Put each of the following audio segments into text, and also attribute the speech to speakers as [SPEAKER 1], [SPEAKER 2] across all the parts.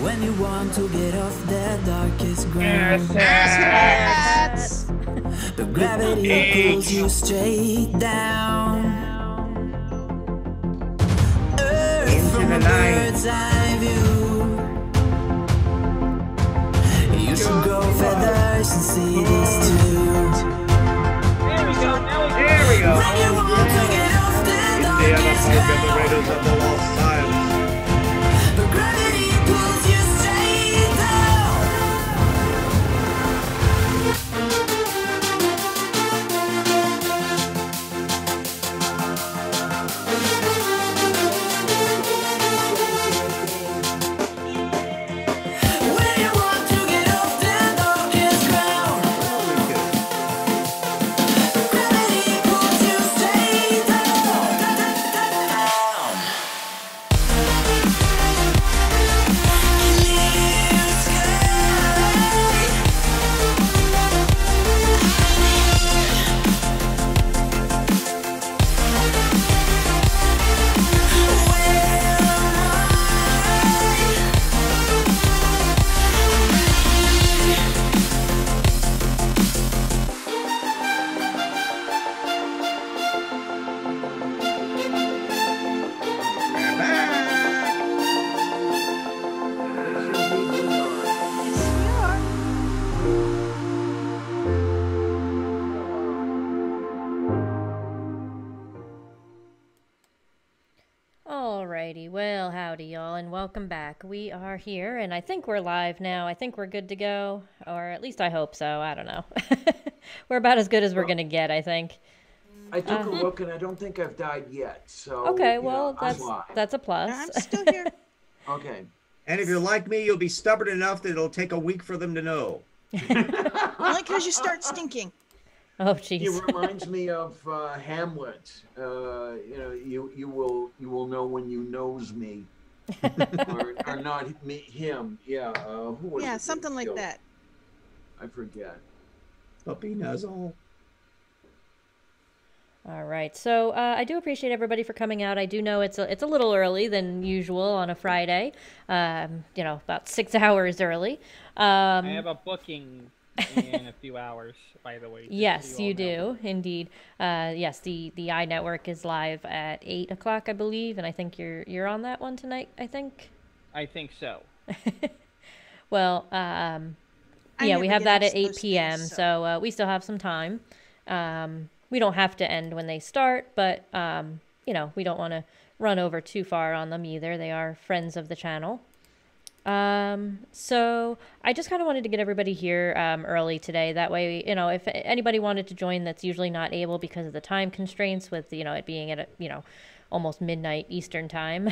[SPEAKER 1] When you want to get off the darkest ground, but gravity pulls you straight down. Earth from a bird's eye view. You should grow feathers and see this too.
[SPEAKER 2] There we go, there we go.
[SPEAKER 1] When you want to get off the darkest ground, but gravity pulls you straight down.
[SPEAKER 3] Alrighty, well, howdy y'all, and welcome back. We are here, and I think we're live now. I think we're good to go, or at least I hope so. I don't know. We're about as good as we're gonna get, I think.
[SPEAKER 4] I took a look, and I don't think I've died yet. So
[SPEAKER 3] Okay, well,
[SPEAKER 4] I'm live.
[SPEAKER 3] that's a plus.
[SPEAKER 5] I'm still here.
[SPEAKER 4] Okay.
[SPEAKER 1] And if you're like me, you'll be stubborn enough that it'll take a week for them to know.
[SPEAKER 5] Only because you start stinking.
[SPEAKER 3] Oh,
[SPEAKER 4] It
[SPEAKER 3] jeez.
[SPEAKER 4] reminds me of Hamlet. You will know when you knows me, or not me him. Yeah. Who was
[SPEAKER 5] Yeah,
[SPEAKER 4] it
[SPEAKER 5] something like
[SPEAKER 4] killed?
[SPEAKER 5] that.
[SPEAKER 4] I forget.
[SPEAKER 1] Puppy nuzzle.
[SPEAKER 3] All right, so I do appreciate everybody for coming out. I do know it's a little early than usual on a Friday. About 6 hours early.
[SPEAKER 2] I have a booking in a few hours, by the way. just so
[SPEAKER 3] Yes,
[SPEAKER 2] all
[SPEAKER 3] you
[SPEAKER 2] know.
[SPEAKER 3] do indeed. Yes, the I Network is live at 8 o'clock, I believe, and I think you're on that one tonight. I think.
[SPEAKER 2] I think so.
[SPEAKER 3] Well,
[SPEAKER 5] I
[SPEAKER 3] yeah, we
[SPEAKER 5] never
[SPEAKER 3] have
[SPEAKER 5] get
[SPEAKER 3] that
[SPEAKER 5] us
[SPEAKER 3] at 8
[SPEAKER 5] those
[SPEAKER 3] p.m.
[SPEAKER 5] things,
[SPEAKER 3] So we still have some time. We don't have to end when they start, but we don't want to run over too far on them either. They are friends of the channel. So I just kind of wanted to get everybody here early today. That way, if anybody wanted to join that's usually not able because of the time constraints with, it being at, almost midnight Eastern time.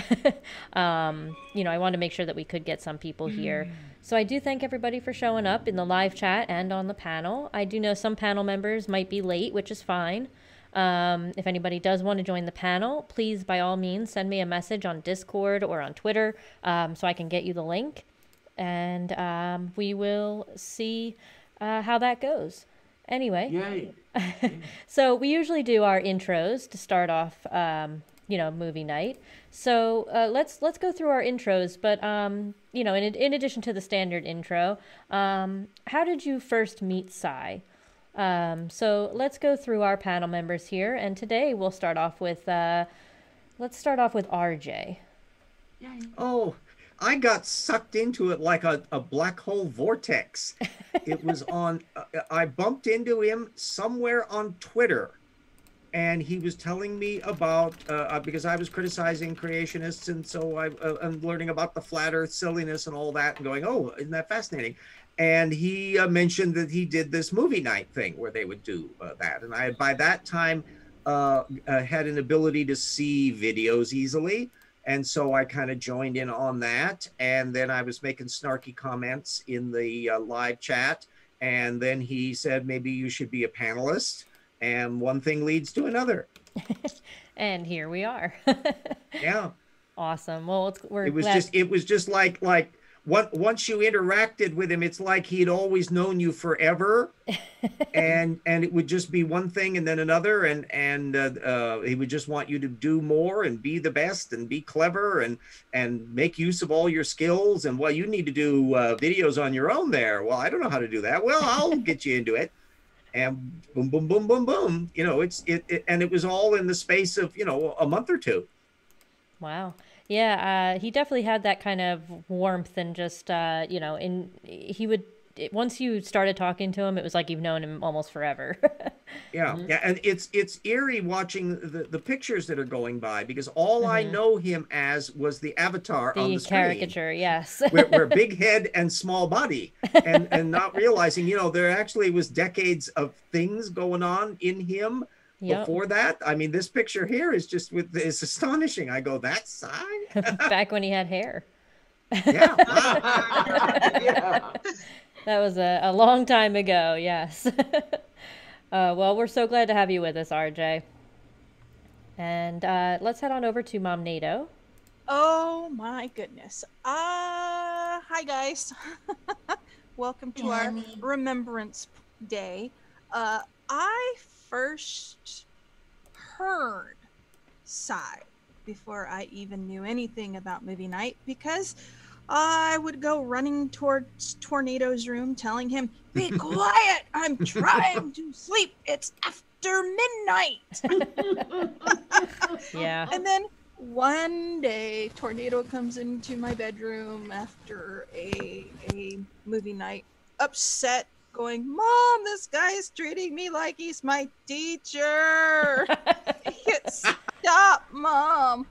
[SPEAKER 3] I wanted to make sure that we could get some people here. So I do thank everybody for showing up in the live chat and on the panel. I do know some panel members might be late, which is fine. If anybody does want to join the panel, please, by all means, send me a message on Discord or on Twitter so I can get you the link. And we will see how that goes. Anyway,
[SPEAKER 4] Yay.
[SPEAKER 3] so we usually do our intros to start off, movie night. So let's go through our intros. But, in addition to the standard intro, how did you first meet Sci? So let's go through our panel members here, and today we'll start off with RJ.
[SPEAKER 1] Oh, I got sucked into it like a black hole vortex. It was on, I bumped into him somewhere on Twitter, and he was telling me about, because I was criticizing creationists, and so I'm learning about the flat earth silliness and all that, and going, oh, isn't that fascinating? And he mentioned that he did this movie night thing where they would do that. And I, by that time, had an ability to see videos easily. And so I kind of joined in on that. And then I was making snarky comments in the live chat. And then he said, maybe you should be a panelist. And one thing leads to another.
[SPEAKER 3] And here we are.
[SPEAKER 1] Yeah.
[SPEAKER 3] Awesome. Well,
[SPEAKER 1] It was just like once you interacted with him, it's like he'd always known you forever, and it would just be one thing and then another, and he would just want you to do more and be the best and be clever and make use of all your skills. And well, you need to do videos on your own there. Well, I don't know how to do that. Well, I'll get you into it. And boom, boom, boom, boom, boom. And it was all in the space of a month or two.
[SPEAKER 3] Wow. Yeah, he definitely had that kind of warmth and just, once you started talking to him, it was like you've known him almost forever.
[SPEAKER 1] Yeah, yeah, and it's eerie watching the pictures that are going by, because all I know him as was the avatar on the screen.
[SPEAKER 3] Caricature, yes.
[SPEAKER 1] where big head and small body, and not realizing, there actually was decades of things going on in him.
[SPEAKER 3] Yep.
[SPEAKER 1] Before that. I mean, this picture here is is astonishing. I go, that's Sci?
[SPEAKER 3] Back when he had hair.
[SPEAKER 1] Yeah.
[SPEAKER 4] Yeah.
[SPEAKER 3] That was a long time ago, yes. Well, we're so glad to have you with us, RJ. And let's head on over to Mom Nato.
[SPEAKER 5] Oh my goodness. Hi guys. Welcome to our Remembrance Day. I first heard Sci before I even knew anything about movie night, because I would go running towards Tornado's room telling him, be quiet, I'm trying to sleep, it's after midnight.
[SPEAKER 3] Yeah.
[SPEAKER 5] And then one day Tornado comes into my bedroom after a movie night, upset, going, Mom, this guy's treating me like he's my teacher. Stop, Mom.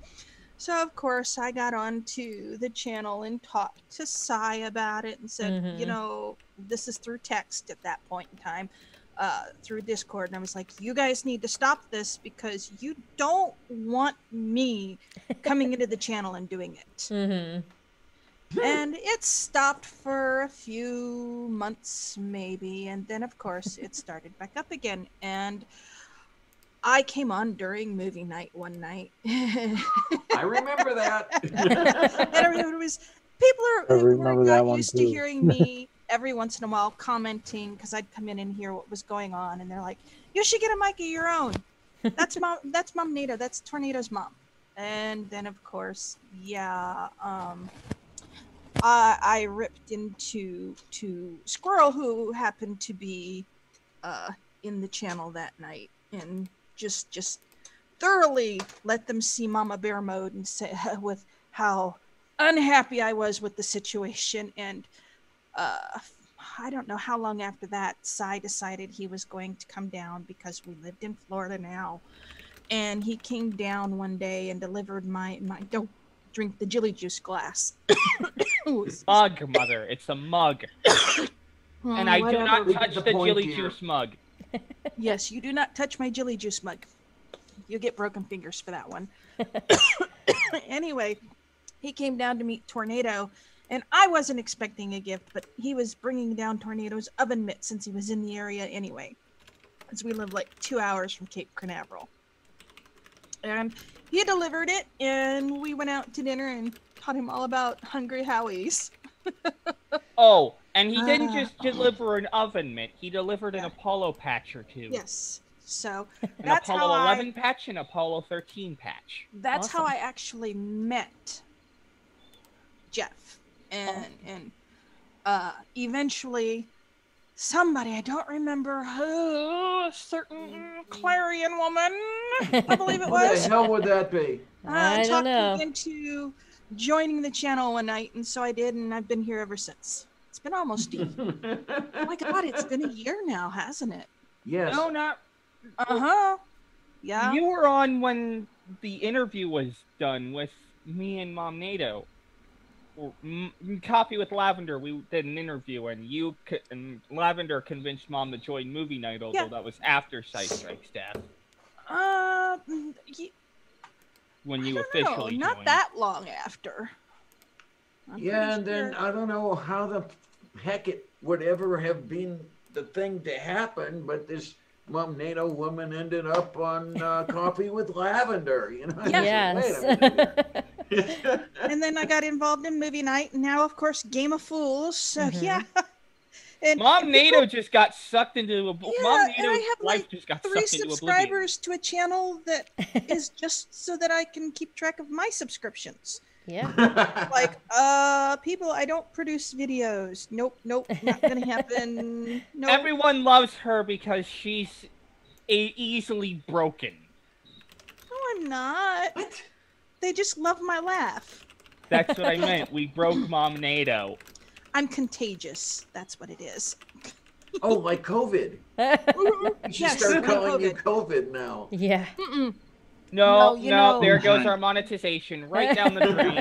[SPEAKER 5] So of course I got onto the channel and talked to Sci about it and said, you know, this is through text at that point in time, through Discord, and I was like, you guys need to stop this because you don't want me coming into the channel and doing it. And it stopped for a few months maybe, and then of course it started back up again. And I came on during movie night one night.
[SPEAKER 4] I remember that.
[SPEAKER 5] And everyone was, people got used to hearing me every once in a while commenting, because I'd come in and hear what was going on, and they're like, you should get a mic of your own. That's Mom Nita, that's Tornado's mom. And then of course, yeah, I ripped into Squirrel, who happened to be in the channel that night, and just thoroughly let them see Mama Bear mode and say with how unhappy I was with the situation. And I don't know how long after that, Cy decided he was going to come down, because we lived in Florida now, and he came down one day and delivered my don't drink the jelly juice glass.
[SPEAKER 2] Mug, mother. It's a mug. And I do not touch the jelly juice mug.
[SPEAKER 5] Yes, you do not touch my jelly juice mug. You get broken fingers for that one. Anyway, he came down to meet Tornado, and I wasn't expecting a gift, but he was bringing down Tornado's oven mitt since he was in the area anyway, because we live like 2 hours from Cape Canaveral. And he delivered it, and we went out to dinner and taught him all about Hungry Howie's.
[SPEAKER 2] Oh, and he didn't just deliver an oven mitt. He delivered an Apollo patch or two.
[SPEAKER 5] Yes. So
[SPEAKER 2] an
[SPEAKER 5] that's
[SPEAKER 2] Apollo
[SPEAKER 5] how
[SPEAKER 2] 11 patch and Apollo 13 patch.
[SPEAKER 5] That's
[SPEAKER 3] Awesome.
[SPEAKER 5] how I actually met Jeff. And eventually somebody, I don't remember who, a certain Clarion woman, I believe it
[SPEAKER 4] Who
[SPEAKER 5] was.
[SPEAKER 4] the hell would that be?
[SPEAKER 3] I don't
[SPEAKER 5] talked
[SPEAKER 3] know.
[SPEAKER 5] me into joining the channel one night, and so I did, and I've been here ever since. It's been almost a year. Oh my God, it's been a year now, hasn't it?
[SPEAKER 4] Yes.
[SPEAKER 2] No, not.
[SPEAKER 5] Yeah.
[SPEAKER 2] You were on when the interview was done with me and Mom Nato. Coffee with Lavender, we did an interview, and and Lavender convinced Mom to join movie night, although that was after Sci Strike's death. When you officially joined.
[SPEAKER 5] Not that long after.
[SPEAKER 4] And then I don't know how the heck it would ever have been the thing to happen, but this Mom NATO woman ended up on Coffee with Lavender, you know?
[SPEAKER 3] Yes.
[SPEAKER 4] Wait a minute.
[SPEAKER 5] And then I got involved in movie night, and now, of course, Game of Fools. So yeah. And
[SPEAKER 2] Mom NATO just got sucked into a.
[SPEAKER 5] Yeah,
[SPEAKER 2] Mom
[SPEAKER 5] and I
[SPEAKER 2] NATO's
[SPEAKER 5] have
[SPEAKER 2] life
[SPEAKER 5] like
[SPEAKER 2] just got
[SPEAKER 5] 3
[SPEAKER 2] sucked into oblivion.
[SPEAKER 5] subscribers to a channel that is just so that I can keep track of my subscriptions.
[SPEAKER 3] Yeah.
[SPEAKER 5] Like, people, I don't produce videos. Nope, not gonna happen. Nope.
[SPEAKER 2] Everyone loves her because she's easily broken.
[SPEAKER 5] No, I'm not.
[SPEAKER 4] What?
[SPEAKER 5] They just love my laugh.
[SPEAKER 2] That's what I meant. We broke Mom NATO.
[SPEAKER 5] I'm contagious. That's what it is.
[SPEAKER 4] Oh, like COVID. You should
[SPEAKER 5] Yes,
[SPEAKER 4] start
[SPEAKER 5] like
[SPEAKER 4] calling you
[SPEAKER 5] COVID.
[SPEAKER 4] COVID now.
[SPEAKER 3] Yeah.
[SPEAKER 2] No,
[SPEAKER 5] you know-
[SPEAKER 2] there goes our monetization right down the drain.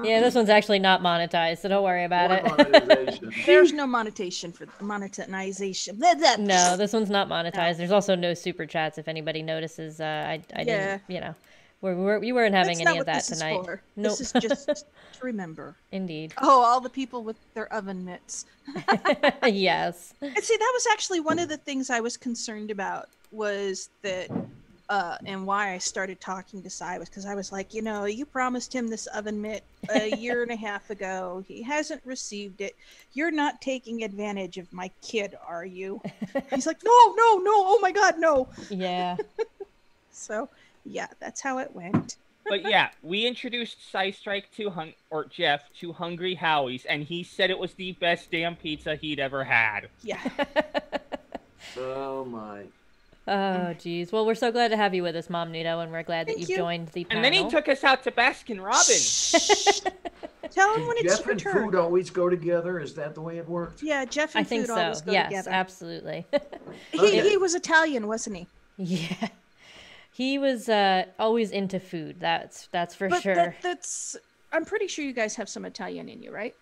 [SPEAKER 3] Yeah, this one's actually not monetized, so don't worry about
[SPEAKER 4] More
[SPEAKER 3] it.
[SPEAKER 4] monetization.
[SPEAKER 5] There's no monetization for monetization.
[SPEAKER 3] No, this one's not monetized. There's also no super chats. If anybody notices, I
[SPEAKER 5] Yeah.
[SPEAKER 3] didn't. You know, you weren't having
[SPEAKER 5] That's not
[SPEAKER 3] any of
[SPEAKER 5] what
[SPEAKER 3] that
[SPEAKER 5] this
[SPEAKER 3] tonight.
[SPEAKER 5] Is for.
[SPEAKER 3] Nope.
[SPEAKER 5] This is just to remember.
[SPEAKER 3] Indeed.
[SPEAKER 5] Oh, all the people with their oven mitts.
[SPEAKER 3] Yes.
[SPEAKER 5] And see, that was actually one of the things I was concerned about, was that, and why I started talking to Cy was because I was like, you promised him this oven mitt a year and a half ago. He hasn't received it. You're not taking advantage of my kid, are you? He's like, no, oh my God, no.
[SPEAKER 3] Yeah.
[SPEAKER 5] So, yeah, that's how it went.
[SPEAKER 2] But yeah, we introduced Sci Strike or Jeff to Hungry Howie's, and he said it was the best damn pizza he'd ever had.
[SPEAKER 5] Yeah.
[SPEAKER 4] Oh my.
[SPEAKER 3] Oh, geez. Well, we're so glad to have you with us, Mom Nito, and we're glad that
[SPEAKER 5] Thank
[SPEAKER 3] you've
[SPEAKER 5] you.
[SPEAKER 3] joined the panel.
[SPEAKER 2] And then he took us out to Baskin Robbins.
[SPEAKER 5] Tell him when it's
[SPEAKER 4] Jeff
[SPEAKER 5] your
[SPEAKER 4] and
[SPEAKER 5] turn.
[SPEAKER 4] food always go together? Is that the way it worked?
[SPEAKER 5] Yeah, Jeff
[SPEAKER 3] I
[SPEAKER 5] and
[SPEAKER 3] think
[SPEAKER 5] food
[SPEAKER 3] so.
[SPEAKER 5] always go
[SPEAKER 3] Yes,
[SPEAKER 5] together.
[SPEAKER 3] absolutely.
[SPEAKER 5] He was Italian, wasn't he?
[SPEAKER 3] Yeah. He was always into food. That's for
[SPEAKER 5] But
[SPEAKER 3] sure.
[SPEAKER 5] that's. I'm pretty sure you guys have some Italian in you, right?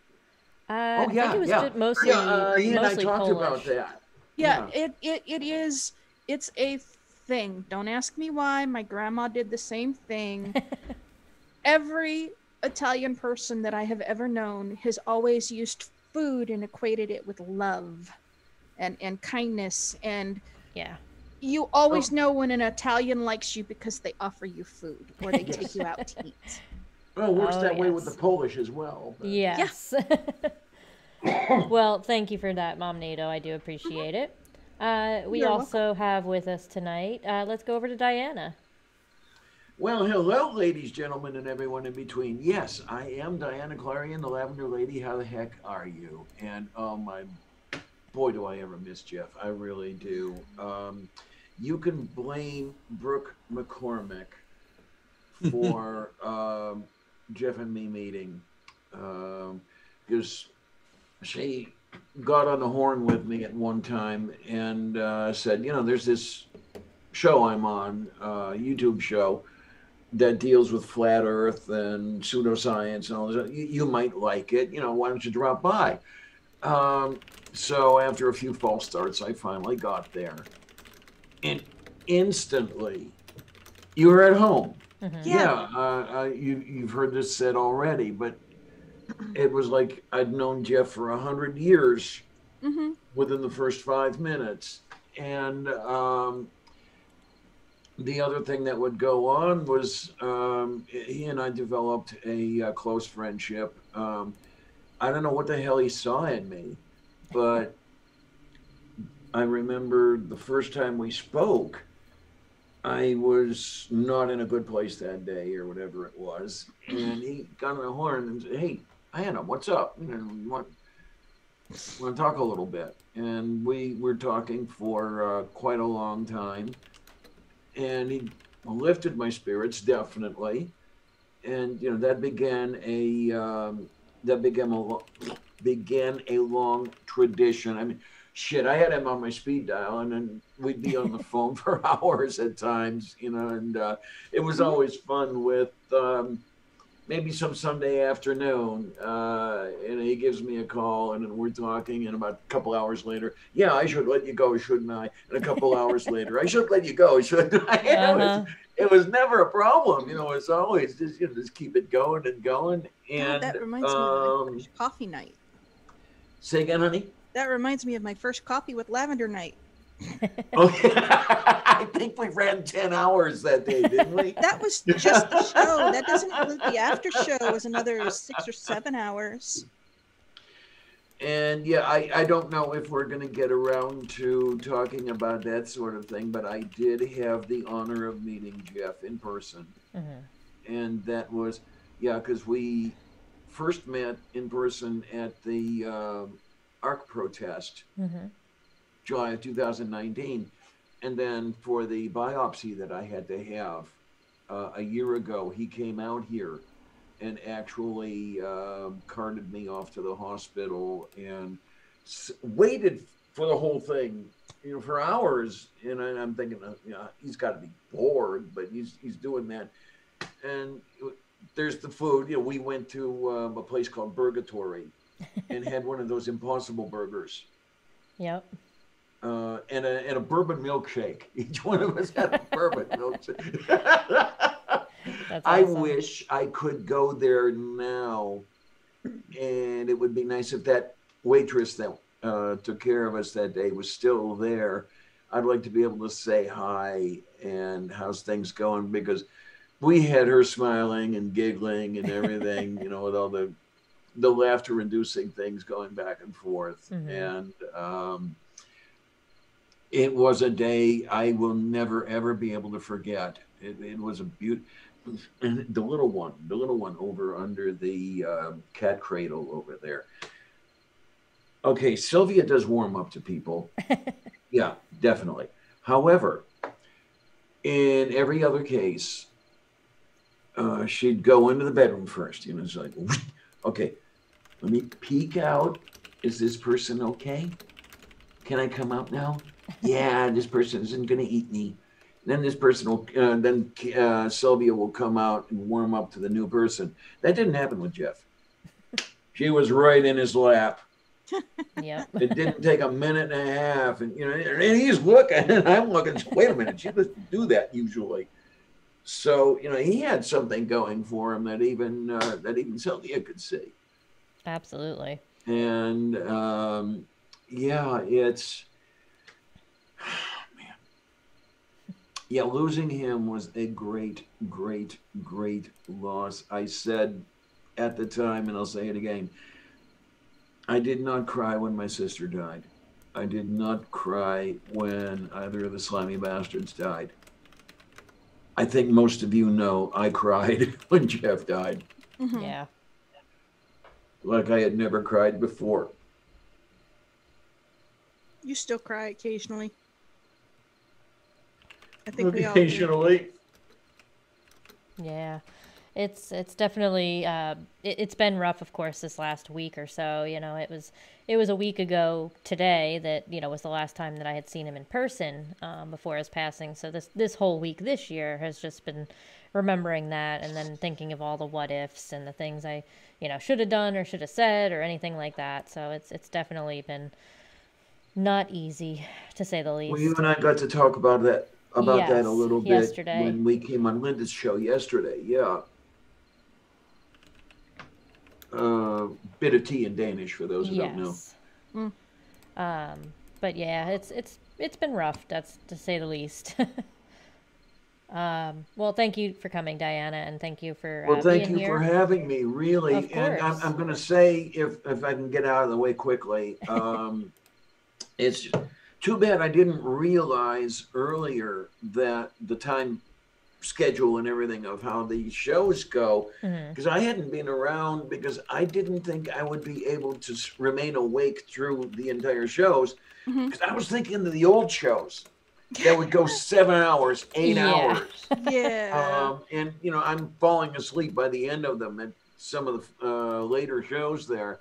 [SPEAKER 4] Oh,
[SPEAKER 3] I
[SPEAKER 4] yeah,
[SPEAKER 3] think it was
[SPEAKER 4] yeah.
[SPEAKER 3] mostly
[SPEAKER 4] He and I
[SPEAKER 3] mostly
[SPEAKER 4] talked
[SPEAKER 3] Polish.
[SPEAKER 4] about that.
[SPEAKER 5] Yeah, it is. It's a thing. Don't ask me why. My grandma did the same thing. Every Italian person that I have ever known has always used food and equated it with love and kindness. And
[SPEAKER 3] Yeah.
[SPEAKER 5] you always
[SPEAKER 4] Oh.
[SPEAKER 5] know when an Italian likes you because they offer you food or they
[SPEAKER 4] Yes.
[SPEAKER 5] take you out to eat.
[SPEAKER 4] Well, it works
[SPEAKER 3] Oh,
[SPEAKER 4] that way with the
[SPEAKER 3] yes.
[SPEAKER 4] Polish as well. But.
[SPEAKER 3] Yes. Well, thank you for that, Mom Nato. I do appreciate it. We
[SPEAKER 5] You're
[SPEAKER 3] also have with us tonight. Let's go over to Diana.
[SPEAKER 4] Well, hello, ladies, gentlemen, and everyone in between. Yes, I am Diana Clarion, the Lavender Lady. How the heck are you? And oh my, boy, do I ever miss Jeff. I really do. You can blame Brooke McCormick for Jeff and me meeting, because she got on the horn with me at one time and said, you know, there's this show I'm on, YouTube show that deals with flat Earth and pseudoscience and all this. You might like it. You know, why don't you drop by? So after a few false starts, I finally got there, and instantly, you were at home.
[SPEAKER 3] Mm-hmm.
[SPEAKER 5] Yeah.
[SPEAKER 4] You've heard this said already, but it was like I'd known Jeff for 100 years
[SPEAKER 5] Mm-hmm.
[SPEAKER 4] within the first 5 minutes, and the other thing that would go on was he and I developed a close friendship. I don't know what the hell he saw in me, but I remember the first time we spoke, I was not in a good place that day or whatever it was. And he got on the horn and said, hey, Hannah, what's up? You want to talk a little bit? And we were talking for quite a long time. And he lifted my spirits, definitely. And, you know, that began a long tradition. I mean, shit, I had him on my speed dial, and then we'd be on the phone for hours at times, you know, and it was always fun with maybe some Sunday afternoon, and he gives me a call, and then we're talking, and about a couple hours later, yeah, I should let you go, shouldn't I? And a couple hours later, I should let you go, shouldn't I?
[SPEAKER 3] Uh-huh.
[SPEAKER 4] It was never a problem, you know. It's always just, you know, just keep it going and going. And
[SPEAKER 5] that reminds me of my first coffee night.
[SPEAKER 4] Say again, honey.
[SPEAKER 5] That reminds me of my first coffee with Lavender Night.
[SPEAKER 4] Okay. I think we ran 10 hours that day, didn't we?
[SPEAKER 5] That was just the show. That doesn't include the after show. Was another 6 or 7 hours.
[SPEAKER 4] And yeah, I don't know if we're going to get around to talking about that sort of thing, but I did have the honor of meeting Jeff in person.
[SPEAKER 3] Mm-hmm.
[SPEAKER 4] And that was, yeah, because we first met in person at the ARC protest,
[SPEAKER 3] Mm-hmm.
[SPEAKER 4] July of 2019. And then for the biopsy that I had to have a year ago, he came out here and actually carted me off to the hospital and waited for the whole thing, you know, for hours. And I'm thinking, you know, he's got to be bored, but he's doing that. And there's the food. You know, we went to a place called Burgatory and had one of those Impossible burgers.
[SPEAKER 3] Yep.
[SPEAKER 4] And a bourbon milkshake. Each one of us had a bourbon milkshake.
[SPEAKER 3] That's
[SPEAKER 4] I
[SPEAKER 3] awesome.
[SPEAKER 4] wish I could go there now, and it would be nice if that waitress that took care of us that day was still there. I'd like to be able to say hi and how's things going, because we had her smiling and giggling and everything, you know, with all the laughter-inducing things going back and forth.
[SPEAKER 3] Mm-hmm.
[SPEAKER 4] And it was a day I will never, ever be able to forget. It was a beautiful, and the little one over under the cat cradle over there. Okay, Sylvia does warm up to people. Yeah, definitely. However, in every other case, she'd go into the bedroom first. You know, it's like, okay, let me peek out. Is this person okay? Can I come out now? Yeah, this person isn't going to eat me. Then this person will, then Sylvia will come out and warm up to the new person. That didn't happen with Jeff. She was right in his lap.
[SPEAKER 3] Yep.
[SPEAKER 4] It didn't take a minute and a half, and and he's looking, and I'm looking. Wait a minute, she doesn't do that usually. So he had something going for him that even Sylvia could see.
[SPEAKER 3] Absolutely.
[SPEAKER 4] And yeah, it's man, yeah, losing him was a great, great, great loss. I said at the time, and I'll say it again, I did not cry when my sister died. I did not cry when either of the slimy bastards died. I think most of you know I cried when Jeff died.
[SPEAKER 5] Mhm.
[SPEAKER 3] Yeah.
[SPEAKER 4] Like I had never cried before.
[SPEAKER 5] You still cry occasionally. I think we all do.
[SPEAKER 4] Occasionally.
[SPEAKER 3] Yeah. It's definitely it's been rough, of course, this last week or so. It was a week ago today that was the last time that I had seen him in person before his passing. So this whole week this year has just been remembering that, and then thinking of all the what ifs and the things I should have done or should have said or anything like that. So it's definitely been not easy, to say the least.
[SPEAKER 4] Well, you and I got to talk about that a
[SPEAKER 3] Yes,
[SPEAKER 4] little bit
[SPEAKER 3] yesterday.
[SPEAKER 4] when we came on Linda's show yesterday. Yeah. Bit of tea in Danish for those who don't know.
[SPEAKER 3] Yes. But yeah, it's been rough, that's to say the least. Well, thank you for coming, Diana, and thank you for
[SPEAKER 4] Well, thank
[SPEAKER 3] being
[SPEAKER 4] you
[SPEAKER 3] here.
[SPEAKER 4] for having me, really.
[SPEAKER 3] Of
[SPEAKER 4] And
[SPEAKER 3] course.
[SPEAKER 4] I'm going to say, if I can get out of the way quickly, it's too bad I didn't realize earlier that the time schedule and everything of how the shows go, because I hadn't been around, because I didn't think I would be able to remain awake through the entire shows, because I was thinking of the old shows that would go 7 hours, 8
[SPEAKER 3] Yeah.
[SPEAKER 4] hours.
[SPEAKER 5] Yeah.
[SPEAKER 4] And I'm falling asleep by the end of them at some of the later shows there.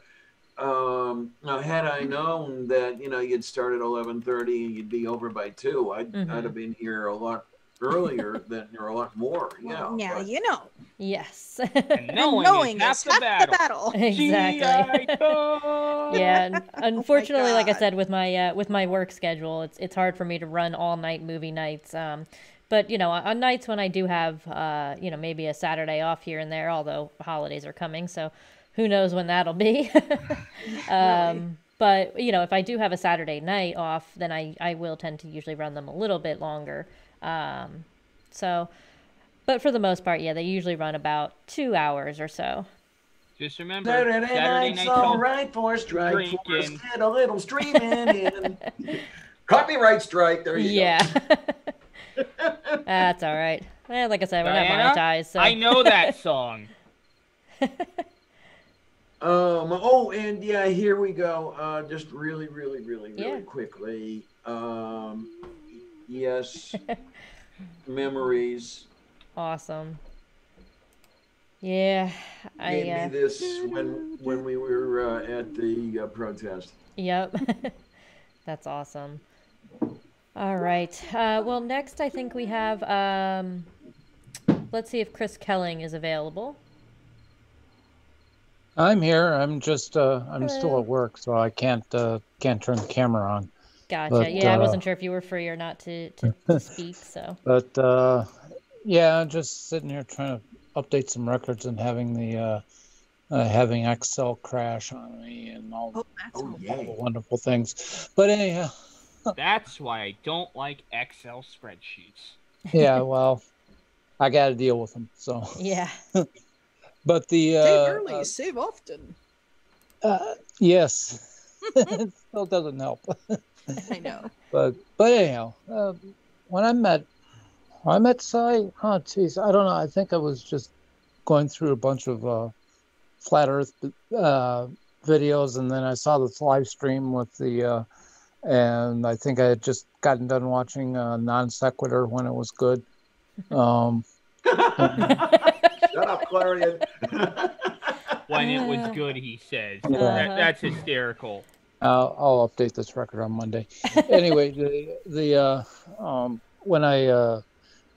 [SPEAKER 4] Now, had I known that you'd start at 11:30 and you'd be over by 2, I'd have been here a lot earlier or a lot more.
[SPEAKER 5] Well,
[SPEAKER 4] Yeah.
[SPEAKER 5] now
[SPEAKER 4] but-
[SPEAKER 5] you know.
[SPEAKER 3] Yes.
[SPEAKER 2] And
[SPEAKER 5] Knowing
[SPEAKER 2] is half
[SPEAKER 5] is
[SPEAKER 2] the
[SPEAKER 5] half
[SPEAKER 2] battle.
[SPEAKER 5] the battle.
[SPEAKER 3] Exactly.
[SPEAKER 2] G.I. Joe!
[SPEAKER 3] Yeah, and unfortunately, like I
[SPEAKER 5] God.
[SPEAKER 3] said, with my work schedule, it's hard for me to run all night movie nights. But on nights when I do have maybe a Saturday off here and there, although holidays are coming, so who knows when that'll be. But if I do have a Saturday night off, then I will tend to usually run them a little bit longer. But for the most part, yeah, they usually run about 2 hours or so.
[SPEAKER 2] Just remember,
[SPEAKER 4] Saturday night's
[SPEAKER 2] night's
[SPEAKER 4] all
[SPEAKER 2] all
[SPEAKER 4] right for strike force.
[SPEAKER 2] drinking.
[SPEAKER 4] Get a little streaming in. Copyright strike. There you
[SPEAKER 3] Yeah. That's all right. Like I said, we're
[SPEAKER 2] Diana,
[SPEAKER 3] not monetized, so
[SPEAKER 2] I know that song.
[SPEAKER 4] go. Oh, and yeah, here we go. Just really
[SPEAKER 3] Yeah.
[SPEAKER 4] quickly. Yes. Memories.
[SPEAKER 3] Awesome. Yeah,
[SPEAKER 4] Gave me this when we were at the protest.
[SPEAKER 3] Yep. That's awesome. All right. Well, next I think we have. Let's see if Chris Kelling is available.
[SPEAKER 6] I'm here. I'm just I'm still
[SPEAKER 3] Hello.
[SPEAKER 6] at work, so I can't turn the camera on.
[SPEAKER 3] Gotcha.
[SPEAKER 6] But,
[SPEAKER 3] Yeah, I wasn't sure if you were free or not to speak. So.
[SPEAKER 6] But yeah, I'm just sitting here trying to update some records and having the having Excel crash on me and all
[SPEAKER 5] Oh, that's
[SPEAKER 4] Oh,
[SPEAKER 5] cool.
[SPEAKER 6] the
[SPEAKER 4] yay.
[SPEAKER 6] wonderful things. But anyhow,
[SPEAKER 2] That's why I don't like Excel spreadsheets.
[SPEAKER 6] yeah, well, I got to deal with them. So,
[SPEAKER 3] Yeah.
[SPEAKER 6] but the
[SPEAKER 5] Save early, save often.
[SPEAKER 6] yes, it still doesn't help.
[SPEAKER 5] I know.
[SPEAKER 6] But anyhow, when I met Sci, oh geez, I don't know. I think I was just going through a bunch of flat Earth videos, and then I saw this live stream with the, and I think I had just gotten done watching Non Sequitur when it was good.
[SPEAKER 4] Shut up, Clarion.
[SPEAKER 2] When it was good, he says.
[SPEAKER 6] Yeah.
[SPEAKER 2] That's hysterical.
[SPEAKER 6] I'll update this record on Monday. Anyway, the when I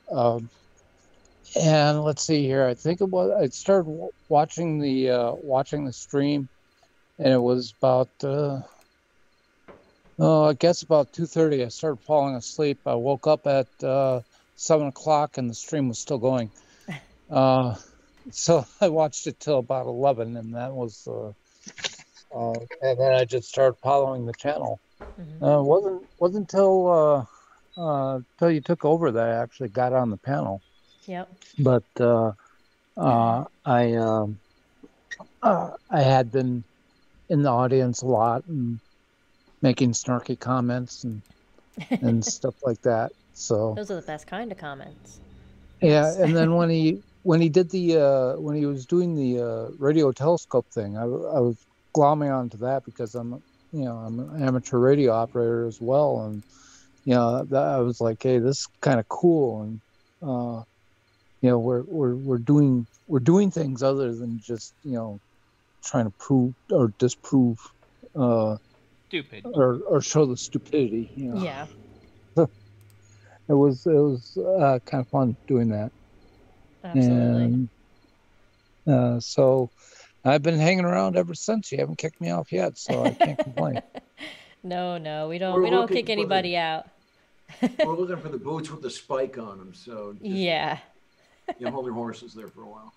[SPEAKER 6] And let's see here. I think it was. I started watching the stream, and it was about I guess about 2:30. I started falling asleep. I woke up at 7 o'clock, and the stream was still going. So I watched it till about 11, and that was. And then I just started following the channel. Wasn't till you took over that I actually got on the panel.
[SPEAKER 3] Yep.
[SPEAKER 6] But I had been in the audience a lot and making snarky comments and stuff like that. So
[SPEAKER 3] those are the best kind of comments.
[SPEAKER 6] Yeah, and then when he did when he was doing the radio telescope thing, I was glomming onto that because I'm an amateur radio operator as well, and I was like, hey, this is kind of cool, and we're doing things other than just trying to prove or disprove
[SPEAKER 2] stupid
[SPEAKER 6] or show the stupidity.
[SPEAKER 3] Yeah.
[SPEAKER 6] It was kind of fun doing that.
[SPEAKER 3] Absolutely.
[SPEAKER 6] And so I've been hanging around ever since. You haven't kicked me off yet, so I can't complain.
[SPEAKER 3] No, we don't kick anybody out.
[SPEAKER 4] We're looking for the boots with the spike on them, so
[SPEAKER 3] yeah.
[SPEAKER 4] Hold your horses there for a while.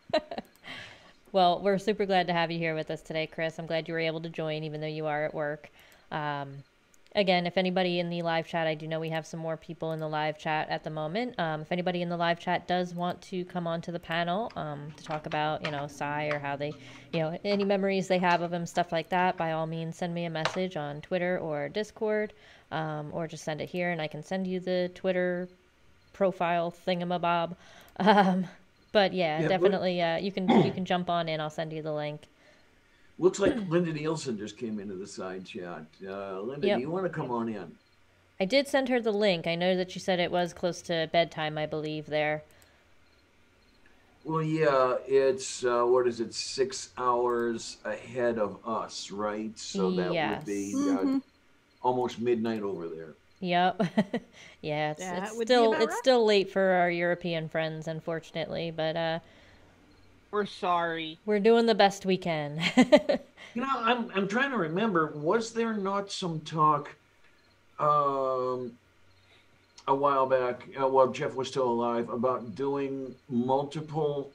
[SPEAKER 3] Well, we're super glad to have you here with us today, Chris. I'm glad you were able to join, even though you are at work. Again, if anybody in the live chat, I do know we have some more people in the live chat at the moment. If anybody in the live chat does want to come onto the panel to talk about, Sci or how they, any memories they have of him, stuff like that, by all means, send me a message on Twitter or Discord, or just send it here and I can send you the Twitter profile thingamabob. But yeah, definitely, you can jump on in. I'll send you the link.
[SPEAKER 4] Looks like Linda Nielsen just came into the side chat. Linda, do you want to come on in?
[SPEAKER 3] I did send her the link. I know that she said it was close to bedtime, I believe, there.
[SPEAKER 4] Well, yeah, it's, 6 hours ahead of us, right? So that would be almost midnight over there.
[SPEAKER 3] Yep. Yeah, it's still late for our European friends, unfortunately, but
[SPEAKER 2] we're sorry.
[SPEAKER 3] We're doing the best we can.
[SPEAKER 4] I'm trying to remember, was there not some talk a while back, while Jeff was still alive, about doing multiple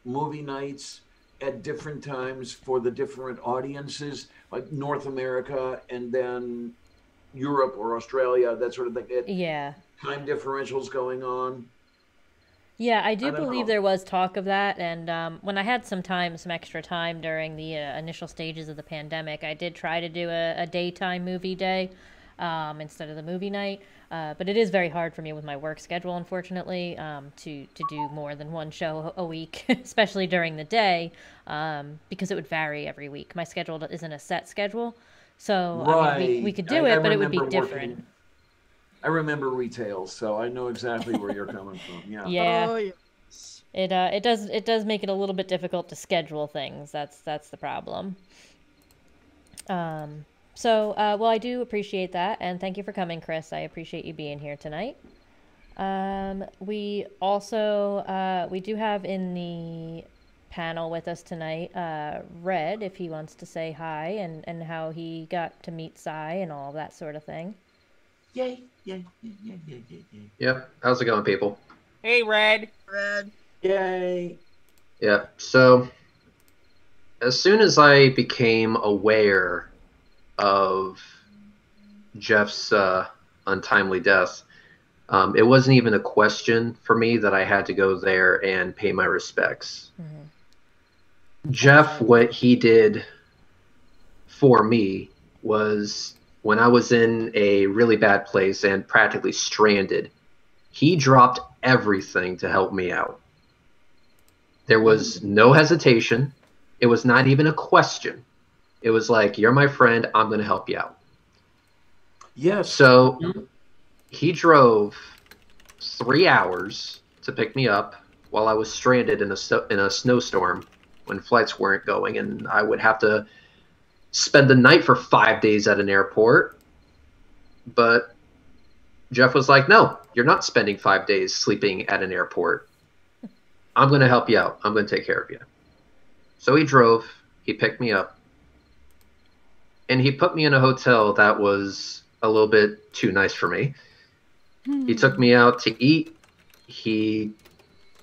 [SPEAKER 4] movie nights at different times for the different audiences, like North America and then Europe or Australia, that sort of thing?
[SPEAKER 3] Yeah.
[SPEAKER 4] Time differentials going on.
[SPEAKER 3] Yeah, I do believe there was talk of that, and when I had some extra time during the initial stages of the pandemic, I did try to do a daytime movie day instead of the movie night, but it is very hard for me with my work schedule, unfortunately, to do more than one show a week, especially during the day, because it would vary every week. My schedule isn't a set schedule, so
[SPEAKER 4] right.
[SPEAKER 3] I mean, we could do it, but it would be different.
[SPEAKER 4] I remember retail, so I know exactly where you're coming from. Yeah.
[SPEAKER 3] Yeah.
[SPEAKER 5] Oh, yes.
[SPEAKER 3] It does make it a little bit difficult to schedule things. That's the problem. So well, I do appreciate that, and thank you for coming, Chris. I appreciate you being here tonight. We also we do have in the panel with us tonight Red, if he wants to say hi and how he got to meet Sci and all that sort of thing.
[SPEAKER 4] Yay.
[SPEAKER 7] Yep. How's it going, people?
[SPEAKER 2] Hey, Red.
[SPEAKER 4] Yay.
[SPEAKER 7] Yeah. So, as soon as I became aware of Jeff's untimely death, it wasn't even a question for me that I had to go there and pay my respects. Mm-hmm. Jeff, what he did for me was, when I was in a really bad place and practically stranded, he dropped everything to help me out. There was no hesitation. It was not even a question. It was like, you're my friend, I'm going to help you out.
[SPEAKER 4] Yes.
[SPEAKER 7] So he drove 3 hours to pick me up while I was stranded in a snowstorm when flights weren't going, and I would have to spend the night for 5 days at an airport. But Jeff was like, no, you're not spending 5 days sleeping at an airport. I'm going to help you out. I'm going to take care of you. So he drove. He picked me up. And he put me in a hotel that was a little bit too nice for me. He took me out to eat. He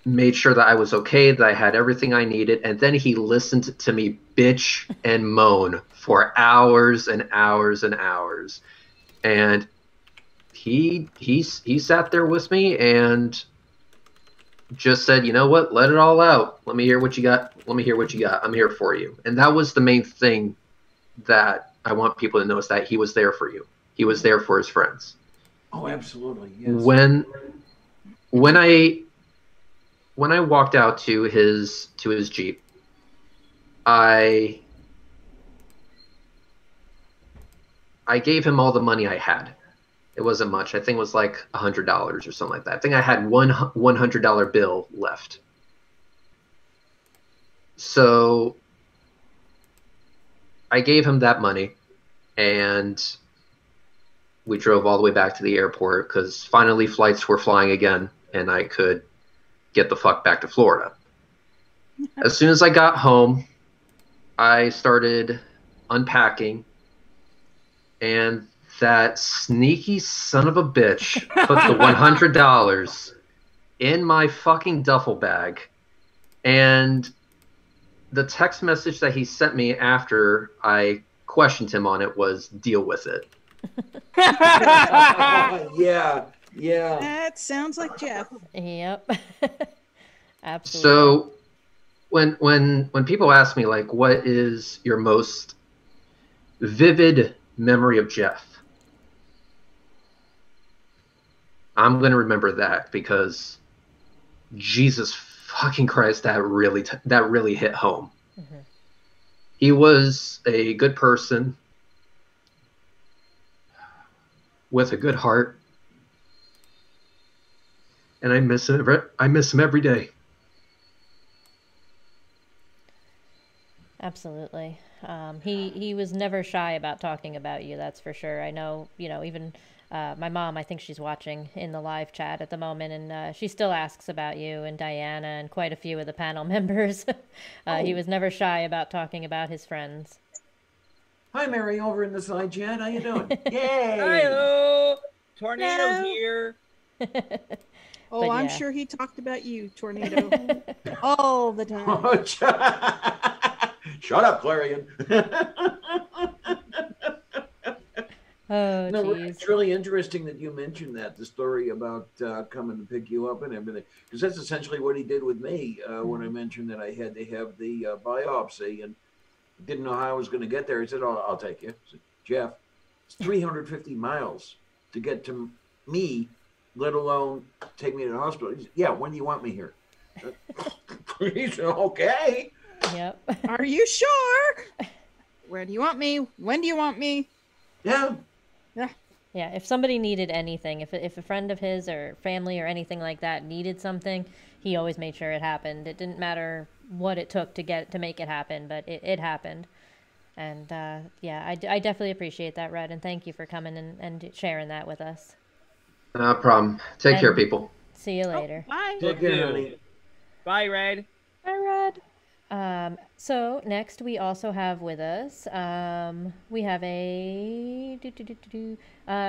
[SPEAKER 7] made sure that I was okay, that I had everything I needed. And then he listened to me bitch and moan for hours and hours and hours. And he sat there with me and just said, you know what, let it all out. Let me hear what you got. Let me hear what you got. I'm here for you. And that was the main thing that I want people to know, is that he was there for you. He was there for his friends.
[SPEAKER 4] Oh, absolutely. Yes.
[SPEAKER 7] When I walked out to his Jeep, I gave him all the money I had. It wasn't much. I think it was like $100 or something like that. I think I had one $100 bill left. So I gave him that money, and we drove all the way back to the airport because finally flights were flying again, and I could get the fuck back to Florida. As soon as I got home, I started unpacking, and that sneaky son of a bitch put the $100 in my fucking duffel bag, and the text message that he sent me after I questioned him on it was, deal with it.
[SPEAKER 4] Yeah.
[SPEAKER 5] That sounds like Jeff.
[SPEAKER 3] Yep. Absolutely.
[SPEAKER 7] So when people ask me, like, what is your most vivid memory of Jeff, I'm going to remember that, because Jesus fucking Christ, that really hit home. Mm-hmm. He was a good person with a good heart, and I miss him every day.
[SPEAKER 3] Absolutely. He was never shy about talking about you, that's for sure. I know, even my mom, I think she's watching in the live chat at the moment, and she still asks about you and Diana and quite a few of the panel members. He was never shy about talking about his friends.
[SPEAKER 4] Hi, Mary, over in the side chat. How you doing? Yay!
[SPEAKER 2] Hi-oh! Tornado here.
[SPEAKER 5] Oh, I'm sure he talked about you, Tornado, all the time.
[SPEAKER 4] Shut up, Clarion.
[SPEAKER 3] Oh,
[SPEAKER 4] no,
[SPEAKER 3] geez.
[SPEAKER 4] it's really interesting that you mentioned that, the story about coming to pick you up and everything, because that's essentially what he did with me when I mentioned that I had to have the biopsy and didn't know how I was going to get there. He said, "Oh, I'll take you." I said, "Jeff, it's 350 miles to get to me, let alone take me to the hospital." He said, "Yeah, when do you want me here?" He said, "Okay."
[SPEAKER 3] Yep.
[SPEAKER 5] Are you sure? Where do you want me? When do you want me?
[SPEAKER 4] Yeah.
[SPEAKER 3] Yeah, if somebody needed anything, if a friend of his or family or anything like that needed something, he always made sure it happened. It didn't matter what it took to make it happen, but it happened. And I definitely appreciate that, Red, and thank you for coming and sharing that with us.
[SPEAKER 7] No problem. Take care, people.
[SPEAKER 3] See you later.
[SPEAKER 5] Bye.
[SPEAKER 4] Take care, honey.
[SPEAKER 2] Bye, Red.
[SPEAKER 3] Bye, Red. So next we also have with us, we have a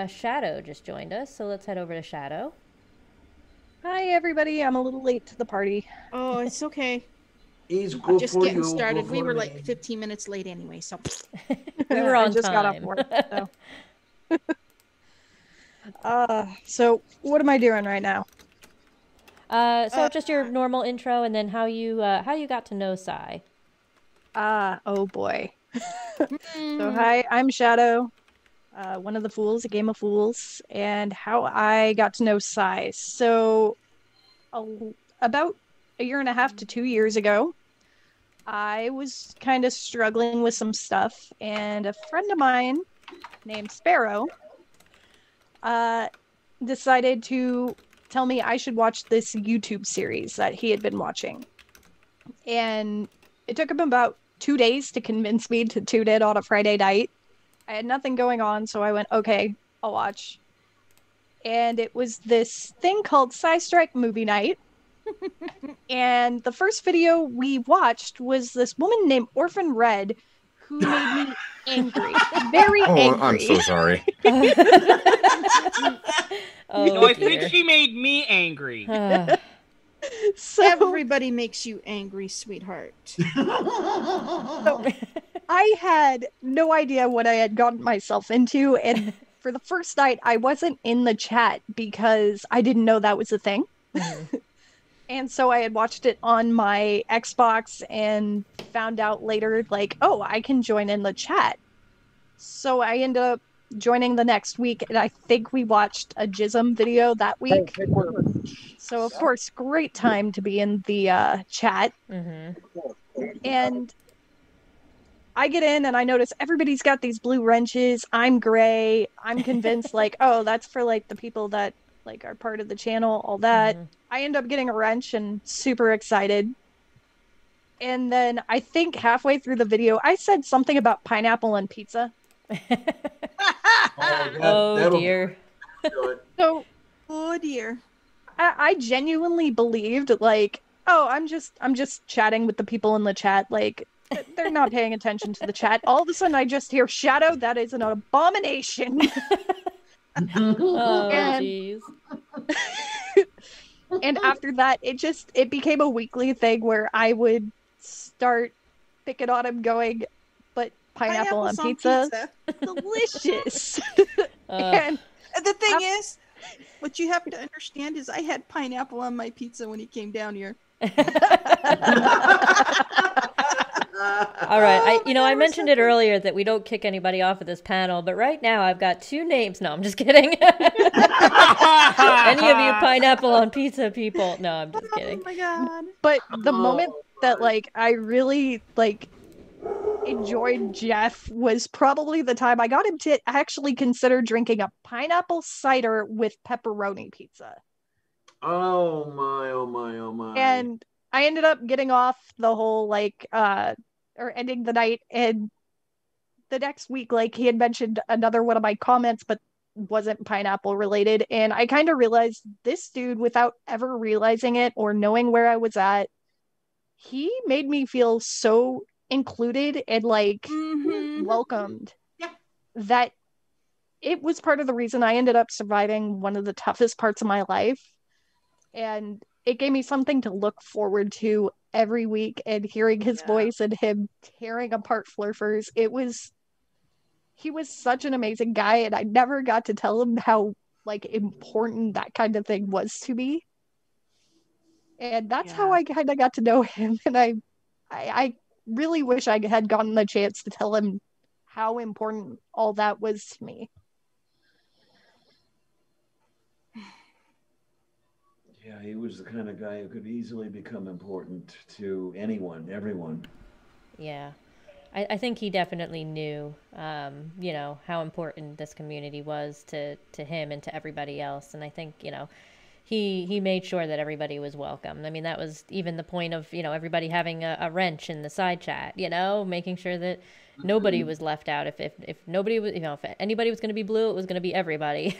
[SPEAKER 3] Shadow just joined us. So let's head over to Shadow.
[SPEAKER 8] Hi, everybody. I'm a little late to the party.
[SPEAKER 5] Oh, it's okay.
[SPEAKER 4] He's good
[SPEAKER 5] just
[SPEAKER 4] for
[SPEAKER 5] getting
[SPEAKER 4] you,
[SPEAKER 5] started.
[SPEAKER 4] good
[SPEAKER 5] We
[SPEAKER 4] for
[SPEAKER 5] were
[SPEAKER 4] me.
[SPEAKER 5] like 15 minutes late anyway, so.
[SPEAKER 3] We were on
[SPEAKER 8] I just
[SPEAKER 3] time.
[SPEAKER 8] got off work. So what am I doing right now?
[SPEAKER 3] So just your normal intro, and then how you got to know Sci.
[SPEAKER 8] Oh boy. So hi, I'm Shadow, one of the Fools, a Game of Fools, and how I got to know Sci. So about a year and a half to 2 years ago, I was kind of struggling with some stuff, and a friend of mine named Sparrow decided to tell me I should watch this YouTube series that he had been watching. And it took him about 2 days to convince me to tune in on a Friday night. I had nothing going on, so I went, okay, I'll watch. and it was this thing called Sci Strike movie night. And the first video we watched was this woman named Orphan Red who made me angry. Very angry.
[SPEAKER 9] I'm so sorry.
[SPEAKER 2] I think she made me angry.
[SPEAKER 8] So
[SPEAKER 5] everybody makes you angry, sweetheart.
[SPEAKER 8] So, I had no idea what I had gotten myself into, and for the first night, I wasn't in the chat because I didn't know that was a thing. And so I had watched it on my Xbox and found out later, like, oh, I can join in the chat. So I ended up joining the next week, and I think we watched a Jism video that week. So, of course, great time to be in the chat. And I get in and I notice everybody's got these blue wrenches. I'm gray. I'm convinced, like, oh, that's for, like, the people that, like, are part of the channel, all that. I end up getting a wrench and super excited. And then I think halfway through the video, I said something about pineapple and pizza.
[SPEAKER 3] Oh dear.
[SPEAKER 8] So,
[SPEAKER 5] oh dear.
[SPEAKER 8] I genuinely believed, like, oh, I'm just chatting with the people in the chat, like, they're not paying attention to the chat. All of a sudden, I just hear Shadow. That is an abomination.
[SPEAKER 3] Oh jeez.
[SPEAKER 8] And after that, it became a weekly thing where I would start picking on him, going, but pineapple on pizza. Delicious.
[SPEAKER 5] And the thing is, what you have to understand is I had pineapple on my pizza when he came down here.
[SPEAKER 3] All right, I mentioned it earlier that we don't kick anybody off of this panel, but right now I've got 2 names. No, I'm just kidding. Any of you pineapple on pizza people? No, I'm just kidding.
[SPEAKER 5] Oh my god!
[SPEAKER 8] But the moment that, like, I really, like, enjoyed Jeff was probably the time I got him to actually consider drinking a pineapple cider with pepperoni pizza.
[SPEAKER 4] Oh my, oh my, oh my.
[SPEAKER 8] And I ended up getting off the whole, like, or ending the night, and the next week, like, he had mentioned another one of my comments, but wasn't pineapple related, and I kind of realized this dude, without ever realizing it or knowing where I was at, he made me feel so included and, like, welcomed.
[SPEAKER 5] Yeah.
[SPEAKER 8] That it was part of the reason I ended up surviving one of the toughest parts of my life, and it gave me something to look forward to every week, and hearing his voice and him tearing apart Flurfers. He was such an amazing guy, and I never got to tell him how, like, important that kind of thing was to me. And that's how I kind of got to know him. And I really wish I had gotten the chance to tell him how important all that was to me.
[SPEAKER 4] Yeah, he was the kind of guy who could easily become important to anyone, everyone.
[SPEAKER 3] Yeah. I think he definitely knew, how important this community was to him and to everybody else. And I think, he made sure that everybody was welcome. I mean, that was even the point of, everybody having a wrench in the side chat, making sure that nobody was left out. If nobody was, if anybody was going to be blue, it was going to be everybody.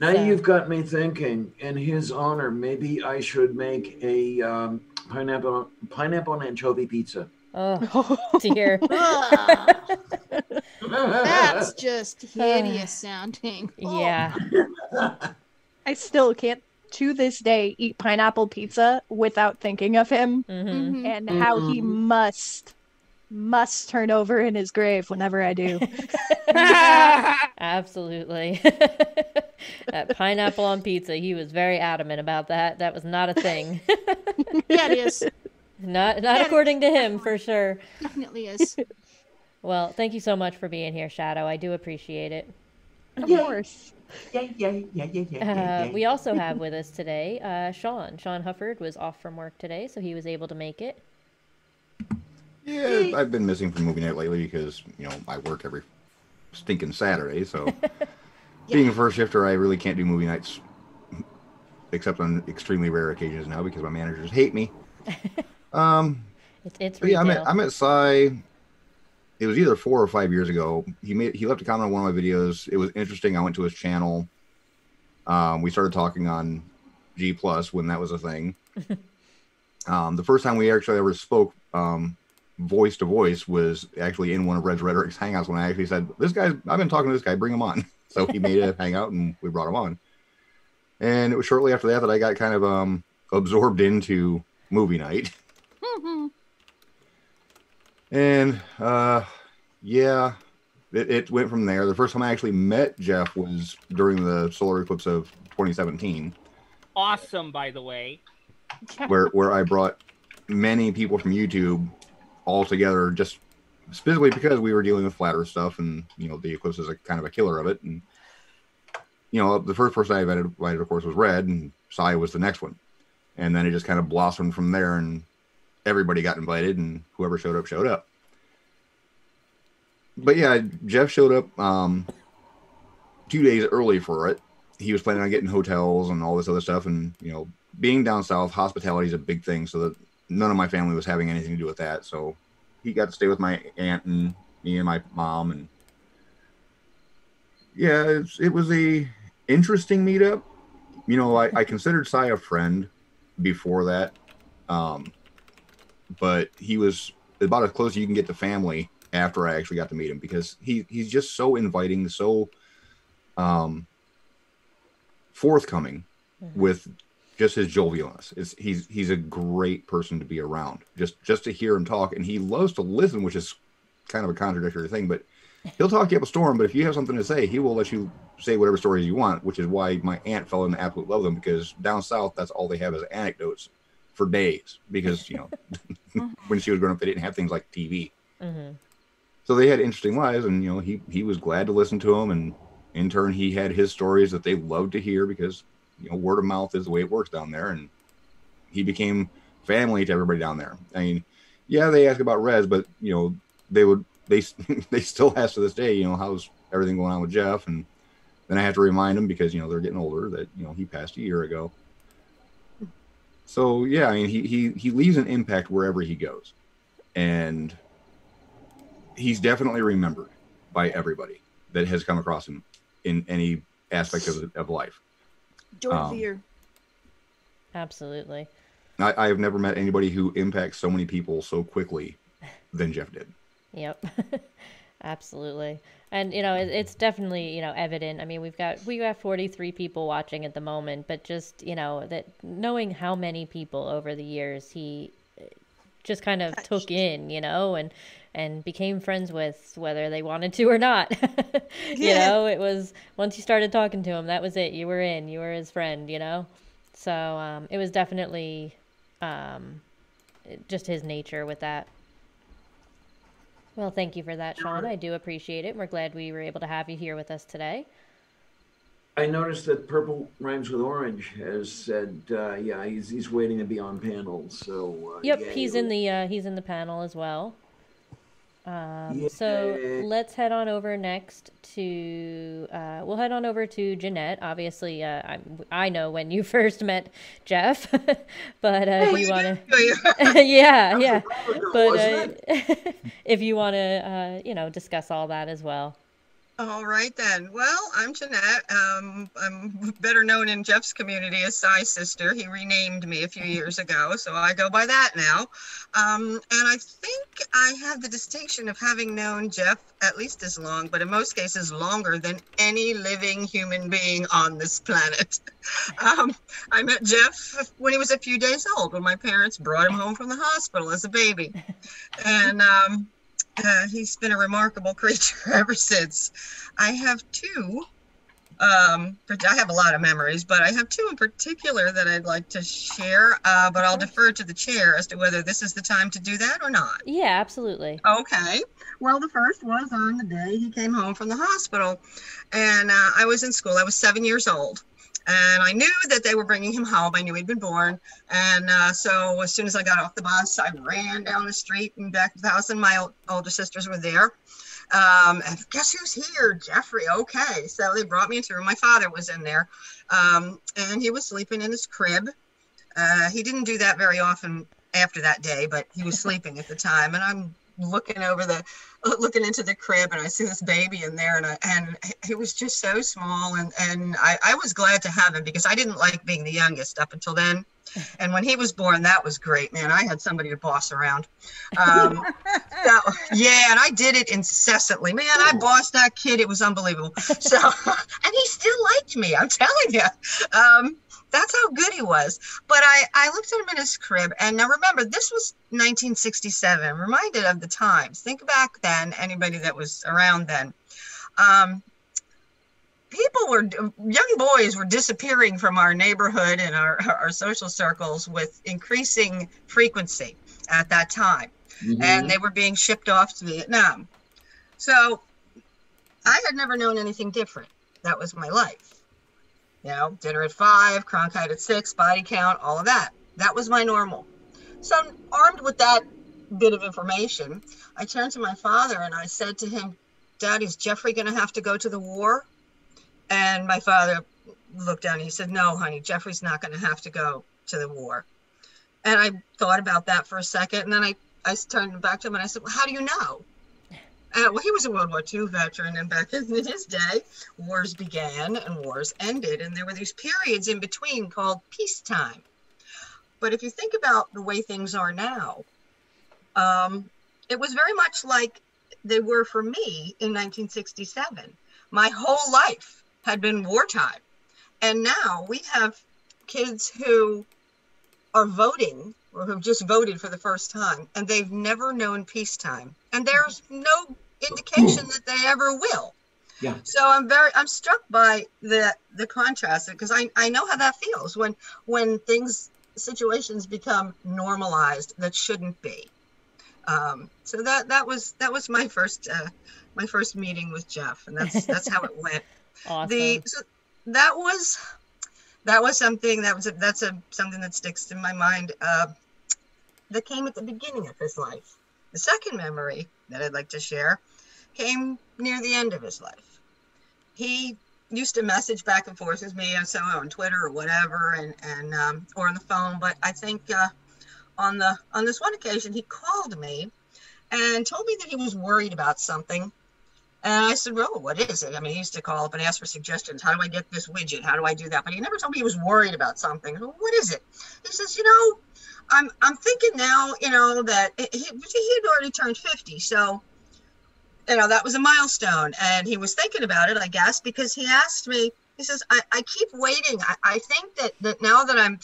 [SPEAKER 4] Now you've got me thinking, in his honor, maybe I should make a pineapple and anchovy pizza.
[SPEAKER 3] Oh, dear.
[SPEAKER 5] That's just hideous sounding.
[SPEAKER 3] Yeah.
[SPEAKER 8] I still can't, to this day, eat pineapple pizza without thinking of him and how he must turn over in his grave whenever I do.
[SPEAKER 3] Absolutely. That pineapple on pizza, he was very adamant about that. That was not a thing.
[SPEAKER 5] Yeah, it is.
[SPEAKER 3] Not according to him, for sure.
[SPEAKER 5] Definitely is.
[SPEAKER 3] Well, thank you so much for being here, Shadow. I do appreciate it.
[SPEAKER 8] Of course.
[SPEAKER 3] We also have with us today Sean. Sean Hufford was off from work today, so he was able to make it.
[SPEAKER 9] Yeah, I've been missing from movie night lately because, I work every stinking Saturday, so being a first shifter, I really can't do movie nights except on extremely rare occasions now because my managers hate me.
[SPEAKER 3] It's retail.
[SPEAKER 9] I'm at Sci it was either 4 or 5 years ago. He left a comment on one of my videos. It was interesting. I went to his channel. We started talking on G Plus when that was a thing. The first time we actually ever spoke voice to voice was actually in one of Red's Rhetoric's hangouts when I actually said, "This guy, I've been talking to this guy. Bring him on." So he made a hangout and we brought him on. And it was shortly after that that I got kind of absorbed into movie night. And yeah, it went from there. The first time I actually met Jeff was during the solar eclipse of 2017.
[SPEAKER 2] Awesome, by the way.
[SPEAKER 9] where I brought many people from YouTube all together, just specifically because we were dealing with flat Earth stuff, and the eclipse is a kind of a killer of it. And the first person I invited, of course, was Red, and Sci was the next one, and then it just kind of blossomed from there, and everybody got invited, and whoever showed up showed up. But yeah, Jeff showed up 2 days early for it. He was planning on getting hotels and all this other stuff, and being down south, hospitality is a big thing, so that none of my family was having anything to do with that. So he got to stay with my aunt and me and my mom, and yeah, it was a interesting meetup. I considered Cy a friend before that, but he was about as close as you can get to family after I actually got to meet him, because he's just so inviting, so forthcoming with just his jovialness. He's a great person to be around, just to hear him talk. And he loves to listen, which is kind of a contradictory thing, but he'll talk you up a storm. But if you have something to say, he will let you say whatever stories you want, which is why my aunt fell in absolute love with them, because down south, that's all they have is anecdotes for days, because when she was growing up, they didn't have things like TV. So they had interesting lives, and he was glad to listen to them, and in turn he had his stories that they loved to hear, because word of mouth is the way it works down there, and he became family to everybody down there. I mean, yeah, they ask about Rez, but they still ask to this day, how's everything going on with Jeff? And then I have to remind them, because they're getting older, that he passed a year ago. So yeah, I mean, he leaves an impact wherever he goes, and he's definitely remembered by everybody that has come across him in any aspect of life.
[SPEAKER 5] Dorthier.
[SPEAKER 3] Absolutely.
[SPEAKER 9] I have never met anybody who impacts so many people so quickly than Jeff did.
[SPEAKER 3] Yep. Absolutely. And it's definitely evident. I mean, we got 43 people watching at the moment, but just that knowing how many people over the years he just kind of took in, and became friends with, whether they wanted to or not. It was, once you started talking to him, that was it. You were his friend, So it was definitely just his nature with that. Well, thank you for that, Sean. I do appreciate it. We're glad we were able to have you here with us today.
[SPEAKER 4] I noticed that Purple Rhymes with Orange has said, he's waiting to be on panels. So
[SPEAKER 3] yep, he's in the panel as well. So let's head on over next to we'll head on over to Jeanette. Obviously, I know when you first met Jeff, but if you want to, yeah, but if you want to, discuss all that as well.
[SPEAKER 10] All right, then. Well, I'm Jeanette. I'm better known in Jeff's community as Sci Sister. He renamed me a few years ago, so I go by that now. And I think I have the distinction of having known Jeff at least as long, but in most cases longer than any living human being on this planet. I met Jeff when he was a few days old, when my parents brought him home from the hospital as a baby. And he's been a remarkable creature ever since. I have two, I have a lot of memories, but I have two in particular that I'd like to share, but I'll defer to the chair as to whether this is the time to do that or not.
[SPEAKER 3] Yeah, absolutely.
[SPEAKER 10] Okay. Well, the first was on the day he came home from the hospital, and I was in school. I was 7 years old. And I knew that they were bringing him home. I knew he'd been born. And so as soon as I got off the bus, I ran down the street and back to the house, and my older sisters were there. And guess who's here? Jeffrey. Okay. So they brought me into the room. My father was in there, and he was sleeping in his crib. He didn't do that very often after that day, but he was sleeping at the time. And I'm looking into the crib, and I see this baby in there, and he was just so small, and I was glad to have him because I didn't like being the youngest up until then. And when he was born, that was great, man. I had somebody to boss around. And I did it incessantly. Man, I bossed that kid. It was unbelievable. So, and he still liked me, I'm telling you. That's how good he was. But I looked at him in his crib, and now remember, this was 1967. I'm reminded of the times. Think back then, anybody that was around then. Young boys were disappearing from our neighborhood and our social circles with increasing frequency at that time. Mm-hmm. And they were being shipped off to Vietnam. So I had never known anything different. That was my life. You know, dinner at 5, Cronkite at 6, body count, all of that. That was my normal. So armed with that bit of information, I turned to my father and I said to him, Dad, is Jeffrey going to have to go to the war? And my father looked down and he said, no, honey, Jeffrey's not going to have to go to the war. And I thought about that for a second. And then I turned back to him and I said, well, how do you know? Well, he was a World War II veteran. And back in his day, wars began and wars ended. And there were these periods in between called peacetime. But if you think about the way things are now, it was very much like they were for me in 1967. My whole life had been wartime. And now we have kids who are voting or who've just voted for the first time, and they've never known peacetime. And there's no indication that they ever will. Yeah. So I'm struck by the contrast, because I know how that feels when situations become normalized that shouldn't be. So that was my first meeting with Jeff, and that's how it went.
[SPEAKER 3] Awesome.
[SPEAKER 10] So that was something something that sticks in my mind. That came at the beginning of his life. The second memory that I'd like to share came near the end of his life. He used to message back and forth with me on Twitter or whatever, and or on the phone. But I think on this one occasion he called me and told me that he was worried about something. And I said, well, what is it? I mean, he used to call up and ask for suggestions. How do I get this widget? How do I do that? But he never told me he was worried about something. Well, what is it? He says, I'm thinking now, that he'd already turned 50. So, that was a milestone. And he was thinking about it, I guess, because he asked me, he says, I keep waiting. I think that now that I'm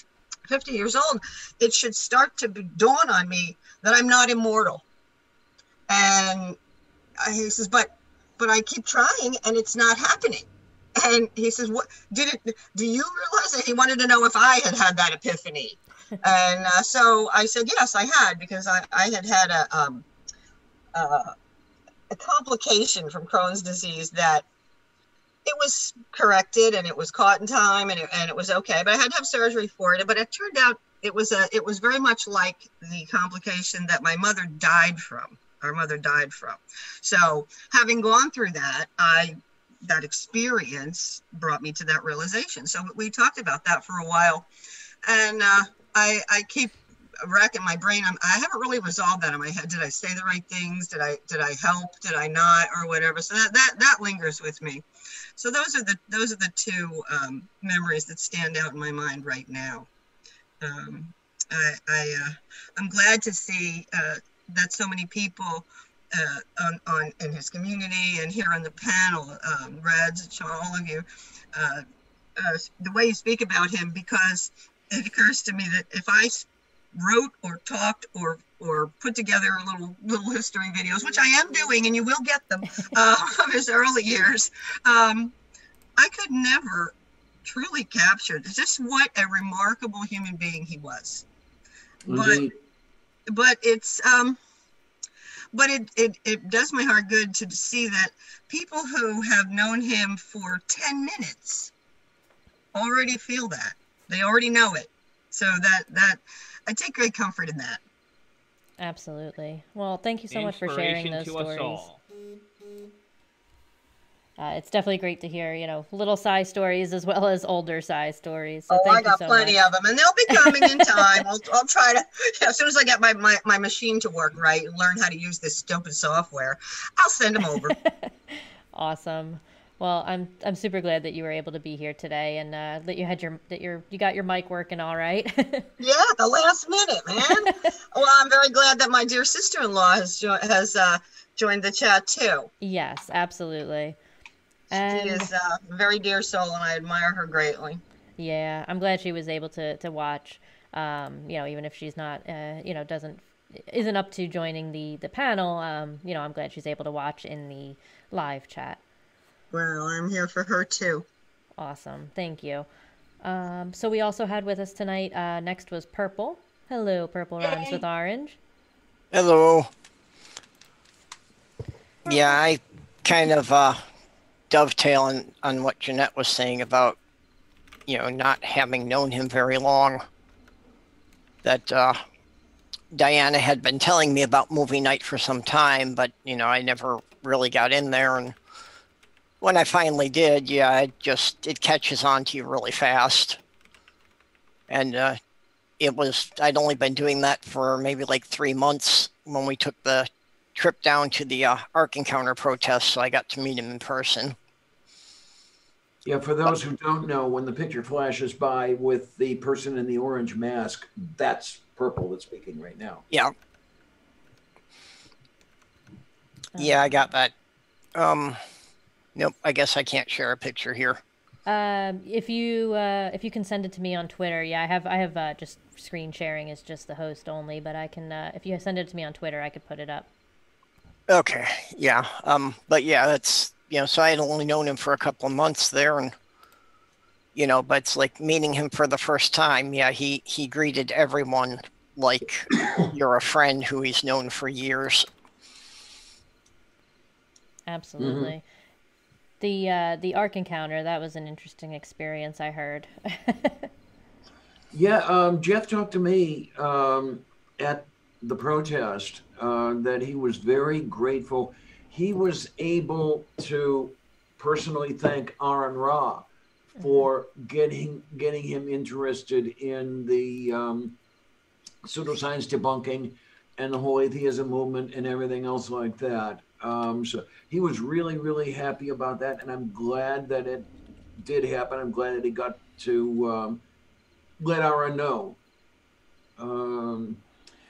[SPEAKER 10] 50 years old, it should start to dawn on me that I'm not immortal. And he says, but I keep trying and it's not happening. And he says, what do you realize that he wanted to know if I had that epiphany? And so I said, yes, I had, because I had a complication from Crohn's disease that it was corrected and it was caught in time and it was okay, but I had to have surgery for it. But it turned out it was very much like the complication that my mother died from. Our mother died from. So having gone through that, that experience brought me to that realization. So we talked about that for a while, and I keep racking my brain. I haven't really resolved that in my head. Did I say the right things? Did I help? Did I not? Or whatever. So that lingers with me. So those are the two memories that stand out in my mind right now. I'm glad to see that so many people in his community and here on the panel, Reds, all of you, the way you speak about him, because it occurs to me that if I wrote or talked or put together little history videos, which I am doing, and you will get them, of his early years, I could never truly capture just what a remarkable human being he was. Indeed. But it's but it does my heart good to see that people who have known him for 10 minutes already feel that. They already know it. So that I take great comfort in that.
[SPEAKER 3] Absolutely. Well, thank you so much for sharing those stories. It's definitely great to hear, little Sci stories as well as older Sci stories. So
[SPEAKER 10] Oh, I
[SPEAKER 3] thank you
[SPEAKER 10] got
[SPEAKER 3] so
[SPEAKER 10] plenty
[SPEAKER 3] much.
[SPEAKER 10] of them, and they'll be coming in time. I'll try to, as soon as I get my machine to work right and learn how to use this stupid software, I'll send them over.
[SPEAKER 3] Awesome. Well, I'm super glad that you were able to be here today, and that you got your mic working all right.
[SPEAKER 10] Yeah, at the last minute, man. Well, I'm very glad that my dear sister-in-law has joined the chat too.
[SPEAKER 3] Yes, absolutely.
[SPEAKER 10] She is a very dear soul, and I admire her greatly.
[SPEAKER 3] Yeah, I'm glad she was able to watch. Even if she's not, isn't up to joining the panel. I'm glad she's able to watch in the live chat.
[SPEAKER 10] Well, I'm here for her too.
[SPEAKER 3] Awesome, thank you. So we also had with us tonight. Next was Purple. Hello, Purple Rhymes with Orange.
[SPEAKER 11] Hello. Yeah, I kind of dovetail on what Jeanette was saying about, not having known him very long. That Diana had been telling me about movie night for some time, but, I never really got in there. And when I finally did, yeah, it catches on to you really fast. And I'd only been doing that for maybe like 3 months when we took the trip down to the Ark Encounter protest, so I got to meet him in person.
[SPEAKER 4] Yeah, for those who don't know, when the picture flashes by with the person in the orange mask, that's Purple that's speaking right now.
[SPEAKER 11] Yeah. Yeah, I got that. Nope, I guess I can't share a picture here.
[SPEAKER 3] If you can send it to me on Twitter, yeah, I have just screen sharing is just the host only, but I can if you send it to me on Twitter, I could put it up.
[SPEAKER 11] Okay, yeah, but yeah, that's so I had only known him for a couple of months there, and but it's like meeting him for the first time. Yeah, he greeted everyone like you're a friend who he's known for years.
[SPEAKER 3] Absolutely. Mm-hmm. The Ark Encounter, that was an interesting experience, I heard.
[SPEAKER 4] Yeah, Jeff talked to me at the protest that he was very grateful. He was able to personally thank Aaron Ra for getting him interested in the pseudoscience debunking and the whole atheism movement and everything else like that. So he was really, really happy about that, and I'm glad that it did happen. I'm glad that he got to let Aaron know.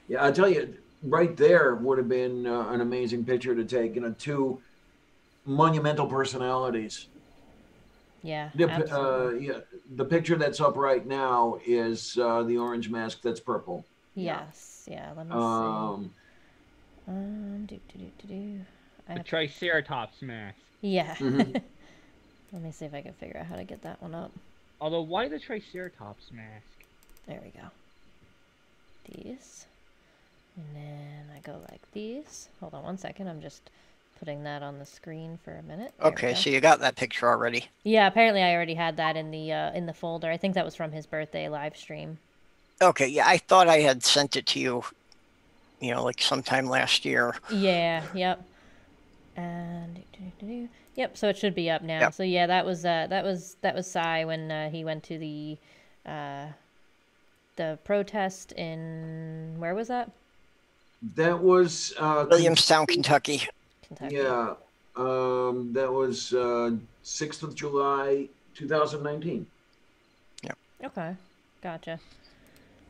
[SPEAKER 4] Yeah, I'll tell you, right there would have been an amazing picture to take. Two monumental personalities.
[SPEAKER 3] Yeah,
[SPEAKER 4] yeah. The picture that's up right now is the orange mask. That's Purple.
[SPEAKER 3] Yes. Yeah. Let me see.
[SPEAKER 2] The Triceratops mask.
[SPEAKER 3] Yeah. Let me see if I can figure out how to get that one up.
[SPEAKER 2] Although, why the Triceratops mask?
[SPEAKER 3] There we go. These. And then I go like these. Hold on one second. I'm just putting that on the screen for a minute.
[SPEAKER 11] Okay, so you got that picture already.
[SPEAKER 3] Yeah, apparently I already had that in the folder. I think that was from his birthday live stream.
[SPEAKER 11] Okay, yeah, I thought I had sent it to you, like sometime last year.
[SPEAKER 3] Yeah, yep. And yep, so it should be up now. Yep. So yeah, that was Sci when he went to the protest in, where was that?
[SPEAKER 4] That was
[SPEAKER 11] Williamstown, Kentucky.
[SPEAKER 4] Yeah, that was 6th of July, 2019.
[SPEAKER 3] Yep. Okay, gotcha.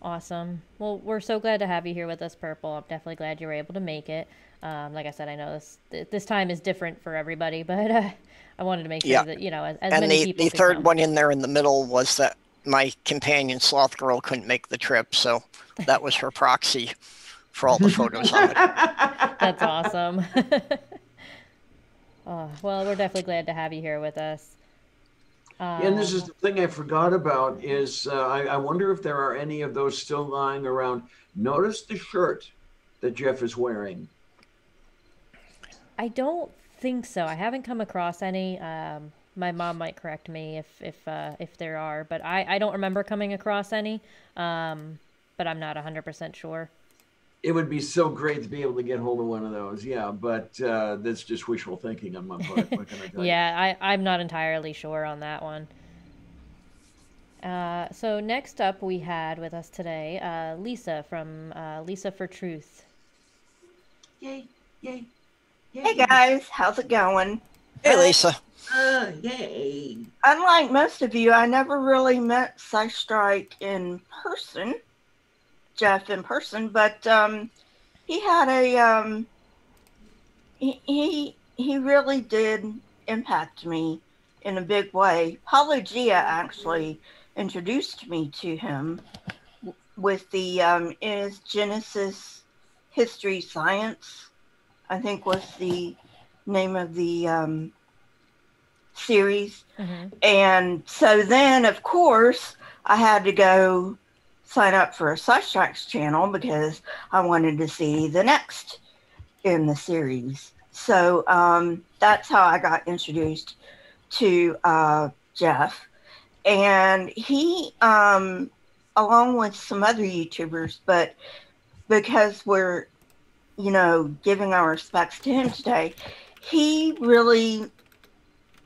[SPEAKER 3] Awesome. Well, we're so glad to have you here with us, Purple. I'm definitely glad you were able to make it. Like I said, I know this time is different for everybody, but I wanted to make sure that as many people.
[SPEAKER 11] And the third one in there in the middle was that my companion Sloth Girl couldn't make the trip, so that was her proxy for all the photos on it.
[SPEAKER 3] That's awesome. Oh, well, we're definitely glad to have you here with us.
[SPEAKER 4] And this is the thing I forgot about is I wonder if there are any of those still lying around. Notice the shirt that Jeff is wearing.
[SPEAKER 3] I don't think so. I haven't come across any. My mom might correct me if there are, but I don't remember coming across any. But I'm not 100% sure.
[SPEAKER 4] it would be so great to be able to get hold of one of those. Yeah, but that's just wishful thinking on my part. What can I tell you?
[SPEAKER 3] Yeah, I'm not entirely sure on that one. So next up we had with us today Lisa from Lisa for Truth.
[SPEAKER 12] Yay, yay, yay.
[SPEAKER 13] Hey guys, how's it going?
[SPEAKER 11] Hey, Lisa.
[SPEAKER 12] Yay.
[SPEAKER 13] Unlike most of you, I never really met Sci Strike in person, Jeff in person, but he had a he really did impact me in a big way. Paulo Gia actually introduced me to him with the is Genesis History Science, I think was the name of the series.
[SPEAKER 3] Mm-hmm.
[SPEAKER 13] And so then, of course, I had to go sign up for a Sci Strike's channel because I wanted to see the next in the series. So that's how I got introduced to Jeff. And he, along with some other YouTubers, but because we're, giving our respects to him today, he really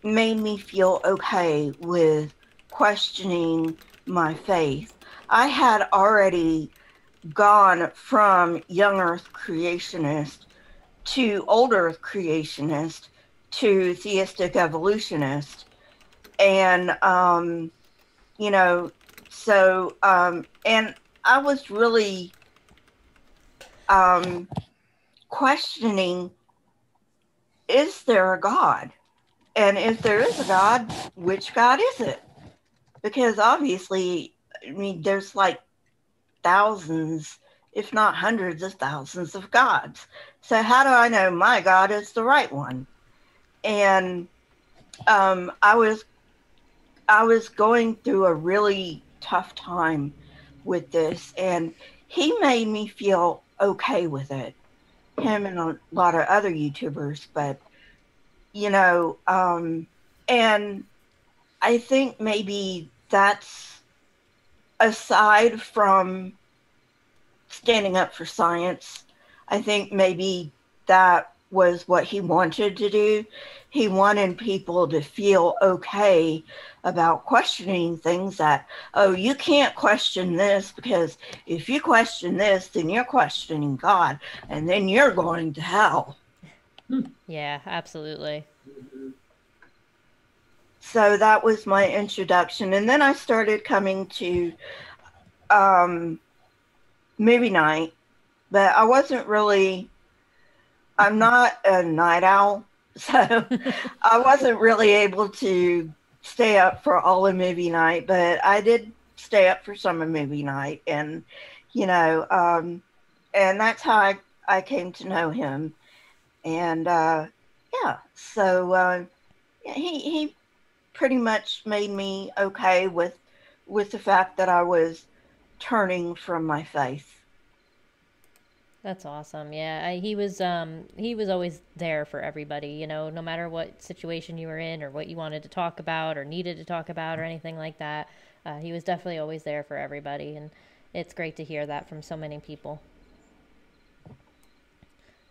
[SPEAKER 13] made me feel okay with questioning my faith. I had already gone from young earth creationist to old earth creationist to theistic evolutionist. And, and I was really questioning, is there a God? And if there is a God, which God is it? Because obviously, I mean, there's like thousands, if not hundreds of thousands of gods. So how do I know my God is the right one? And I was going through a really tough time with this, and he made me feel okay with it. Him and a lot of other YouTubers, but and I think maybe that's, aside from standing up for science, I think maybe that was what he wanted to do. He wanted people to feel okay about questioning things that, oh, you can't question this because if you question this, then you're questioning God and then you're going to hell.
[SPEAKER 3] Yeah, absolutely.
[SPEAKER 13] So that was my introduction. And then I started coming to movie night, but I wasn't really, I'm not a night owl, so I wasn't really able to stay up for all of movie night, but I did stay up for some of movie night. And, and that's how I came to know him. And so he pretty much made me okay with the fact that I was turning from my faith.
[SPEAKER 3] That's awesome. Yeah, he was always there for everybody, no matter what situation you were in or what you wanted to talk about or needed to talk about or anything like that. He was definitely always there for everybody, and it's great to hear that from so many people.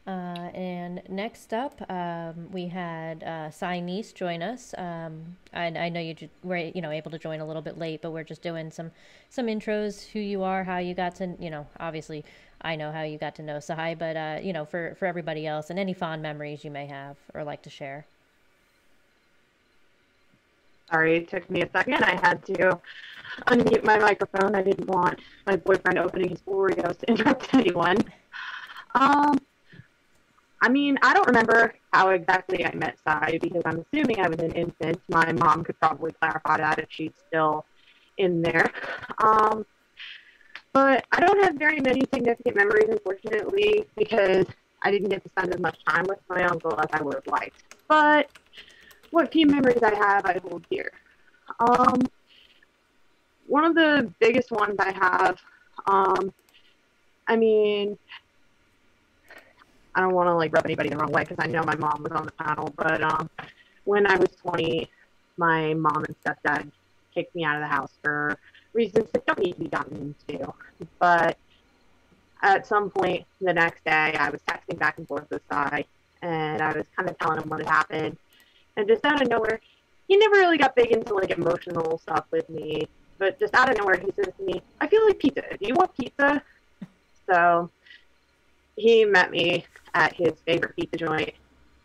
[SPEAKER 3] And next up, we had Sci join us. I know you were able to join a little bit late, but we're just doing some intros, who you are, how you got to, obviously I know how you got to know Sci, but for everybody else, and any fond memories you may have or like to share.
[SPEAKER 14] Sorry, it took me a second. I had to unmute my microphone. I didn't want my boyfriend opening his Oreos to interrupt anyone. I mean, I don't remember how exactly I met Sci because I'm assuming I was an infant. My mom could probably clarify that if she's still in there. But I don't have very many significant memories, unfortunately, because I didn't get to spend as much time with my uncle as I would have liked. But what few memories I have, I hold dear. One of the biggest ones I have, I mean, I don't want to rub anybody the wrong way because I know my mom was on the panel, but when I was 20, my mom and stepdad kicked me out of the house for reasons that don't need to be gotten into. But at some point the next day, I was texting back and forth with Sci, and I was kind of telling him what had happened. And just out of nowhere, he never really got big into like emotional stuff with me, but just out of nowhere, he says to me, "I feel like pizza. Do you want pizza?" So he met me at his favorite pizza joint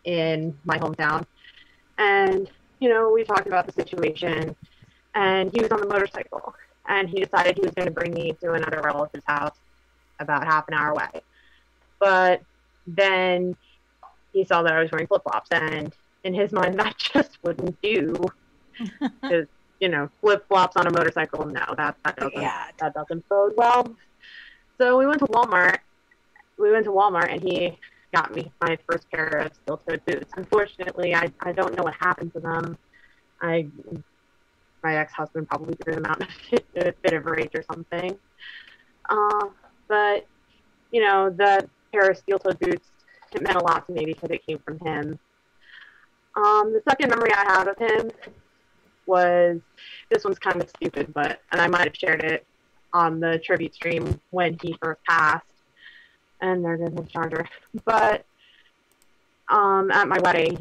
[SPEAKER 14] in my hometown, and we talked about the situation. And he was on the motorcycle, and he decided he was going to bring me to another relative's house about half an hour away. But then he saw that I was wearing flip-flops, and in his mind, that just wouldn't do. Because, flip-flops on a motorcycle, no, that doesn't bode well. So we went to Walmart. And he got me my first pair of steel-toed boots. Unfortunately, I don't know what happened to them. My ex-husband probably threw them out in a fit of rage or something. But, the pair of steel-toed boots, it meant a lot to me because it came from him. The second memory I have of him was, this one's kind of stupid, and I might have shared it on the tribute stream when he first passed. And there goes my charger. But at my wedding,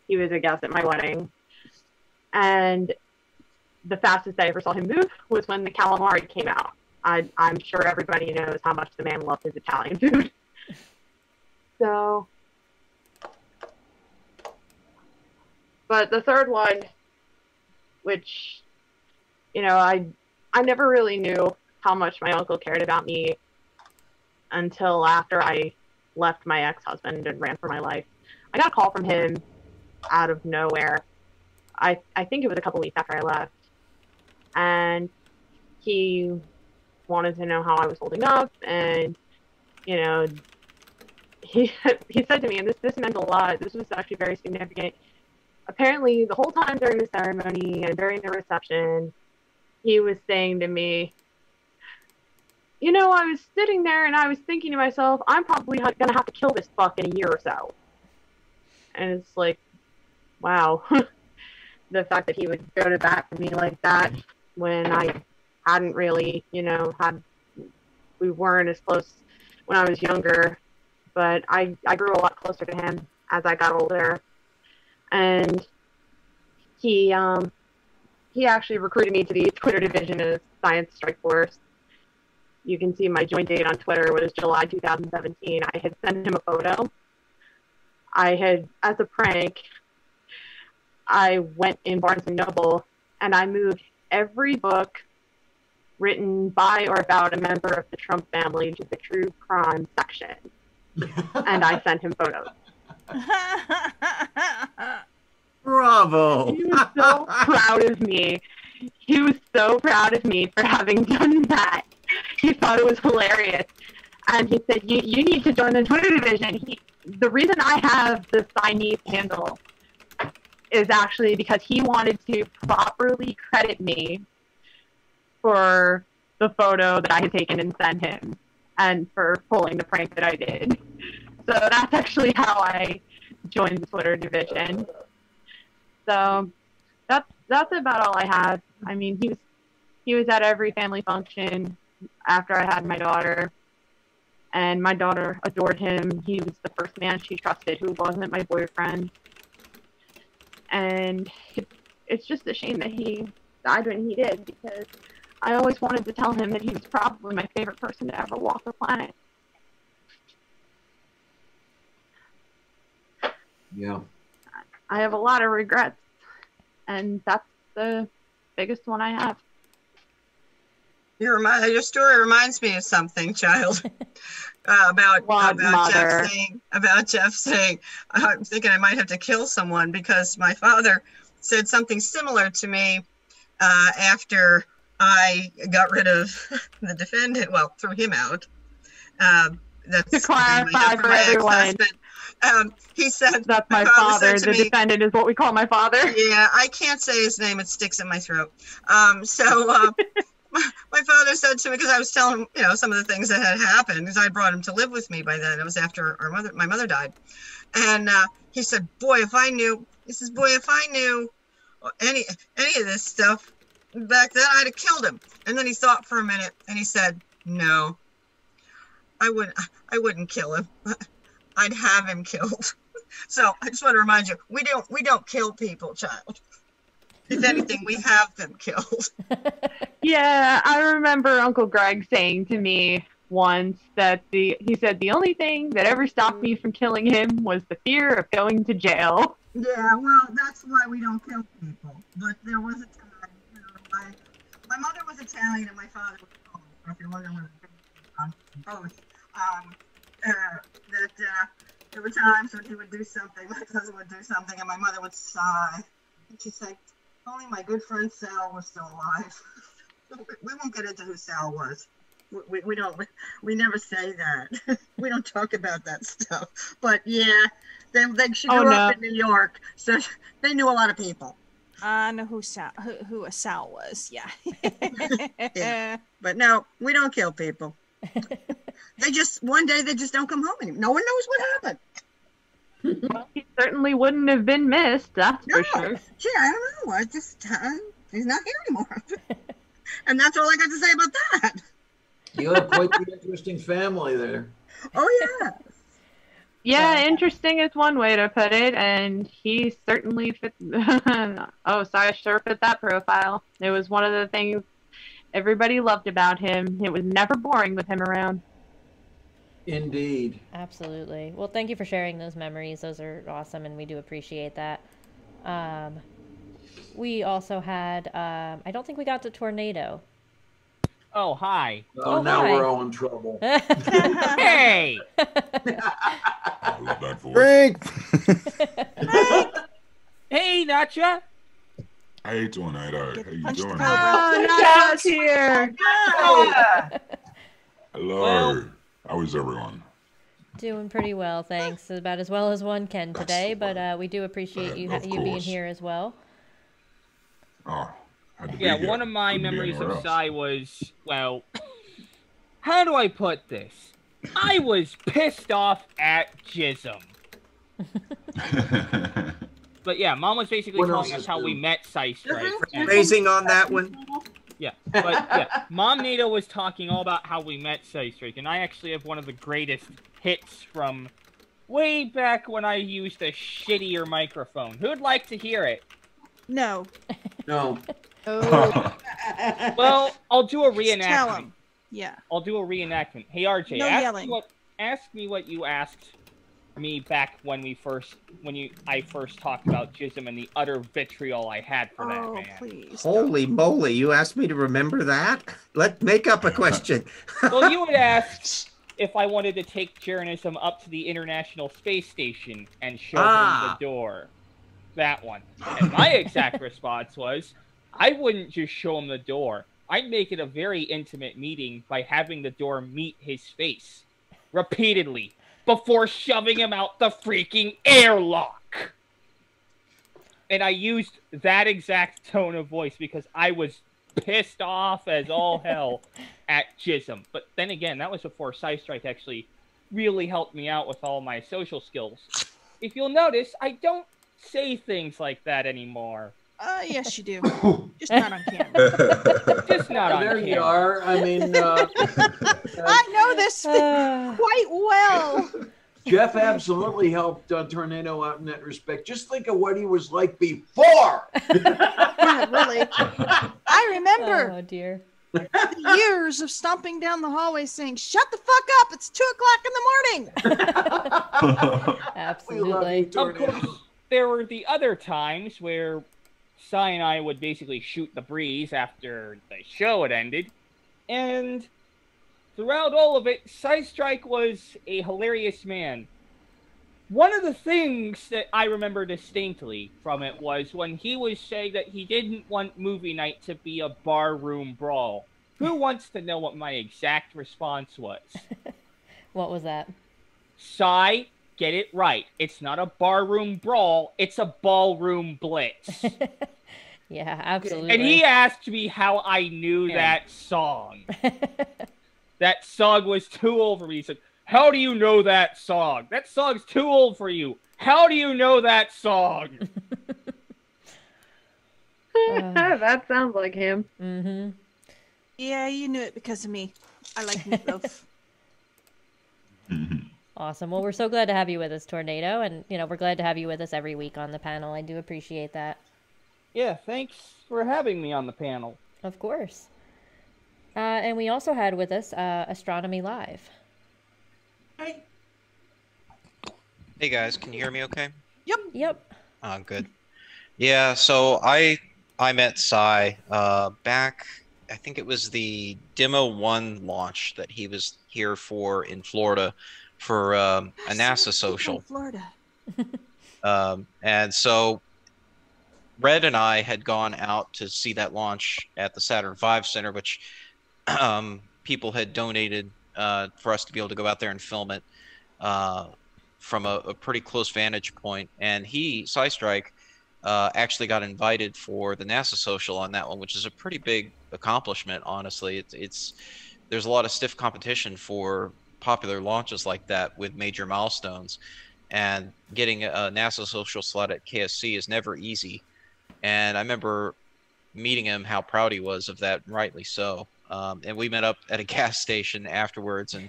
[SPEAKER 14] he was a guest at my wedding. And the fastest I ever saw him move was when the calamari came out. I'm sure everybody knows how much the man loved his Italian food. So, but the third one, which, I never really knew how much my uncle cared about me until after I left my ex-husband and ran for my life. I got a call from him out of nowhere. I think it was a couple weeks after I left, and he wanted to know how I was holding up, and he said to me, and this meant a lot. This was actually very significant. Apparently, the whole time during the ceremony and during the reception, he was saying to me, I was sitting there and I was thinking to myself, I'm probably gonna have to kill this fuck in a year or so. And it's like, wow. The fact that he would go to bat for me like that when I hadn't really, we weren't as close when I was younger, but I grew a lot closer to him as I got older. And he actually recruited me to the Twitter division of Sci Strike Force. You can see my join date on Twitter was July 2017. I had sent him a photo. I had, as a prank, I went in Barnes & Noble and I moved every book written by or about a member of the Trump family to the true crime section. And I sent him photos.
[SPEAKER 1] Bravo.
[SPEAKER 14] He was so proud of me. He was so proud of me for having done that. He thought it was hilarious. And he said, you need to join the Twitter division. The reason I have the Chinese handle is actually because he wanted to properly credit me for the photo that I had taken and sent him, and for pulling the prank that I did. So that's actually how I joined the Twitter division. So that's about all I have. I mean, he was at every family function after I had my daughter, and my daughter adored him. He was the first man she trusted who wasn't my boyfriend. And it's just a shame that he died when he did, because I always wanted to tell him that he was probably my favorite person to ever walk the planet.
[SPEAKER 4] Yeah.
[SPEAKER 14] I have a lot of regrets, and that's the biggest one I have.
[SPEAKER 10] Your story reminds me of something, child. about Jeff saying, I'm thinking I might have to kill someone, because my father said something similar to me after I got rid of the defendant. Well, threw him out. That's
[SPEAKER 14] to clarify for everyone.
[SPEAKER 10] He said,
[SPEAKER 14] that's my father. The defendant is what we call my father.
[SPEAKER 10] Yeah, I can't say his name. It sticks in my throat. My father said to me, because I was telling him, some of the things that had happened, because I brought him to live with me by then. It was after my mother died. And he said, boy, if I knew any of this stuff back then, I'd have killed him. And then he thought for a minute and he said, no, I wouldn't kill him. I'd have him killed. So I just want to remind you, we don't kill people, child. If anything, we have them killed.
[SPEAKER 14] Yeah, I remember Uncle Greg saying to me once that he said the only thing that ever stopped me from killing him was the fear of going to jail.
[SPEAKER 10] Yeah, well, that's why we don't kill people. But there was a time, my mother was Italian and my father was Polish. So if you're wondering what I'm both, there were times when he would do something, my cousin would do something, and my mother would sigh. And she'd say, if only my good friend Sal was still alive. We won't get into who Sal was. We never say that. We don't talk about that stuff. But yeah, she grew up in New York, so they knew a lot of people.
[SPEAKER 5] I know who a Sal was. Yeah.
[SPEAKER 10] Yeah. But no, we don't kill people. One day they just don't come home anymore. No one knows what happened.
[SPEAKER 14] Well, he certainly wouldn't have been missed, that's for sure.
[SPEAKER 10] Gee, I don't know. He's not here anymore. And that's all I got to say about that.
[SPEAKER 4] You have quite the interesting family there.
[SPEAKER 10] Oh, yeah.
[SPEAKER 14] Yeah, interesting is one way to put it, and he certainly fit. Sci sure fit that profile. It was one of the things everybody loved about him. It was never boring with him around.
[SPEAKER 4] Indeed.
[SPEAKER 3] Absolutely. Well, thank you for sharing those memories. Those are awesome, and we do appreciate that. We also had, I don't think we got to Tornado.
[SPEAKER 2] Oh, hi.
[SPEAKER 4] Oh, now
[SPEAKER 3] hi.
[SPEAKER 4] we're all in trouble.
[SPEAKER 2] Hey!
[SPEAKER 15] I love that voice.
[SPEAKER 9] Frank!
[SPEAKER 2] Hey, Nacha!
[SPEAKER 15] Hey, Tornado. How you doing?
[SPEAKER 14] Oh, Nacha's here!
[SPEAKER 15] Hello.
[SPEAKER 2] Well,
[SPEAKER 15] how is everyone?
[SPEAKER 3] Doing pretty well, thanks. About as well as one can today, but we do appreciate you being here as well.
[SPEAKER 15] Oh, had to be
[SPEAKER 2] yeah,
[SPEAKER 15] here.
[SPEAKER 2] one of my
[SPEAKER 15] Couldn't be
[SPEAKER 2] memories of
[SPEAKER 15] anywhere else.
[SPEAKER 2] Sci was, well, how do I put this? I was pissed off at Jism. But yeah, Mom was basically
[SPEAKER 1] What
[SPEAKER 2] telling
[SPEAKER 1] else
[SPEAKER 2] us
[SPEAKER 1] is
[SPEAKER 2] how we
[SPEAKER 1] new?
[SPEAKER 2] met Sci Strike.
[SPEAKER 1] Raising on that one.
[SPEAKER 2] Yeah, but yeah, Mom Nato was talking all about how we met Sci Strike, and I actually have one of the greatest hits from way back when I used a shittier microphone. Who'd like to hear it?
[SPEAKER 5] No.
[SPEAKER 4] No.
[SPEAKER 5] Oh.
[SPEAKER 2] Well, I'll do a
[SPEAKER 5] Just tell
[SPEAKER 2] reenactment.
[SPEAKER 5] 'em. Yeah.
[SPEAKER 2] I'll do a reenactment. Hey, RJ,
[SPEAKER 5] No yelling.
[SPEAKER 2] ask me what you asked me back when I first talked about Jism and the utter vitriol I had for that man.
[SPEAKER 5] Please.
[SPEAKER 1] Holy moly, you asked me to remember that? Let's make up a question.
[SPEAKER 2] Well, you had asked if I wanted to take Jeranism up to the International Space Station and show him the door. That one. And my exact response was, I wouldn't just show him the door. I'd make it a very intimate meeting by having the door meet his face. Repeatedly. Before shoving him out the freaking airlock. And I used that exact tone of voice because I was pissed off as all hell at Jism. But then again, that was before Sci Strike actually really helped me out with all my social skills. If you'll notice, I don't say things like that anymore.
[SPEAKER 5] Yes, you do. Just not on camera.
[SPEAKER 2] Just not on
[SPEAKER 4] There
[SPEAKER 2] camera.
[SPEAKER 4] you are. I mean,
[SPEAKER 5] I know this quite well.
[SPEAKER 4] Jeff absolutely helped Tornado out in that respect. Just think of what he was like before.
[SPEAKER 5] Yeah, really. I remember.
[SPEAKER 3] Oh dear.
[SPEAKER 5] The years of stomping down the hallway saying, "Shut the fuck up! It's 2:00 in the morning."
[SPEAKER 3] Absolutely.
[SPEAKER 2] Of course, there were the other times where Cy and I would basically shoot the breeze after the show had ended, and throughout all of it, Sci Strike was a hilarious man. One of the things that I remember distinctly from it was when he was saying that he didn't want movie night to be a barroom brawl. Who wants to know what my exact response was?
[SPEAKER 3] What was that?
[SPEAKER 2] Sci, get it right. It's not a barroom brawl, it's a ballroom blitz.
[SPEAKER 3] Yeah, absolutely.
[SPEAKER 2] And he asked me how I knew that song. That song was too old for me. He said, how do you know that song? That song's too old for you. How do you know that song?
[SPEAKER 14] That sounds like him.
[SPEAKER 3] Mm-hmm.
[SPEAKER 5] Yeah, you knew it because of me. I like meatloaf.
[SPEAKER 3] Awesome. Well, we're so glad to have you with us, Tornado, and we're glad to have you with us every week on the panel. I do appreciate that.
[SPEAKER 2] Yeah, thanks for having me on the panel.
[SPEAKER 3] Of course. And we also had with us Astronomy Live.
[SPEAKER 12] Hey.
[SPEAKER 16] Hey guys, can you hear me okay?
[SPEAKER 3] Yep.
[SPEAKER 16] Oh, good. Yeah, so I met Sci back, I think it was the Demo 1 launch that he was here for in Florida for a NASA social.
[SPEAKER 5] Florida.
[SPEAKER 16] And so Red and I had gone out to see that launch at the Saturn V Center, which people had donated for us to be able to go out there and film it from a pretty close vantage point. And Sci Strike, actually got invited for the NASA social on that one, which is a pretty big accomplishment, honestly. There's a lot of stiff competition for popular launches like that with major milestones, and getting a NASA social slot at KSC is never easy. And I remember meeting him, how proud he was of that, rightly so. And we met up at a gas station afterwards and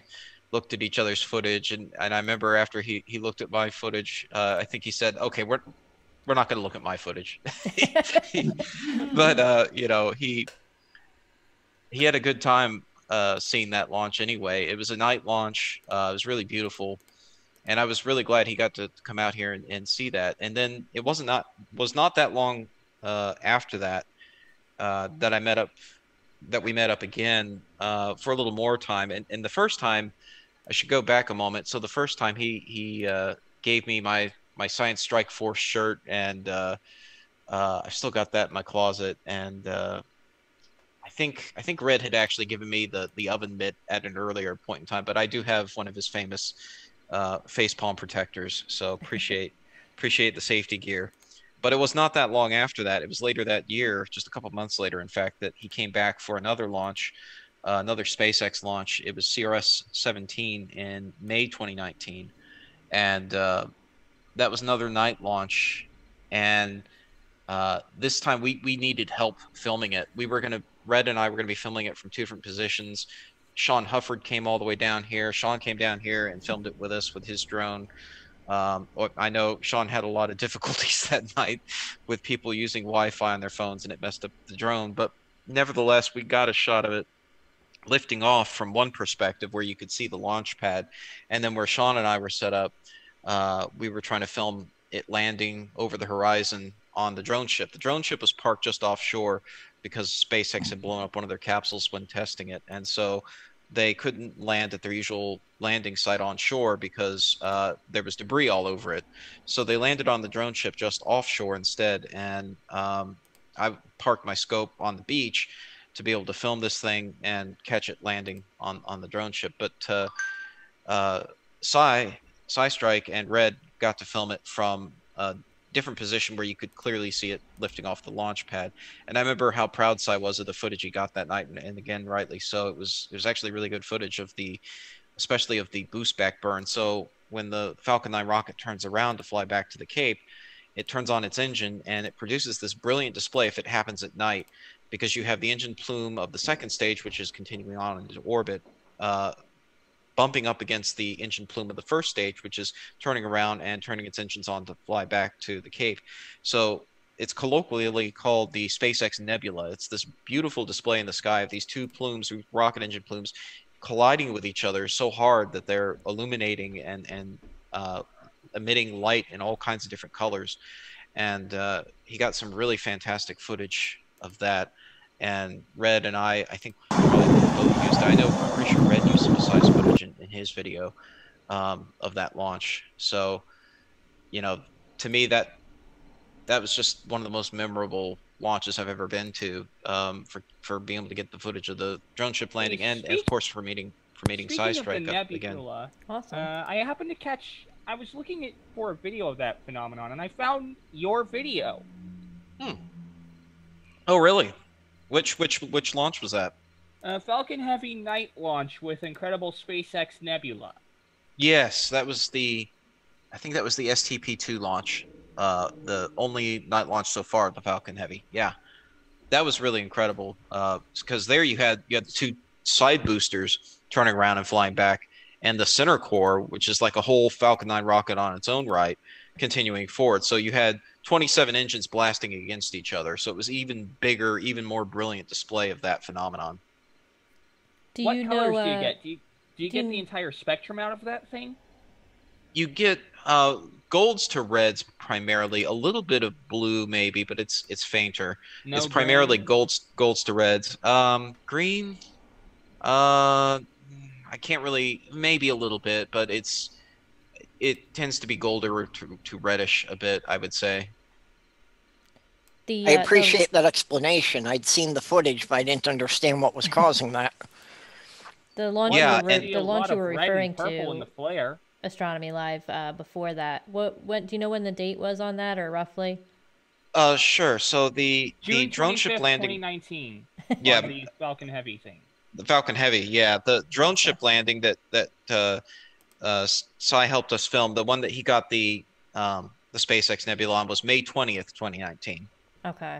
[SPEAKER 16] looked at each other's footage. And I remember after he looked at my footage, I think he said, okay, we're not going to look at my footage. But he had a good time seeing that launch anyway. It was a night launch. It was really beautiful, and I was really glad he got to come out here and see that. And then it was not that long after that that we met up again for a little more time. And the first time, I should go back a moment. So the first time he gave me my Sci Strike Force shirt, and I've still got that in my closet. And I think Red had actually given me the oven mitt at an earlier point in time, but I do have one of his famous face palm protectors, so appreciate the safety gear. But it was not that long after that. It was later that year, just a couple months later, in fact, that he came back for another launch, another SpaceX launch. It was CRS-17 in May 2019, and that was another night launch. And this time we needed help filming it. Red and I were gonna be filming it from two different positions. Sean Hufford came all the way down here. Sean came down here and filmed it with us with his drone. I know Sean had a lot of difficulties that night with people using Wi-Fi on their phones, and it messed up the drone. But nevertheless, we got a shot of it lifting off from one perspective where you could see the launch pad, and then where Sean and I were set up, we were trying to film it landing over the horizon on the drone ship. The drone ship was parked just offshore because SpaceX had blown up one of their capsules when testing it, and so they couldn't land at their usual landing site on shore because there was debris all over it. So they landed on the drone ship just offshore instead, and I parked my scope on the beach to be able to film this thing and catch it landing on the drone ship. But Sci Strike and Red got to film it from a different position where you could clearly see it lifting off the launch pad. And I remember how proud Sci was of the footage he got that night, and again, rightly so. It was actually really good footage of especially of the boost back burn. So when the Falcon 9 rocket turns around to fly back to the Cape, it turns on its engine and it produces this brilliant display if it happens at night, because you have the engine plume of the second stage, which is continuing on into orbit, bumping up against the engine plume of the first stage, which is turning around and turning its engines on to fly back to the Cape. So it's colloquially called the SpaceX Nebula. It's this beautiful display in the sky of these two plumes, rocket engine plumes, colliding with each other so hard that they're illuminating and emitting light in all kinds of different colors. And he got some really fantastic footage of that. And Red and I think both used it. I'm pretty sure Red used some size footage in his video of that launch. So, to me, that was just one of the most memorable launches I've ever been to, for being able to get the footage of the drone ship landing, and of course for meeting Sci Strike again.
[SPEAKER 3] Awesome.
[SPEAKER 2] I happened to catch. I was looking for a video of that phenomenon, and I found your video.
[SPEAKER 16] Oh, really? Which launch was that?
[SPEAKER 2] Falcon Heavy night launch with incredible SpaceX Nebula.
[SPEAKER 16] Yes, that was I think that was the STP-2 launch. The only night launch so far of the Falcon Heavy. Yeah, that was really incredible. Because there you had the two side boosters turning around and flying back, and the center core, which is like a whole Falcon 9 rocket on its own right, continuing forward. So you had 27 engines blasting against each other. So it was even bigger, even more brilliant display of that phenomenon.
[SPEAKER 2] What colors do you get? Do you get the entire spectrum out of that thing?
[SPEAKER 16] You get golds to reds primarily, a little bit of blue maybe, but it's fainter.
[SPEAKER 2] No
[SPEAKER 16] it's primarily
[SPEAKER 2] green?
[SPEAKER 16] golds to reds. Green, I can't really, maybe a little bit, but it tends to be golder to reddish a bit, I would say.
[SPEAKER 11] I appreciate that explanation. I'd seen the footage, but I didn't understand what was causing that.
[SPEAKER 3] The launch,
[SPEAKER 16] Yeah,
[SPEAKER 3] the launch you were referring
[SPEAKER 2] in the
[SPEAKER 3] to,
[SPEAKER 2] flare.
[SPEAKER 3] Astronomy Live, before that. When do you know when the date was on that, or roughly?
[SPEAKER 16] Sure. So the drone ship landing,
[SPEAKER 2] 2019.
[SPEAKER 16] Yeah,
[SPEAKER 2] the Falcon Heavy thing.
[SPEAKER 16] The Falcon Heavy, yeah, the drone ship landing that Sci helped us film. The one that he got the SpaceX Nebula on was May 20th, 2019.
[SPEAKER 3] Okay.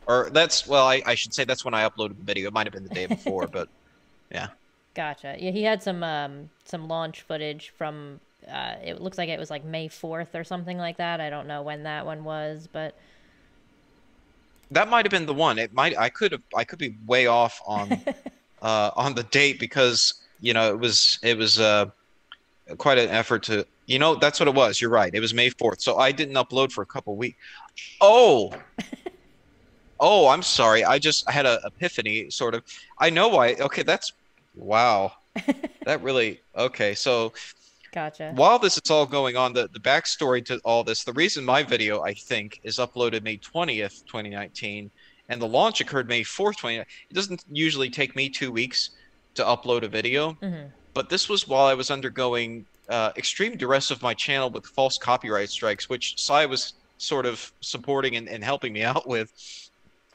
[SPEAKER 16] Or I should say that's when I uploaded the video. It might have been the day before, but yeah.
[SPEAKER 3] Gotcha. Yeah, he had some launch footage from. It looks like it was like May 4th or something like that. I don't know when that one was, but
[SPEAKER 16] that might have been the one. I could be way off on the date because it was quite an effort to that's what it was. You're right. It was May 4th. So I didn't upload for a couple weeks. Oh, I'm sorry. I had an epiphany sort of. I know why. Okay, wow. That really okay. So
[SPEAKER 3] gotcha.
[SPEAKER 16] While this is all going on, the backstory to all this, the reason my video, I think, is uploaded May 20th, 2019, and the launch occurred May 4th, 2019. It doesn't usually take me 2 weeks to upload a video, but this was while I was undergoing extreme duress of my channel with false copyright strikes, which Sci was sort of supporting and helping me out with.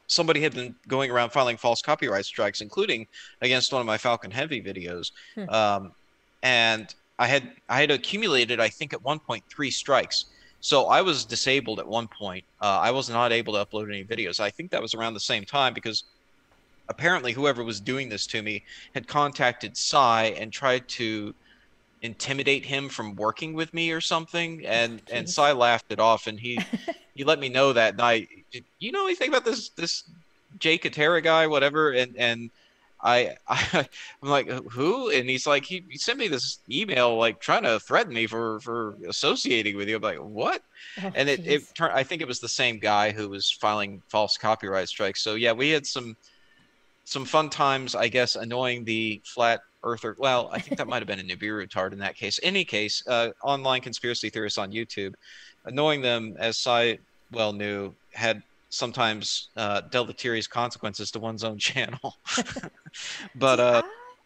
[SPEAKER 16] Somebody had been going around filing false copyright strikes, including against one of my Falcon Heavy videos. And I had accumulated, I think, at 1.3 strikes. So I was disabled at one point. I was not able to upload any videos. I think that was around the same time because apparently whoever was doing this to me had contacted Sci and tried to intimidate him from working with me or something. And Sci laughed it off, and he let me know that night. You know anything about this Jay Katera guy, whatever? And I'm like, who? And he's like, he sent me this email like trying to threaten me for associating with you. I'm like, what? And it turned, I think it was the same guy who was filing false copyright strikes. So yeah, we had some fun times, I guess, annoying the flat earther. Well, I think that might have been a Nibiru tard in that case. In any case, online conspiracy theorists on YouTube, annoying them, as Sci well knew, had sometimes deleterious consequences to one's own channel. But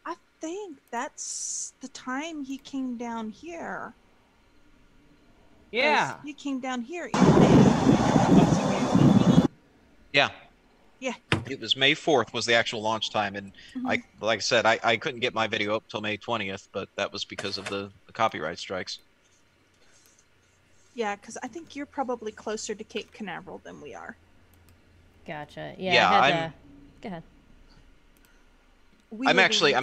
[SPEAKER 5] I think that's the time he came down here.
[SPEAKER 2] Yeah,
[SPEAKER 5] he came down here.
[SPEAKER 16] Yeah.
[SPEAKER 5] Yeah.
[SPEAKER 16] It was May 4th was the actual launch time, and like I said, I couldn't get my video up till May 20th, but that was because of the copyright strikes.
[SPEAKER 5] Yeah, because I think you're probably closer to Cape Canaveral than we are.
[SPEAKER 3] Gotcha.
[SPEAKER 16] Yeah,
[SPEAKER 3] go ahead.
[SPEAKER 16] I'm actually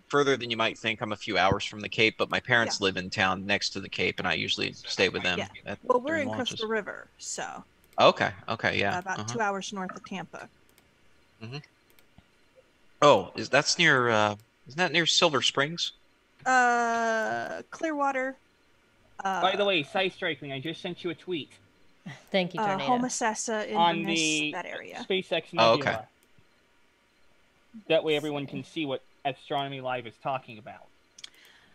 [SPEAKER 16] further than you might think. I'm a few hours from the Cape, but my parents live in town next to the Cape, and I usually stay with them.
[SPEAKER 5] Yeah. Well, we're in Crystal River, so.
[SPEAKER 16] Okay, yeah.
[SPEAKER 5] About 2 hours north of Tampa.
[SPEAKER 16] Oh, that's near? Isn't that near Silver Springs?
[SPEAKER 5] Clearwater.
[SPEAKER 2] By the way, Sci Strike, I just sent you a tweet.
[SPEAKER 3] Thank you, Tornado.
[SPEAKER 5] Homosassa, Inverness, that area.
[SPEAKER 2] SpaceX Nebula.
[SPEAKER 16] Oh, okay.
[SPEAKER 2] That way everyone can see what Astronomy Live is talking about.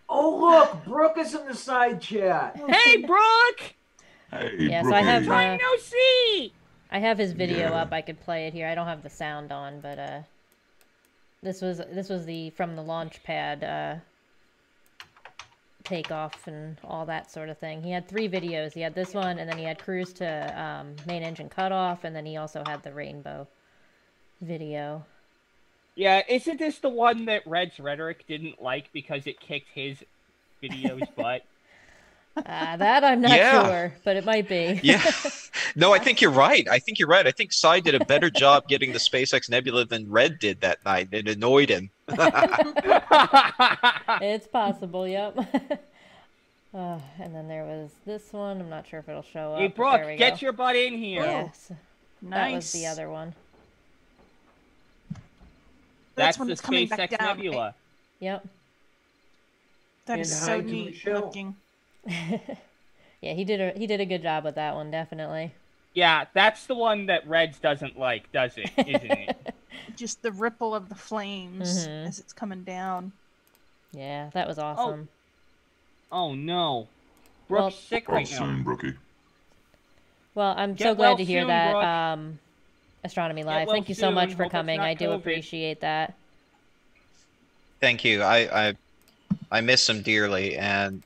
[SPEAKER 4] Oh, look, Brooke is in the side chat.
[SPEAKER 2] Hey, Brooke!
[SPEAKER 15] Hey,
[SPEAKER 3] yeah,
[SPEAKER 15] Brooke.
[SPEAKER 3] so I have
[SPEAKER 2] I
[SPEAKER 3] have his video up. I could play it here. I don't have the sound on, but this was from the launch pad takeoff and all that sort of thing. He had 3 videos. He had this one, and then he had cruise to main engine cutoff, and then he also had the rainbow video.
[SPEAKER 2] Yeah, isn't this the one that Red's Rhetoric didn't like because it kicked his video's butt?
[SPEAKER 3] That I'm not sure, but it might be.
[SPEAKER 16] Yeah. No, I think you're right. I think Sci did a better job getting the SpaceX Nebula than Red did that night. It annoyed him.
[SPEAKER 3] It's possible, yep. And then there was this one. I'm not sure if it'll show up.
[SPEAKER 2] Hey,
[SPEAKER 3] But
[SPEAKER 2] Brooke,
[SPEAKER 3] there we
[SPEAKER 2] get
[SPEAKER 3] go.
[SPEAKER 2] your butt in here.
[SPEAKER 3] Yes. That was
[SPEAKER 5] Nice.
[SPEAKER 3] the other one.
[SPEAKER 2] That's
[SPEAKER 5] when
[SPEAKER 2] the
[SPEAKER 5] it's coming back
[SPEAKER 2] SpaceX
[SPEAKER 5] down,
[SPEAKER 2] Nebula.
[SPEAKER 5] right?
[SPEAKER 3] Yep.
[SPEAKER 5] That is
[SPEAKER 4] And
[SPEAKER 5] so
[SPEAKER 4] hi to
[SPEAKER 5] neat
[SPEAKER 4] Michelle.
[SPEAKER 5] looking.
[SPEAKER 3] Yeah, he did a good job with that one, definitely.
[SPEAKER 2] Yeah, that's the one that Reds doesn't like, does it? Isn't it?
[SPEAKER 5] Just the ripple of the flames
[SPEAKER 3] Mhm.
[SPEAKER 5] as it's coming down.
[SPEAKER 3] Yeah, that was awesome.
[SPEAKER 2] Oh no.
[SPEAKER 3] Well-
[SPEAKER 2] Brooke's sick
[SPEAKER 15] Oh,
[SPEAKER 2] right now.
[SPEAKER 15] soon, Brookie.
[SPEAKER 3] Well, I'm
[SPEAKER 2] Get
[SPEAKER 3] so glad
[SPEAKER 2] well
[SPEAKER 3] to hear
[SPEAKER 2] soon,
[SPEAKER 3] that.
[SPEAKER 2] Brooke.
[SPEAKER 3] Astronomy
[SPEAKER 2] Get
[SPEAKER 3] Live.
[SPEAKER 2] well
[SPEAKER 3] Thank you so much
[SPEAKER 2] soon.
[SPEAKER 3] for
[SPEAKER 2] Hope it's
[SPEAKER 3] coming.
[SPEAKER 2] not
[SPEAKER 3] I do
[SPEAKER 2] COVID.
[SPEAKER 3] appreciate that.
[SPEAKER 16] Thank you. I miss him dearly, and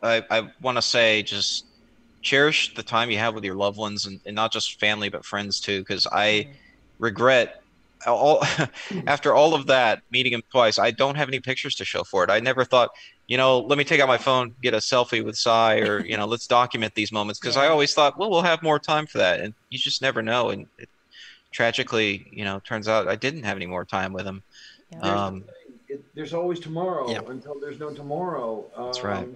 [SPEAKER 16] I want to say just cherish the time you have with your loved ones, and not just family but friends too, because I regret all after all of that, meeting him twice, I don't have any pictures to show for it. I never thought, let me take out my phone, get a selfie with Sci, or let's document these moments, because I always thought, well, we'll have more time for that, and you just never know. And it, tragically, turns out I didn't have any more time with him.
[SPEAKER 4] There's always tomorrow
[SPEAKER 16] Yeah.
[SPEAKER 4] until there's no tomorrow.
[SPEAKER 16] That's right.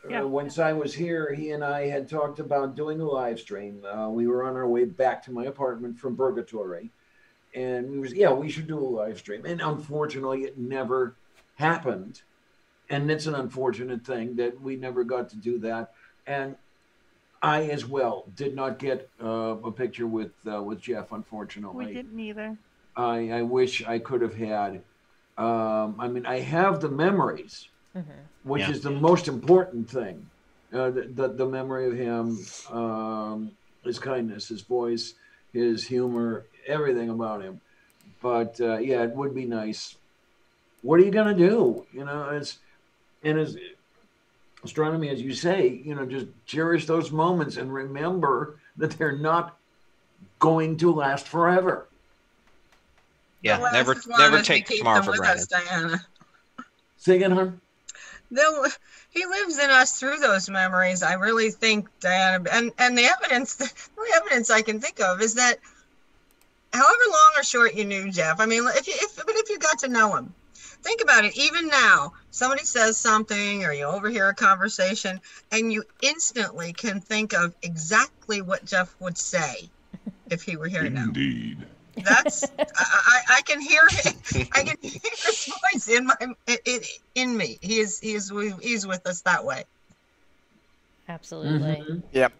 [SPEAKER 4] When Cy was here, he and I had talked about doing a live stream. We were on our way back to my apartment from Purgatory, and we should do a live stream. And unfortunately, it never happened, and it's an unfortunate thing that we never got to do that. And I, as well, did not get a picture with Jeff. Unfortunately,
[SPEAKER 5] We didn't either.
[SPEAKER 4] I wish I could have had. I have the memories, which is the most important thing. The memory of him, his kindness, his voice, his humor, everything about him. But it would be nice. What are you gonna do? As astronomy, as you say, just cherish those moments and remember that they're not going to last forever.
[SPEAKER 16] Yeah,
[SPEAKER 10] The
[SPEAKER 16] never
[SPEAKER 10] last one is
[SPEAKER 16] take
[SPEAKER 10] to keep
[SPEAKER 16] tomorrow
[SPEAKER 10] them
[SPEAKER 16] for
[SPEAKER 10] with
[SPEAKER 16] granted.
[SPEAKER 10] us, Diana.
[SPEAKER 4] Say again, hon?
[SPEAKER 10] He lives in us through those memories. I really think, Diana, and the evidence I can think of is that however long or short you knew Jeff, if you got to know him, think about it. Even now, somebody says something or you overhear a conversation and you instantly can think of exactly what Jeff would say if he were here now.
[SPEAKER 15] Indeed.
[SPEAKER 10] That's I can hear it. I can hear his voice in me. He's with us that way.
[SPEAKER 3] Absolutely.
[SPEAKER 11] Yep.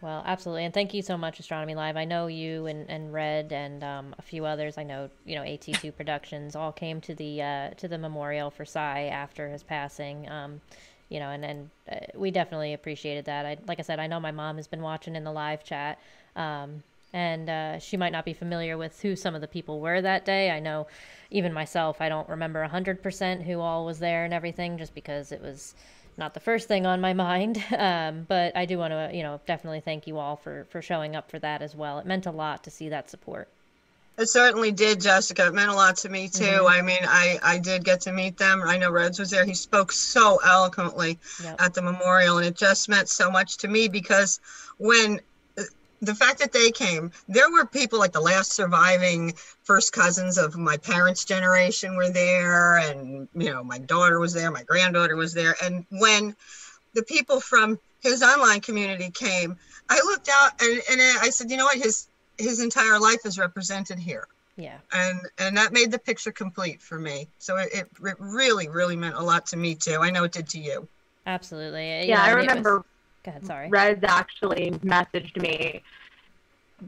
[SPEAKER 3] Well, absolutely. And thank you so much, Astronomy Live. I know you and Red and a few others. I know, AT2 Productions all came to the memorial for Sci after his passing. And we definitely appreciated that. Like I said, I know my mom has been watching in the live chat. And she might not be familiar with who some of the people were that day. I know even myself, I don't remember 100% who all was there and everything, just because it was not the first thing on my mind. But I do want to, definitely thank you all for showing up for that as well. It meant a lot to see that support.
[SPEAKER 10] It certainly did, Jessica. It meant a lot to me too.
[SPEAKER 3] Mhm.
[SPEAKER 10] I did get to meet them. I know Reds was there. He spoke so eloquently at the memorial, and it just meant so much to me because when the fact that they came, there were people like the last surviving first cousins of my parents' generation were there, and my daughter was there, my granddaughter was there, and when the people from his online community came, I looked out and I said, you know what, his entire life is represented here.
[SPEAKER 3] Yeah.
[SPEAKER 10] And that made the picture complete for me. So it really, really meant a lot to me too. I know it did to you.
[SPEAKER 3] Absolutely.
[SPEAKER 14] Yeah, I remember.
[SPEAKER 3] Go ahead, sorry.
[SPEAKER 14] Reds actually messaged me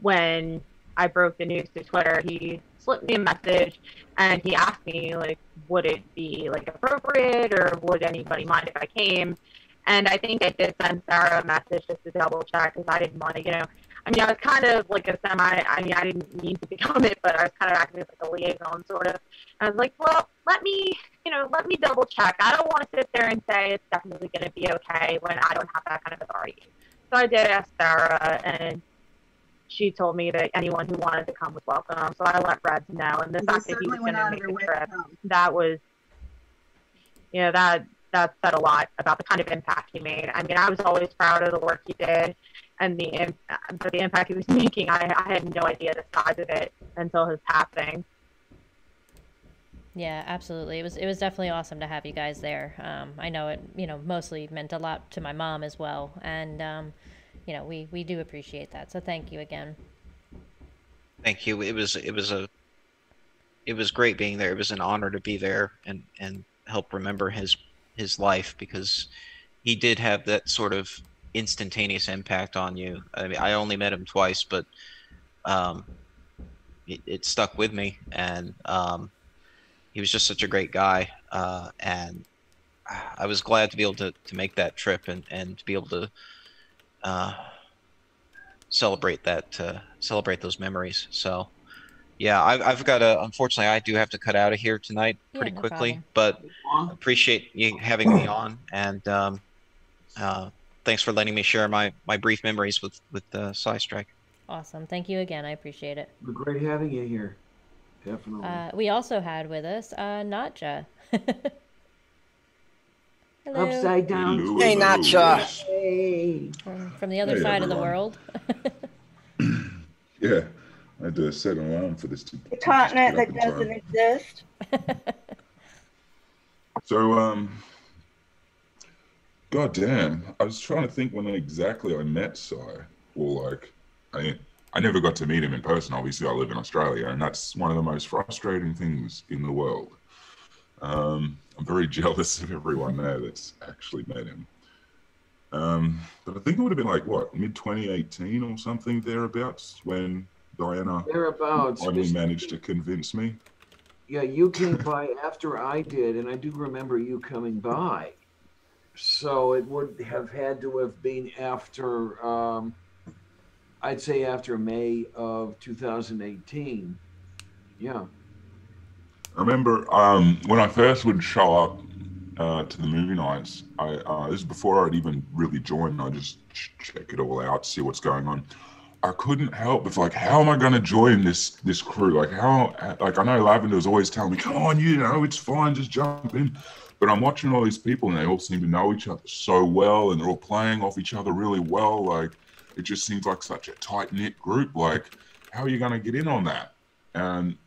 [SPEAKER 14] when I broke the news to Twitter. He slipped me a message and he asked me, like, would it be like appropriate or would anybody mind if I came? And I think I did send Sarah a message just to double check because I didn't want to, I was kind of like a I didn't mean to become it, but I was kind of acting as like a liaison sort of. I was like, well, let me double check. I don't want to sit there and say it's definitely going to be okay when I don't have that kind of authority. So I did ask Sarah, and she told me that anyone who wanted to come was welcome. So I let Reds know, and the fact that he was going to make the trip, that was, that said a lot about the kind of impact he made. I was always proud of the work he did, and the impact he was making. I had no idea the size of it until his passing.
[SPEAKER 3] Yeah, absolutely. It was definitely awesome to have you guys there. I know it, mostly meant a lot to my mom as well, and we do appreciate that. So thank you again.
[SPEAKER 16] Thank you. It was great being there. It was an honor to be there and help remember his life, because he did have that sort of instantaneous impact on you. I mean, I only met him twice, but um, it stuck with me, and he was just such a great guy. And I was glad to be able to make that trip and to be able to uh, celebrate those memories. So yeah, I've got to, unfortunately, I do have to cut out of here tonight
[SPEAKER 3] Yeah,
[SPEAKER 16] pretty
[SPEAKER 3] no
[SPEAKER 16] quickly,
[SPEAKER 3] problem.
[SPEAKER 16] but appreciate you having me on, and thanks for letting me share my brief memories with Sci Strike.
[SPEAKER 3] Awesome. Thank you again. I appreciate it.
[SPEAKER 4] We're great having you here. Definitely.
[SPEAKER 3] We also had with us Natja. Hello.
[SPEAKER 4] Upside down.
[SPEAKER 15] Hello,
[SPEAKER 11] Hey,
[SPEAKER 15] hello,
[SPEAKER 11] Nacha.
[SPEAKER 15] yes.
[SPEAKER 4] Hey.
[SPEAKER 3] From the other
[SPEAKER 15] Hey,
[SPEAKER 3] side of the
[SPEAKER 15] everyone.
[SPEAKER 3] world.
[SPEAKER 15] Yeah, I had to set an alarm for this to
[SPEAKER 13] The
[SPEAKER 15] just
[SPEAKER 13] continent
[SPEAKER 15] get up
[SPEAKER 13] that
[SPEAKER 15] in
[SPEAKER 13] doesn't
[SPEAKER 15] time.
[SPEAKER 13] exist.
[SPEAKER 15] So, goddamn, I was trying to think when exactly I met Cy, or like, I never got to meet him in person. Obviously, I live in Australia, and that's one of the most frustrating things in the world. I'm very jealous of everyone there that's actually met him. But I think it would have been like what, mid 2018 or something thereabouts, when Diana
[SPEAKER 4] Thereabouts.
[SPEAKER 15] finally managed to convince me.
[SPEAKER 4] Yeah, you came by after I did, and I do remember you coming by. So it would have had to have been after, I'd say after May of 2018. Yeah.
[SPEAKER 15] I remember when I first would show up to the movie nights. This is before I'd even really joined. I just check it all out, see what's going on. I couldn't help but like, how am I going to join this crew? Like like I know Lavender was always telling me, come on, it's fine, just jump in. But I'm watching all these people and they all seem to know each other so well, and they're all playing off each other really well. Like it just seems like such a tight knit group. Like how are you going to get in on that? And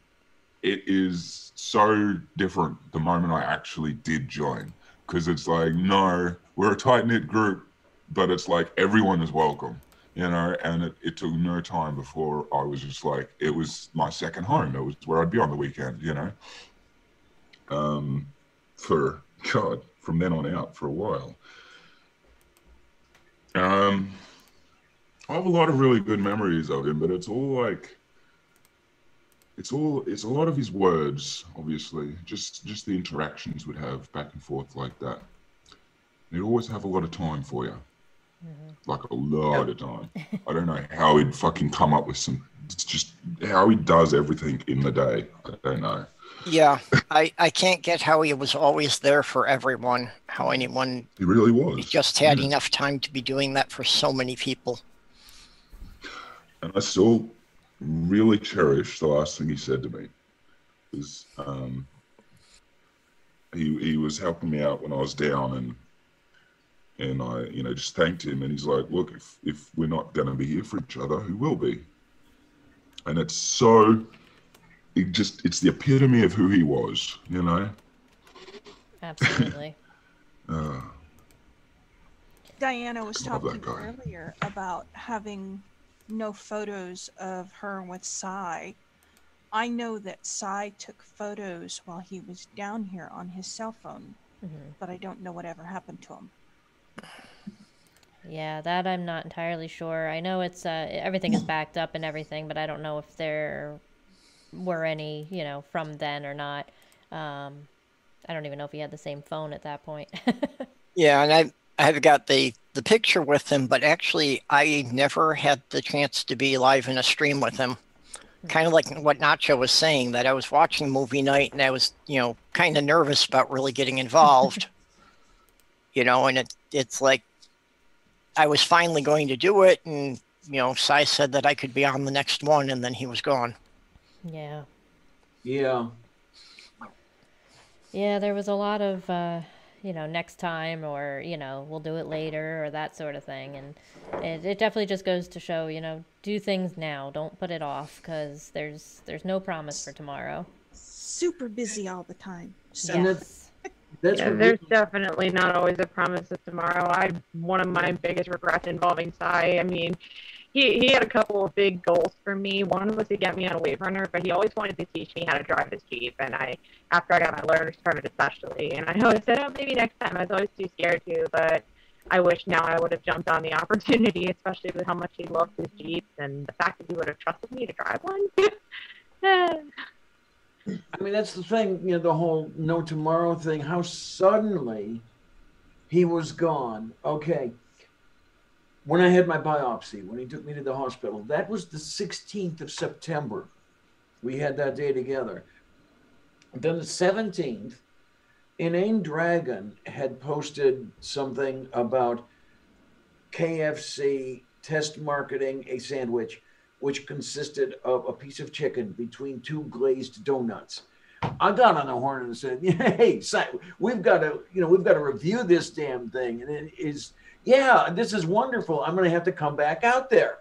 [SPEAKER 15] it is so different the moment I actually did join, because it's like, no, we're a tight knit group, but it's like everyone is welcome, and it took no time before I was just like, it was my second home. It was where I'd be on the weekend, for God, from then on out for a while. I have a lot of really good memories of him, but it's all like, it's a lot of his words, obviously, just the interactions we'd have back and forth like that. He'd always have a lot of time for you, like a lot of time. I don't know how he'd fucking come up with it's just how he does everything in the day. I don't know.
[SPEAKER 11] Yeah, I can't get how he was always there for everyone, how anyone
[SPEAKER 15] He really was.
[SPEAKER 11] just had enough time to be doing that for so many people.
[SPEAKER 15] And I still really cherish the last thing he said to me. Was he was helping me out when I was down, and I just thanked him, and he's like, look, if we're not going to be here for each other, who will be? And it's so, it's the epitome of who he was,
[SPEAKER 3] Absolutely.
[SPEAKER 5] Diana was
[SPEAKER 15] Love that
[SPEAKER 5] talking
[SPEAKER 15] guy.
[SPEAKER 5] earlier about having no photos of her with Cy. I know that Cy took photos while he was down here on his cell phone, but I don't know whatever happened to him.
[SPEAKER 3] Yeah, that I'm not entirely sure. I know it's everything is backed up and everything, but I don't know if there were any, from then or not. I don't even know if he had the same phone at that point.
[SPEAKER 11] Yeah, and I've got the picture with him, but actually I never had the chance to be live in a stream with him. Kind of like what Nacho was saying, that I was watching movie night and I was, kind of nervous about really getting involved. And it's like I was finally going to do it, and Cy said that I could be on the next one, and then he was gone.
[SPEAKER 3] Yeah.
[SPEAKER 4] Yeah.
[SPEAKER 3] Yeah, there was a lot of next time, or we'll do it later, or that sort of thing, and it definitely just goes to show, do things now, don't put it off, because there's no promise for tomorrow.
[SPEAKER 5] super busy all the time. So.
[SPEAKER 4] And that's
[SPEAKER 14] Yeah,
[SPEAKER 4] what
[SPEAKER 14] there's definitely not always a promise of tomorrow. One of my biggest regrets involving Sci. I mean, he had a couple of big goals for me. One was to get me on a wave runner, but he always wanted to teach me how to drive his Jeep. And after I got my learner's permit especially, and I always said, oh, maybe next time. I was always too scared to, but I wish now I would have jumped on the opportunity, especially with how much he loved his Jeeps and the fact that he would have trusted me to drive one.
[SPEAKER 4] I mean, that's the thing, the whole no tomorrow thing, how suddenly he was gone. Okay. When I had my biopsy, when he took me to the hospital, that was the 16th of September. We had that day together. Then the 17th, Inane Dragon had posted something about KFC test marketing a sandwich which consisted of a piece of chicken between 2 glazed donuts. I got on the horn and said, "Hey, we've got to review this damn thing." And it is, yeah, this is wonderful. I'm going to have to come back out there.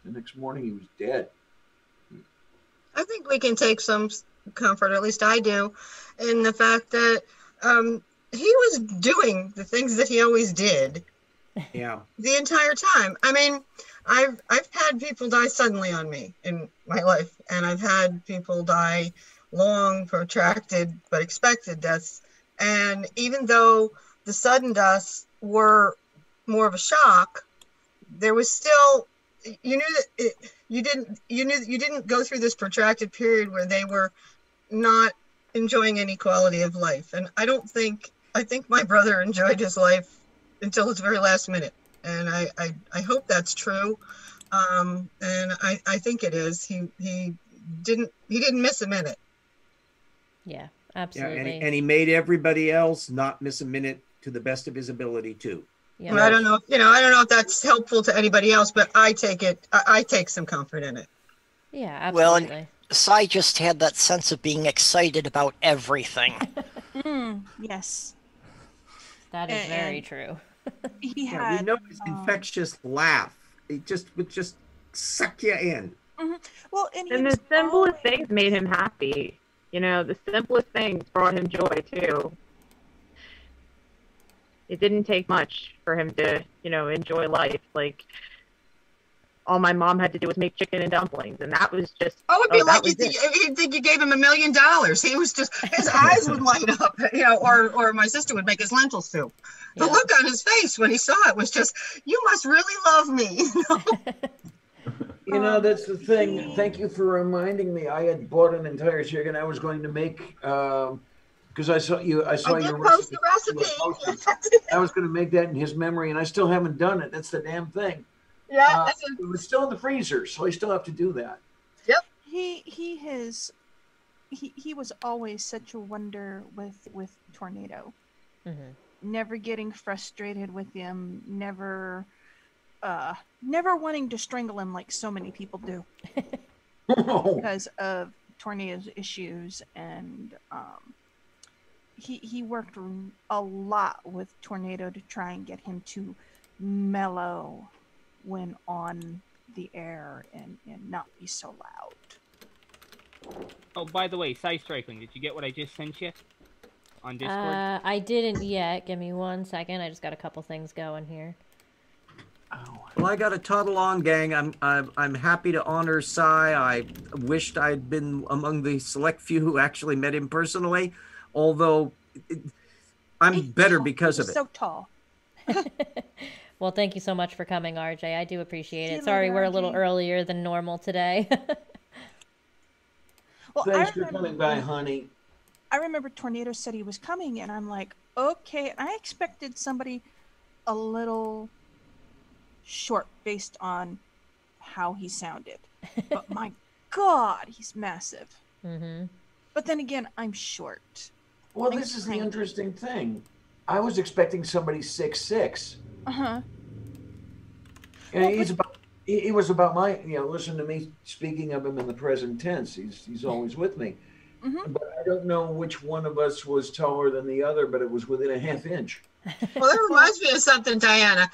[SPEAKER 4] The next morning, he was dead.
[SPEAKER 10] I think we can take some comfort, or at least I do, in the fact that he was doing the things that he always did.
[SPEAKER 1] Yeah.
[SPEAKER 10] The entire time. I mean, I've had people die suddenly on me in my life, and I've had people die long, protracted, but expected deaths. And even though the sudden deaths were more of a shock, there was still, you knew that you didn't go through this protracted period where they were not enjoying any quality of life. And I think my brother enjoyed his life until his very last minute. And I hope that's true. And I think it is. He didn't miss a minute.
[SPEAKER 3] Yeah, absolutely.
[SPEAKER 1] Yeah, and he made everybody else not miss a minute to the best of his ability too.
[SPEAKER 10] Yeah. I don't know if that's helpful to anybody else, but I take some comfort in it.
[SPEAKER 3] Yeah, absolutely.
[SPEAKER 11] Well, and Sci just had that sense of being excited about everything.
[SPEAKER 5] Yes.
[SPEAKER 3] That is very true.
[SPEAKER 5] He
[SPEAKER 1] had,
[SPEAKER 5] had,
[SPEAKER 1] you know, his infectious laugh. It would just suck you in.
[SPEAKER 5] Mm-hmm. Well,
[SPEAKER 14] and the simplest things made him happy. The simplest things brought him joy too. It didn't take much for him to, enjoy life. Like, all my mom had to do was make chicken and dumplings, and that was just.
[SPEAKER 10] Oh, it'd be like you'd think you gave him $1 million. He was just, his eyes would light up, or my sister would make his lentil soup. The look on his face when he saw it was just, you must really love me.
[SPEAKER 4] That's the thing. Thank you for reminding me. I had bought an entire chicken. I was going to make, because I saw your
[SPEAKER 10] recipe.
[SPEAKER 4] I was going to make that in his memory, and I still haven't done it. That's the damn thing.
[SPEAKER 10] Yeah,
[SPEAKER 4] it was still in the freezer, so I still have to do that.
[SPEAKER 10] Yep.
[SPEAKER 5] He was always such a wonder with Tornado.
[SPEAKER 3] Mm-hmm.
[SPEAKER 5] Never getting frustrated with him, never wanting to strangle him like so many people do because of Tornado's issues. And he worked a lot with Tornado to try and get him to mellow when on the air and not be so loud.
[SPEAKER 2] Oh, by the way, Sci Strike, did you get what I just sent you on Discord?
[SPEAKER 3] I didn't yet. Give me 1 second. I just got a couple things going here.
[SPEAKER 1] Well, I got to toddle on, gang. I'm happy to honor Sci. I wished I'd been among the select few who actually met him personally, although I'm better because of it.
[SPEAKER 5] So tall.
[SPEAKER 3] Well, thank you so much for coming, RJ. I do appreciate it.
[SPEAKER 5] See you
[SPEAKER 3] Sorry,
[SPEAKER 5] later,
[SPEAKER 3] we're a
[SPEAKER 5] RJ.
[SPEAKER 3] little earlier than normal today.
[SPEAKER 5] Well,
[SPEAKER 4] Thanks for coming by, honey.
[SPEAKER 5] I remember Tornado said he was coming, and I'm like, okay. And I expected somebody a little short based on how he sounded. But my God, he's massive.
[SPEAKER 3] Mm-hmm.
[SPEAKER 5] But then again, I'm short.
[SPEAKER 4] Well, this is the interesting thing. I was expecting somebody 6'6".
[SPEAKER 5] Uh-huh.
[SPEAKER 4] And he was about my, listen to me speaking of him in the present tense. He's always with me.
[SPEAKER 5] Mm-hmm.
[SPEAKER 4] But I don't know which one of us was taller than the other, but it was within a half inch.
[SPEAKER 10] Well, that reminds me of something, Diana.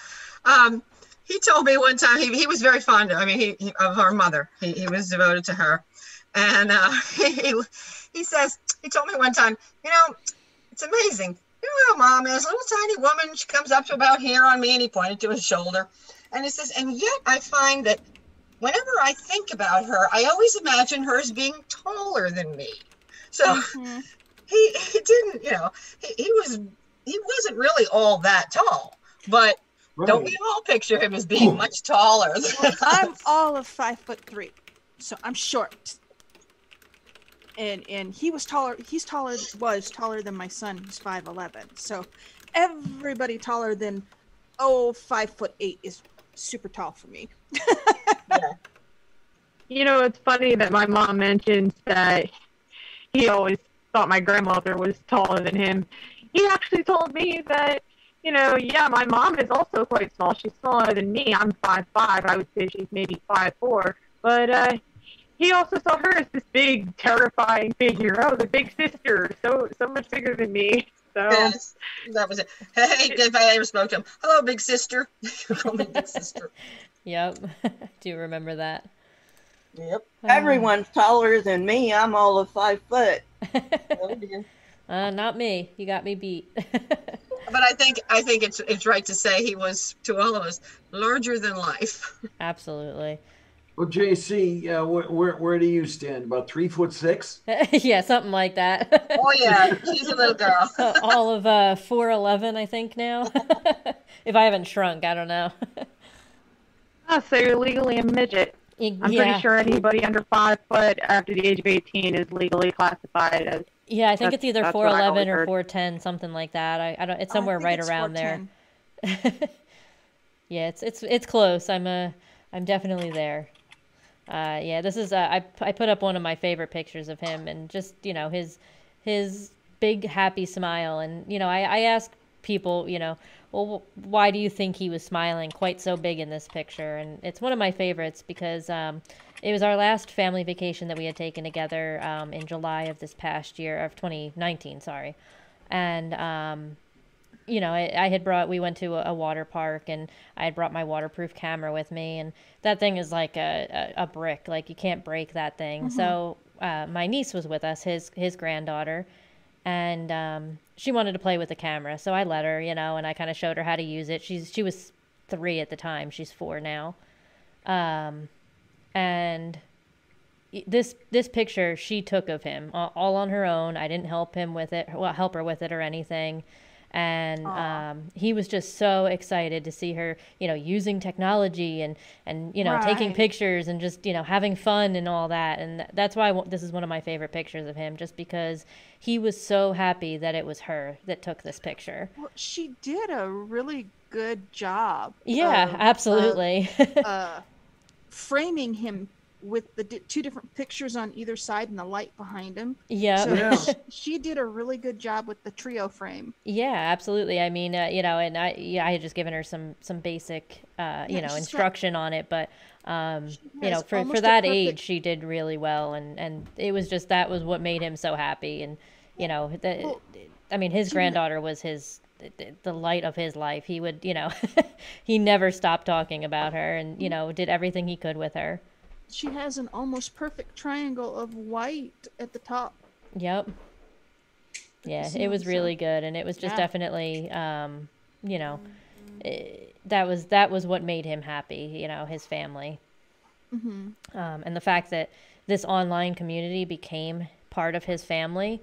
[SPEAKER 10] He told me one time he was very fond of, of our mother. He was devoted to her. And he says, he told me one time, it's amazing. You know how Mom is, a little tiny woman. She comes up to about here on me, and he pointed to his shoulder. And he says, and yet I find that whenever I think about her, I always imagine her as being taller than me. So he didn't, he wasn't really all that tall, but don't we all picture him as being much taller than
[SPEAKER 5] I'm all of 5'3", so I'm short. And he was taller. Was taller than my son, who's 5'11". So everybody taller than 5'8" is super tall for me.
[SPEAKER 14] Yeah. It's funny that my mom mentions that he always thought my grandmother was taller than him. He actually told me that, yeah, my mom is also quite small. She's smaller than me. I'm 5'5". I would say she's maybe 5'4". But he also saw her as this big, terrifying figure. Oh, the big sister, so much bigger than me. So
[SPEAKER 10] yes, that was it. Hey, if I ever spoke to him, hello, big sister. Call me big sister.
[SPEAKER 3] Yep, do remember that.
[SPEAKER 10] Yep.
[SPEAKER 13] Everyone's taller than me. I'm all of 5 foot.
[SPEAKER 10] Oh dear.
[SPEAKER 3] Not me. You got me beat.
[SPEAKER 10] But I think it's right to say he was, to all of us, larger than life.
[SPEAKER 3] Absolutely.
[SPEAKER 4] Well, JC, where do you stand? About 3'6"?
[SPEAKER 3] Yeah, something like that.
[SPEAKER 10] Oh yeah, she's a little girl.
[SPEAKER 3] All of 4'11", I think now. If I haven't shrunk, I don't know.
[SPEAKER 14] So you're legally a midget. I'm pretty sure anybody under 5 foot after the age of 18 is legally classified as.
[SPEAKER 3] Yeah, I think it's either 4'11" or 4'10", something like that. I don't. It's somewhere right around there. Yeah, it's close. I'm definitely there. Yeah, this is I put up one of my favorite pictures of him, and just his big happy smile, and I ask people, well, why do you think he was smiling quite so big in this picture? And it's one of my favorites because it was our last family vacation that we had taken together in July of this past year, of 2019, sorry. And we went to a water park, and I had brought my waterproof camera with me, and that thing is like a brick. Like, you can't break that thing. Mm-hmm. So my niece was with us, his granddaughter, and she wanted to play with the camera. So I let her, and I kind of showed her how to use it. She was 3 at the time. She's 4 now. And this picture she took of him all on her own. I didn't help her with it or anything. And he was just so excited to see her, using technology and right. taking pictures and just, having fun and all that. And that's why this is one of my favorite pictures of him, just because he was so happy that it was her that took this picture.
[SPEAKER 5] Well, she did a really good job.
[SPEAKER 3] Yeah, absolutely.
[SPEAKER 5] Framing him with the 2 different pictures on either side and the light behind him.
[SPEAKER 3] Yeah.
[SPEAKER 5] So she did a really good job with the trio frame.
[SPEAKER 3] Yeah, absolutely. I mean, and I had just given her some basic, instruction on it, but, for that age, she did really well. And it was just, that was what made him so happy. And, his granddaughter was the light of his life. He would, he never stopped talking about her and, did everything he could with her.
[SPEAKER 5] She has an almost perfect triangle of white at the top.
[SPEAKER 3] Yep. Yeah, it was really good, and it was just definitely, that was what made him happy. His family, and the fact that this online community became part of his family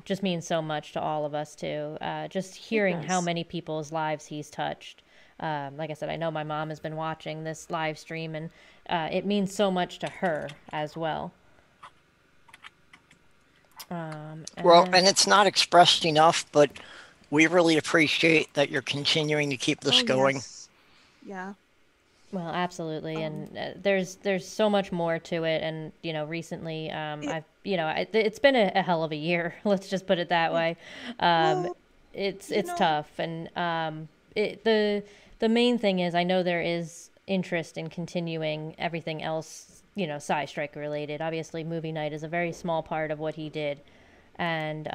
[SPEAKER 3] just means so much to all of us too. Just hearing how many people's lives he's touched. Like I said, I know my mom has been watching this live stream, and it means so much to her as well.
[SPEAKER 11] And it's not expressed enough, but we really appreciate that you're continuing to keep this going.
[SPEAKER 5] Yes. Yeah.
[SPEAKER 3] Well, absolutely, and there's so much more to it, and recently, it's been a hell of a year. Let's just put it that way. It's tough, and the main thing is, I know there is interest in continuing everything else, Sci Strike related. Obviously, movie night is a very small part of what he did, and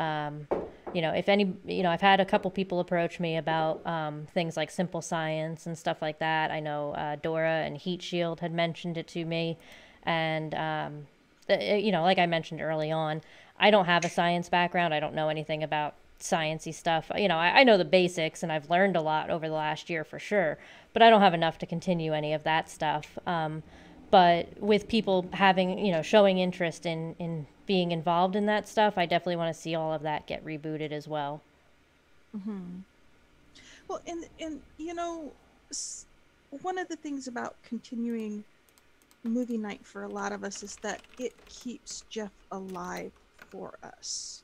[SPEAKER 3] if any, I've had a couple people approach me about things like Simple Science and stuff like that. I know Dora and Heat Shield had mentioned it to me, and you know, like I mentioned early on, I don't have a science background. I don't know anything about sciencey stuff. You know, I know the basics, and I've learned a lot over the last year for sure, but I don't have enough to continue any of that stuff. But with people having, you know, showing interest in being involved in that stuff, I definitely want to see all of that get rebooted as well.
[SPEAKER 5] Mm-hmm. Well, and you know, one of the things about continuing movie night for a lot of us is that it keeps Jeff alive for us.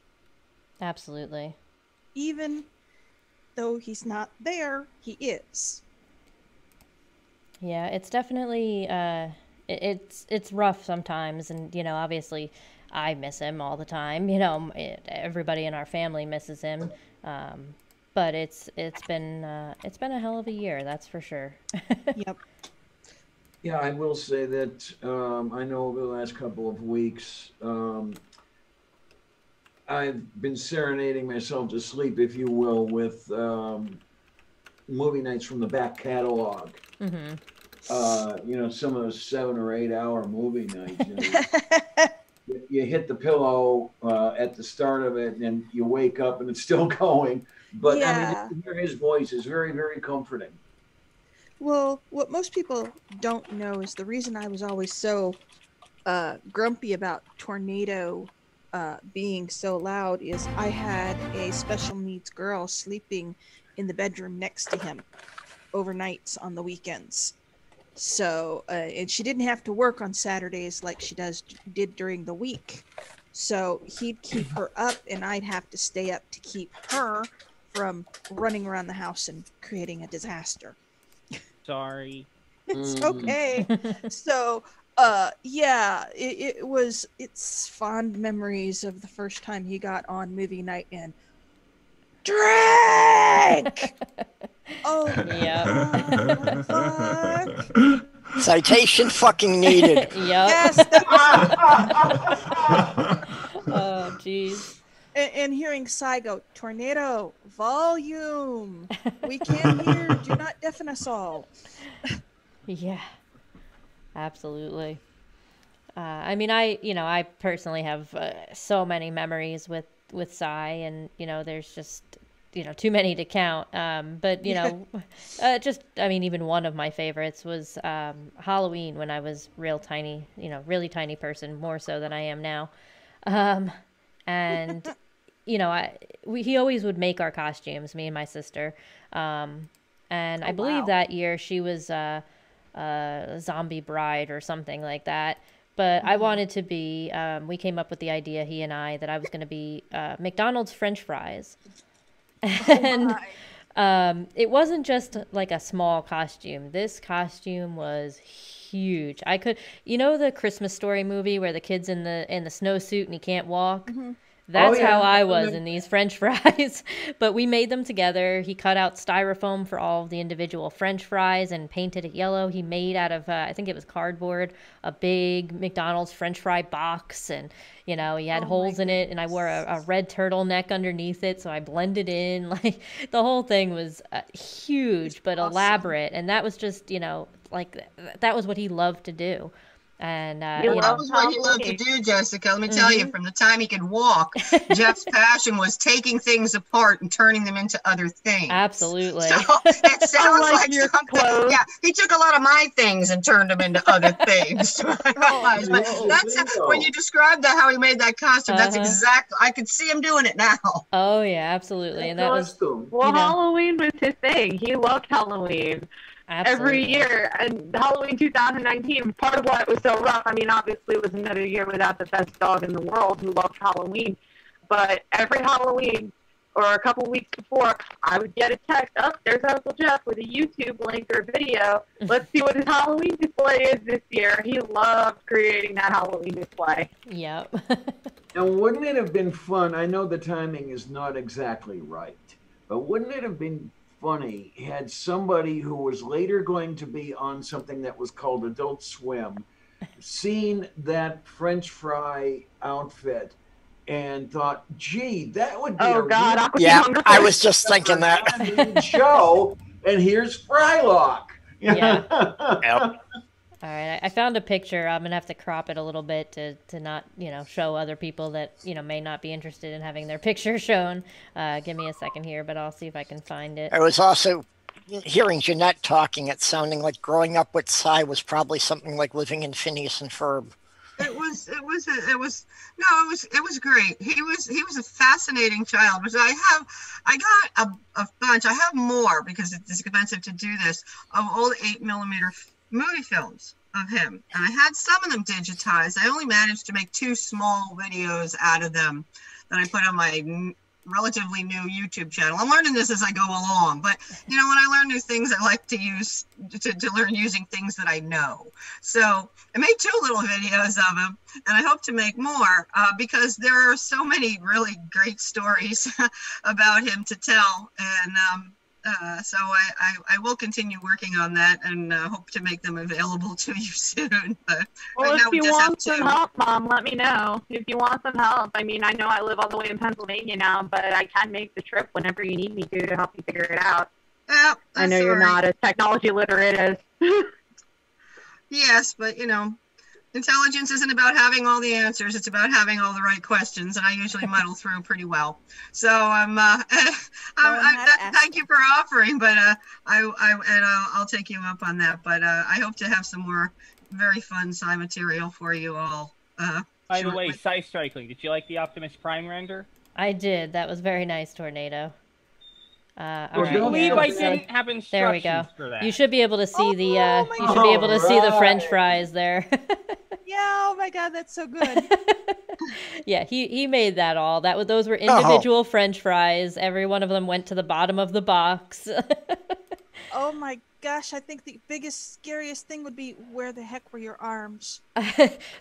[SPEAKER 3] Absolutely.
[SPEAKER 5] Even though he's not there, he is.
[SPEAKER 3] Yeah, it's definitely it's rough sometimes, and you know, obviously, I miss him all the time. You know, everybody in our family misses him, but it's been a hell of a year, that's for sure.
[SPEAKER 5] Yep.
[SPEAKER 4] Yeah, I will say that I know over the last couple of weeks, I've been serenading myself to sleep, if you will, with movie nights from the back catalog.
[SPEAKER 3] Mm-hmm.
[SPEAKER 4] You know, some of those 7 or 8 hour movie nights. You know, you hit the pillow at the start of it, and you wake up and it's still going. But
[SPEAKER 5] yeah.
[SPEAKER 4] I mean, just to hear his voice is very, very comforting.
[SPEAKER 5] Well, what most people don't know is the reason I was always so grumpy about Tornado being so loud is I had a special needs girl sleeping in the bedroom next to him overnights on the weekends. So, and she didn't have to work on Saturdays like she did during the week. So he'd keep her up, and I'd have to stay up to keep her from running around the house and creating a disaster.
[SPEAKER 2] Sorry.
[SPEAKER 5] It's okay. So, yeah, it's fond memories of the first time he got on movie night and drink. Oh,
[SPEAKER 3] yeah.
[SPEAKER 5] Fuck.
[SPEAKER 11] Citation fucking needed.
[SPEAKER 3] Yep.
[SPEAKER 5] Yes.
[SPEAKER 3] Oh, jeez.
[SPEAKER 5] And hearing Sci go, Tornado, volume. We can't hear. Do not deafen us all.
[SPEAKER 3] Yeah, absolutely. I mean, I personally have so many memories with Sci, and you know, there's just too many to count. But you know, I mean, even one of my favorites was Halloween when I was real tiny, really tiny person, more so than I am now. And you know, he always would make our costumes, me and my sister. And I believe that year she was zombie bride or something like that. But I wanted to be, we came up with the idea, he and I, that I was going to be McDonald's French fries. And it wasn't just like a small costume. This costume was huge. I could, the Christmas Story movie where the kid's in the snowsuit and he can't walk? Mm-hmm. That's how I was in these French fries. But we made them together. He cut out styrofoam for all of the individual French fries and painted it yellow. He made out of, I think it was cardboard, a big McDonald's French fry box. And, he had holes in it. And I wore a red turtleneck underneath it. So I blended in. Like, the whole thing was huge but elaborate. And that was just, that was what he loved to do. And
[SPEAKER 10] that was what he loved to do, Jessica. Let me tell you, from the time he could walk, Jeff's passion was taking things apart and turning them into other things.
[SPEAKER 3] Absolutely.
[SPEAKER 10] So it sounds like something. Yeah, he took a lot of my things and turned them into other things. But that's when you described how he made that costume. That's exactly. I could see him doing it now.
[SPEAKER 3] Oh yeah, absolutely. And that was
[SPEAKER 14] Halloween was his thing. He loved Halloween.
[SPEAKER 3] Absolutely.
[SPEAKER 14] Every year, and Halloween 2019, part of why it was so rough, I mean, obviously it was another year without the best dog in the world who loved Halloween, but every Halloween, or a couple weeks before, I would get a text, there's Uncle Jeff with a YouTube link or video, let's see what his Halloween display is this year. He loved creating that Halloween display.
[SPEAKER 3] Yep.
[SPEAKER 4] Now, wouldn't it have been fun, I know the timing is not exactly right, but wouldn't it have been funny had somebody who was later going to be on something that was called Adult Swim seen that French fry outfit and thought, gee, that would be
[SPEAKER 11] I was just thinking that
[SPEAKER 4] show, and here's Frylock.
[SPEAKER 3] Yeah.
[SPEAKER 11] Yep.
[SPEAKER 3] All right, I found a picture. I'm gonna have to crop it a little bit to not show other people that may not be interested in having their picture shown. Give me a second here, but I'll see if I can find it.
[SPEAKER 11] I was also hearing Jeanette talking. It sounding like growing up with Sci was probably something like living in Phineas and Ferb.
[SPEAKER 10] It was great. He was a fascinating child. But I got a bunch. I have more because it's expensive to do this, of old 8mm movie films of him, and I had some of them digitized. I only managed to make 2 small videos out of them that I put on my relatively new YouTube channel. I'm learning this as I go along, but when I learn new things, I like to use to learn using things that I know. So I made 2 little videos of him, and I hope to make more because there are so many really great stories about him to tell, and so I will continue working on that and hope to make them available to you soon. But
[SPEAKER 14] well,
[SPEAKER 10] right now
[SPEAKER 14] if
[SPEAKER 10] we
[SPEAKER 14] you
[SPEAKER 10] just have
[SPEAKER 14] want
[SPEAKER 10] 2.
[SPEAKER 14] some help, Mom, let me know. If you want some help, I mean, I know I live all the way in Pennsylvania now, but I can make the trip whenever you need me to help you figure it out.
[SPEAKER 10] Yeah,
[SPEAKER 14] I know you're not as technology literate as.
[SPEAKER 10] Yes, but intelligence isn't about having all the answers. It's about having all the right questions, and I usually muddle through pretty well. So thank you for offering, but I'll take you up on that. But I hope to have some more very fun Sci material for you all.
[SPEAKER 2] By the way, Sci Strike, did you like the Optimus Prime render?
[SPEAKER 3] I did. That was very nice, Tornado.
[SPEAKER 2] I believe I didn't have instructions
[SPEAKER 3] there we go.
[SPEAKER 2] for that.
[SPEAKER 3] You should be able to see you should be able to see the French fries there.
[SPEAKER 5] Yeah, oh my God, that's so good.
[SPEAKER 3] Yeah, he made that all. Those were individual French fries. Every one of them went to the bottom of the box.
[SPEAKER 5] Oh my gosh, I think the biggest, scariest thing would be where the heck were your arms?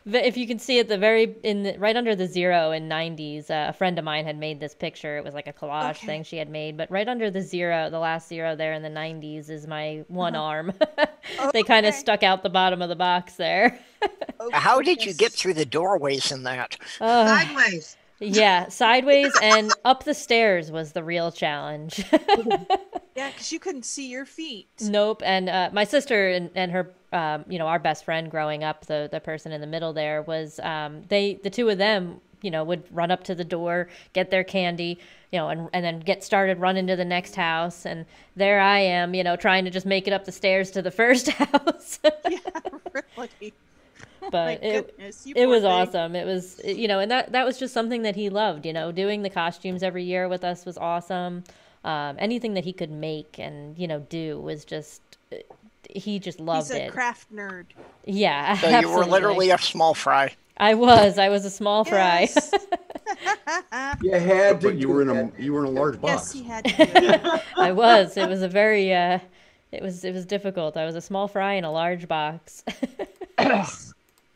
[SPEAKER 3] If you can see at the right under the 0 in 90s, a friend of mine had made this picture. It was like a collage thing she had made, but right under the 0, the last 0 there in the 90s is my one arm. They kind of stuck out the bottom of the box there.
[SPEAKER 11] How did you get through the doorways in that?
[SPEAKER 10] Sideways.
[SPEAKER 3] Yeah, sideways and up the stairs was the real challenge.
[SPEAKER 5] Yeah, because you couldn't see your feet.
[SPEAKER 3] Nope. And my sister and her, our best friend growing up, the person in the middle there was, the 2 of them, would run up to the door, get their candy, and then get started running to the next house. And there I am, trying to just make it up the stairs to the first house.
[SPEAKER 5] Yeah, really.
[SPEAKER 3] But it was awesome. It was, and that was just something that he loved, doing the costumes every year with us was awesome. Anything that he could make and, do was just, he just loved it.
[SPEAKER 5] He's a craft nerd.
[SPEAKER 3] Yeah,
[SPEAKER 11] so you were literally a small fry.
[SPEAKER 3] I was a small fry.
[SPEAKER 4] You had to.
[SPEAKER 9] But you were in a large box.
[SPEAKER 5] Yes, he had to do it.
[SPEAKER 3] I was. It was a very, it was difficult. I was a small fry in a large box.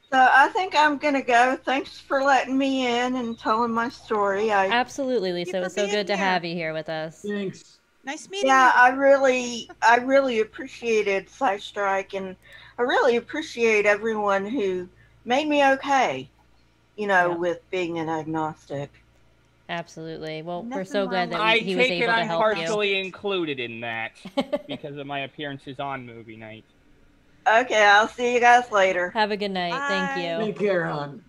[SPEAKER 13] So I think I'm going to go. Thanks for letting me in and telling my story.
[SPEAKER 3] Absolutely, Lisa. It was so good to have you here with us.
[SPEAKER 4] Thanks.
[SPEAKER 5] Nice meeting
[SPEAKER 13] Yeah,
[SPEAKER 5] you.
[SPEAKER 13] I really appreciated Sci Strike, and I really appreciate everyone who made me okay, with being an agnostic.
[SPEAKER 3] Absolutely. Well, we're so glad that he was able to help you.
[SPEAKER 2] I'm partially included in that because of my appearances on movie night.
[SPEAKER 13] Okay, I'll see you guys later.
[SPEAKER 3] Have a good night.
[SPEAKER 5] Bye.
[SPEAKER 3] Thank you.
[SPEAKER 4] Take care, hon.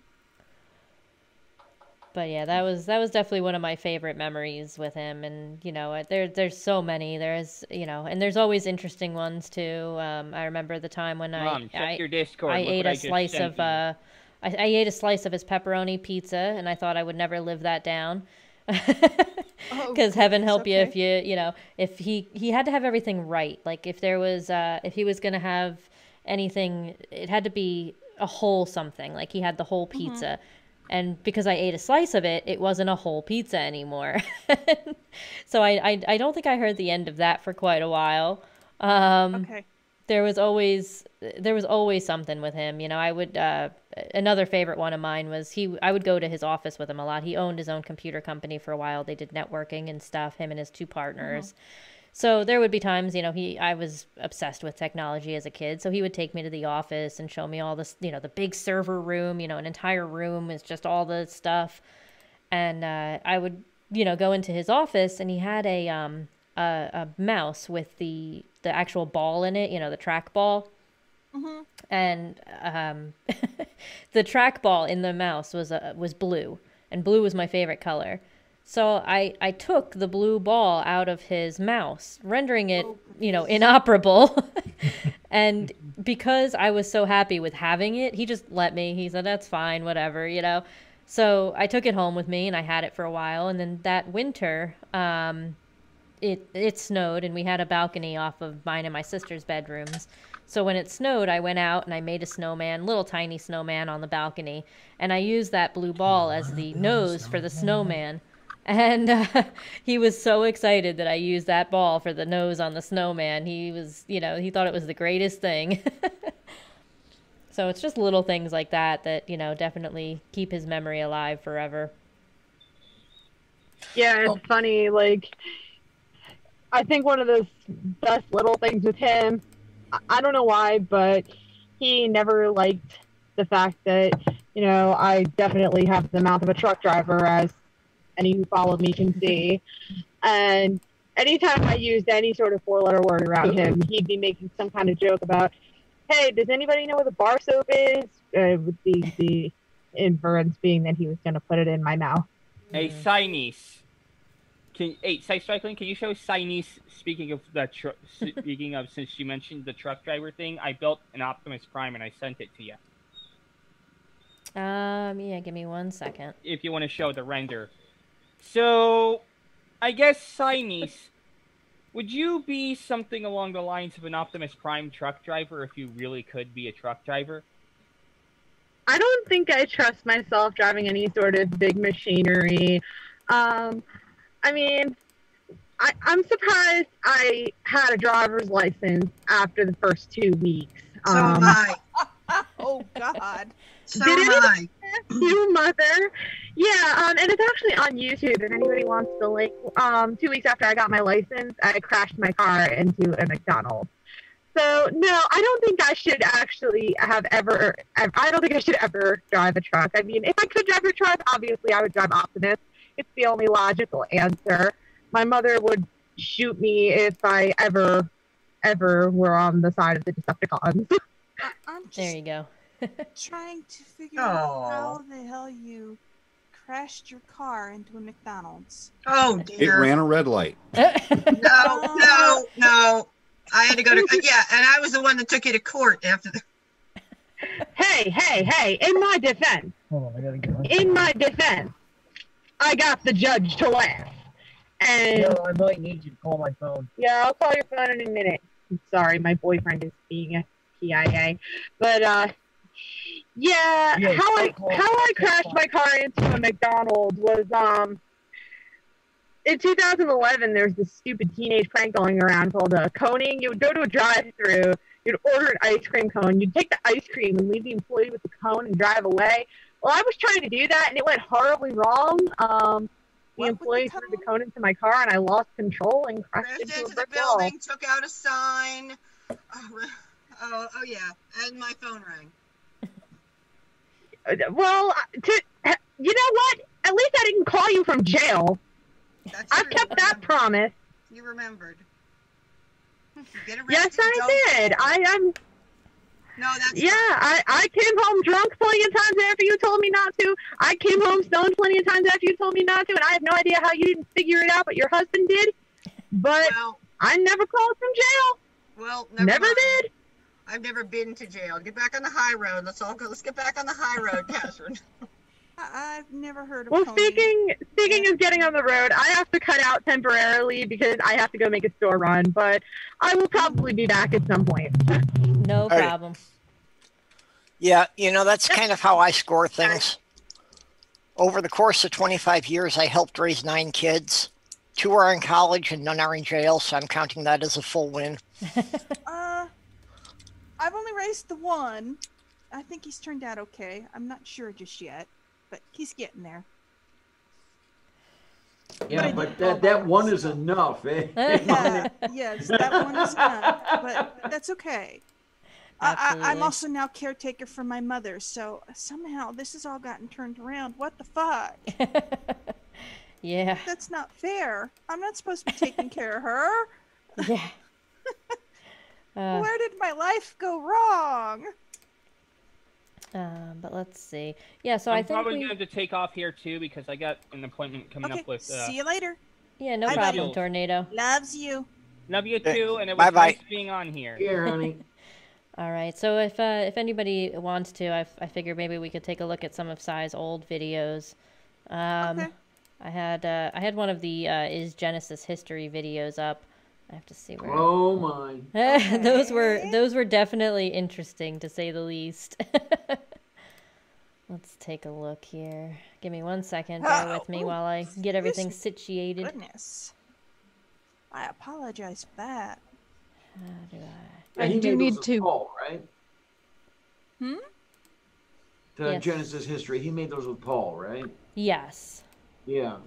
[SPEAKER 3] But yeah, that was definitely one of my favorite memories with him. And there's so many. There's and there's always interesting ones too. I remember the time when
[SPEAKER 2] check your Discord.
[SPEAKER 3] I ate a slice of I ate a slice of his pepperoni pizza, and I thought I would never live that down. Because heaven help you if if he had to have everything right. Like if there was if he was gonna have anything, it had to be a whole something. Like he had the whole pizza, and because I ate a slice of it, it wasn't a whole pizza anymore. So I don't think I heard the end of that for quite a while.
[SPEAKER 5] Okay.
[SPEAKER 3] There was always something with him. I would another favorite one of mine was I would go to his office with him a lot. He owned his own computer company for a while. They did networking and stuff, him and his 2 partners. So there would be times, I was obsessed with technology as a kid. So he would take me to the office and show me all this, the big server room, an entire room is just all the stuff. And I would, go into his office, and he had a mouse with the actual ball in it, the track ball. And the trackball in the mouse was blue, and blue was my favorite color. So I took the blue ball out of his mouse, rendering it, inoperable. And because I was so happy with having it, he just let me. He said, that's fine, whatever. So I took it home with me, and I had it for a while. And then that winter, it snowed, and we had a balcony off of mine and my sister's bedrooms. So when it snowed, I went out and I made a snowman, little tiny snowman on the balcony, and I used that blue ball as the nose for the snowman. And he was so excited that I used that ball for the nose on the snowman. He was, he thought it was the greatest thing. So it's just little things like that definitely keep his memory alive forever.
[SPEAKER 14] Yeah, it's funny. Like, I think one of the best little things with him, I don't know why, but he never liked the fact that, I definitely have the mouth of a truck driver, as any who follow me can see. And anytime I used any sort of four-letter word around him, he'd be making some kind of joke about, hey, does anybody know what a bar soap is? With the inference being that he was going to put it in my mouth.
[SPEAKER 2] Hey, Chinese. Sci Strike, can you show Chinese? Speaking of since you mentioned the truck driver thing, I built an Optimus Prime and I sent it to you.
[SPEAKER 3] Yeah, give me 1 second.
[SPEAKER 2] If you want to show the render. So, I guess Chinese, would you be something along the lines of an Optimus Prime truck driver if you really could be a truck driver?
[SPEAKER 14] I don't think I trust myself driving any sort of big machinery. I mean, I'm surprised I had a driver's license after the first 2 weeks.
[SPEAKER 10] So am I.
[SPEAKER 5] Oh, God.
[SPEAKER 10] So am I.
[SPEAKER 14] You mother. Yeah, and it's actually on YouTube if anybody wants the link. 2 weeks after I got my license, I crashed my car into a McDonald's. So, no, I don't think I should actually I don't think I should ever drive a truck. I mean, if I could drive a truck, obviously I would drive Optimus. It's the only logical answer. My mother would shoot me if I ever were on the side of the Decepticons.
[SPEAKER 3] There you go.
[SPEAKER 5] Trying to figure out how the hell you crashed your car into a McDonald's.
[SPEAKER 10] Oh, dear.
[SPEAKER 9] It ran a red light.
[SPEAKER 10] No. I had to go to, and I was the one that took you to court after the...
[SPEAKER 14] Hey, in my defense.
[SPEAKER 6] Hold on, I gotta get on.
[SPEAKER 14] In my defense, I got the judge to laugh. And
[SPEAKER 6] I might need you to call my phone.
[SPEAKER 14] Yeah, I'll call your phone in a minute. I'm sorry, my boyfriend is being a PIA. But, how I crashed my car into a McDonald's was, in 2011, there's this stupid teenage prank going around called coning. You would go to a drive-thru, you'd order an ice cream cone, you'd take the ice cream and leave the employee with the cone and drive away. Well, I was trying to do that, and it went horribly wrong. The employee threw the cone into my car, and I lost control and crashed into a brick wall.
[SPEAKER 10] Building, took out a sign. Oh, yeah, and my phone rang.
[SPEAKER 14] Well, you know what? At least I didn't call you from jail. I've kept that promise.
[SPEAKER 10] You remembered.
[SPEAKER 14] Yes, I did. I'm.
[SPEAKER 10] No, that's.
[SPEAKER 14] Yeah, I came home drunk plenty of times after you told me not to. I came home stoned plenty of times after you told me not to, and I have no idea how you didn't figure it out, but your husband did. But I never called from jail.
[SPEAKER 10] Well,
[SPEAKER 14] never did.
[SPEAKER 10] I've never been to jail. Get back on the high road. Let's get back on the high road, Catherine.
[SPEAKER 5] I've never heard of.
[SPEAKER 14] Well, speaking of getting on the road, I have to cut out temporarily because I have to go make a store run. But I will probably be back at some point.
[SPEAKER 3] No problem.
[SPEAKER 11] Yeah, that's kind of how I score things. Over the course of 25 years, I helped raise 9 kids. 2 are in college and none are in jail, so I'm counting that as a full win.
[SPEAKER 5] I've only raised the one. I think he's turned out okay. I'm not sure just yet, but he's getting there.
[SPEAKER 4] Yeah, but that one is enough, eh?
[SPEAKER 5] Yes, that one is enough, but that's okay. I'm also now caretaker for my mother, so somehow this has all gotten turned around. What the fuck?
[SPEAKER 3] Yeah.
[SPEAKER 5] That's not fair. I'm not supposed to be taking care of her.
[SPEAKER 3] Yeah.
[SPEAKER 5] Where did my life go wrong?
[SPEAKER 3] But let's see. Yeah, so
[SPEAKER 2] I'm
[SPEAKER 3] I think
[SPEAKER 2] probably
[SPEAKER 3] we...
[SPEAKER 2] going to take off here too because I got an appointment coming up with.
[SPEAKER 5] See you later.
[SPEAKER 3] Yeah, no
[SPEAKER 5] Bye,
[SPEAKER 3] problem,
[SPEAKER 5] buddy.
[SPEAKER 3] Tornado.
[SPEAKER 5] Loves you.
[SPEAKER 2] Love you too, and it was
[SPEAKER 11] Bye-bye.
[SPEAKER 2] nice being on here.
[SPEAKER 4] Here, honey.
[SPEAKER 3] All right, so if anybody wants to, I figured maybe we could take a look at some of Sci's old videos.
[SPEAKER 5] Okay.
[SPEAKER 3] I had one of the Is Genesis History videos up. I have to see where.
[SPEAKER 4] Oh my.
[SPEAKER 3] Those were definitely interesting to say the least. Let's take a look here. Give me 1 second. Bear with me while I get everything situated.
[SPEAKER 5] Goodness. I apologize for that.
[SPEAKER 3] How do
[SPEAKER 4] Yeah,
[SPEAKER 3] I?
[SPEAKER 4] he
[SPEAKER 8] I do
[SPEAKER 4] made
[SPEAKER 8] need
[SPEAKER 4] those with
[SPEAKER 8] to.
[SPEAKER 4] Paul, right? The
[SPEAKER 3] Yes.
[SPEAKER 4] Genesis history. He made those with Paul, right?
[SPEAKER 3] Yes.
[SPEAKER 4] Yeah.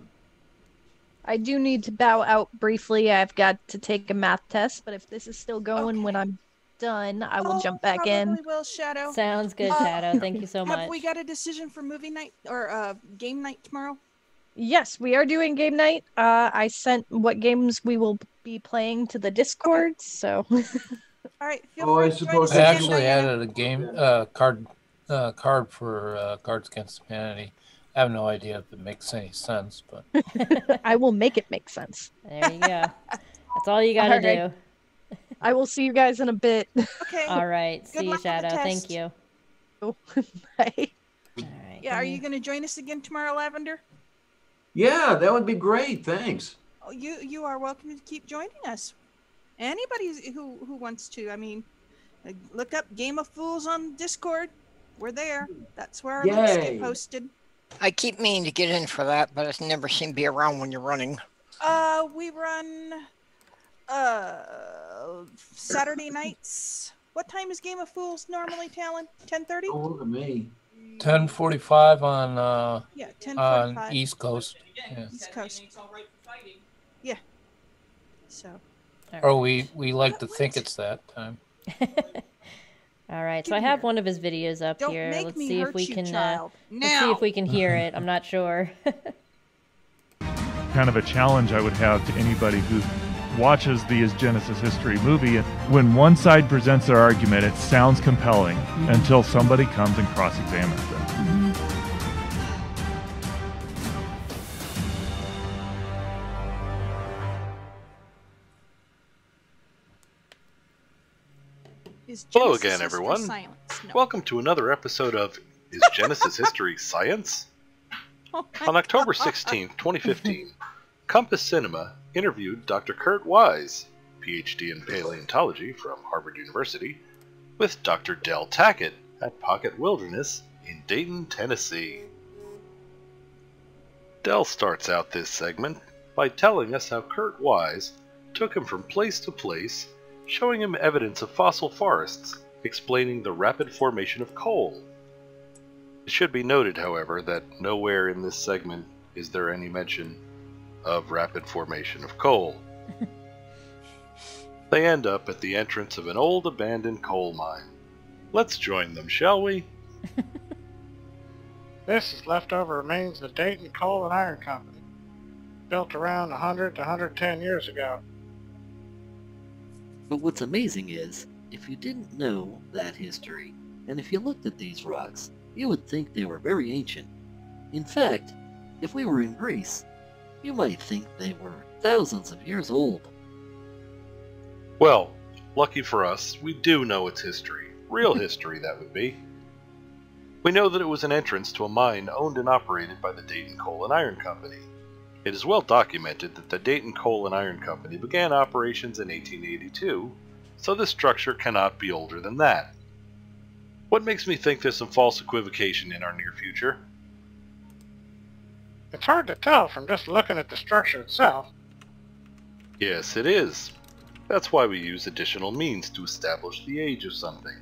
[SPEAKER 8] I do need to bow out briefly. I've got to take a math test, but if this is still going when I'm done, I will jump back in.
[SPEAKER 5] Probably will, Shadow.
[SPEAKER 3] Sounds good, Shadow. Thank you so much.
[SPEAKER 5] Have we got a decision for movie night or game night tomorrow?
[SPEAKER 8] Yes, we are doing game night. I sent what games we will be playing to the Discord, so.
[SPEAKER 5] All right. Feel
[SPEAKER 4] Oh, I
[SPEAKER 5] free to join
[SPEAKER 4] suppose
[SPEAKER 5] us
[SPEAKER 6] I
[SPEAKER 5] again,
[SPEAKER 6] actually
[SPEAKER 5] Diana.
[SPEAKER 6] added a game card for Cards Against Humanity. I have no idea if it makes any sense, but
[SPEAKER 8] I will make it make sense.
[SPEAKER 3] There you go. That's all you gotta
[SPEAKER 8] All right.
[SPEAKER 3] do.
[SPEAKER 8] I will see you guys in a bit.
[SPEAKER 5] Okay.
[SPEAKER 3] All right.
[SPEAKER 5] Good
[SPEAKER 3] See you,
[SPEAKER 5] luck with the
[SPEAKER 3] Shadow. Thank
[SPEAKER 5] test.
[SPEAKER 3] you.
[SPEAKER 8] Bye.
[SPEAKER 3] All right.
[SPEAKER 5] Yeah, are you going to join us again tomorrow, Lavender?
[SPEAKER 4] Yeah, that would be great. Thanks.
[SPEAKER 5] Oh, you are welcome to keep joining us. Anybody who wants to. I mean, look up Game of Fools on Discord. We're there. That's where our links
[SPEAKER 4] Yay.
[SPEAKER 5] get posted.
[SPEAKER 11] I keep meaning to get in for that, but I never seem to be around when you're running.
[SPEAKER 5] We run Saturday nights. What time is Game of Fools normally, Talon? 10:30?
[SPEAKER 4] Oh, look at me.
[SPEAKER 6] 10:45 on
[SPEAKER 5] Yeah,
[SPEAKER 6] on
[SPEAKER 5] 10:45.
[SPEAKER 6] East Coast. Yeah.
[SPEAKER 5] East Coast. Yeah. So.
[SPEAKER 6] Or we like to think it's that time.
[SPEAKER 3] All right. So I have one of his videos up
[SPEAKER 5] Don't
[SPEAKER 3] here.
[SPEAKER 5] make
[SPEAKER 3] Let's
[SPEAKER 5] me
[SPEAKER 3] see if
[SPEAKER 5] hurt
[SPEAKER 3] we
[SPEAKER 5] you,
[SPEAKER 3] can.
[SPEAKER 5] child.
[SPEAKER 3] Let's see
[SPEAKER 5] Now.
[SPEAKER 3] if we can hear it. I'm not sure.
[SPEAKER 17] Kind of a challenge I would have to anybody who watches the Is Genesis History movie. When one side presents their argument, it sounds compelling until somebody comes and cross-examines them.
[SPEAKER 18] Hello again, everyone. Welcome to another episode of Is Genesis History Science? On October 16th, 2015, Compass Cinema interviewed Dr. Kurt Wise, PhD in paleontology from Harvard University, with Dr. Del Tackett at Pocket Wilderness in Dayton, Tennessee. Del starts out this segment by telling us how Kurt Wise took him from place to place, showing him evidence of fossil forests, explaining the rapid formation of coal. It should be noted, however, that nowhere in this segment is there any mention of rapid formation of coal. They end up at the entrance of an old abandoned coal mine. Let's join them, shall we?
[SPEAKER 19] This is leftover remains of the Dayton Coal and Iron Company, built around 100 to 110 years ago.
[SPEAKER 20] But what's amazing is, if you didn't know that history, and if you looked at these rocks, you would think they were very ancient. In fact, if we were in Greece, you might think they were thousands of years old.
[SPEAKER 18] Well, lucky for us, we do know its history. Real history, that would be. We know that it was an entrance to a mine owned and operated by the Dayton Coal and Iron Company. It is well documented that the Dayton Coal and Iron Company began operations in 1882, so this structure cannot be older than that. What makes me think there's some false equivocation in our near future?
[SPEAKER 19] It's hard to tell from just looking at the structure itself.
[SPEAKER 18] Yes, it is. That's why we use additional means to establish the age of something.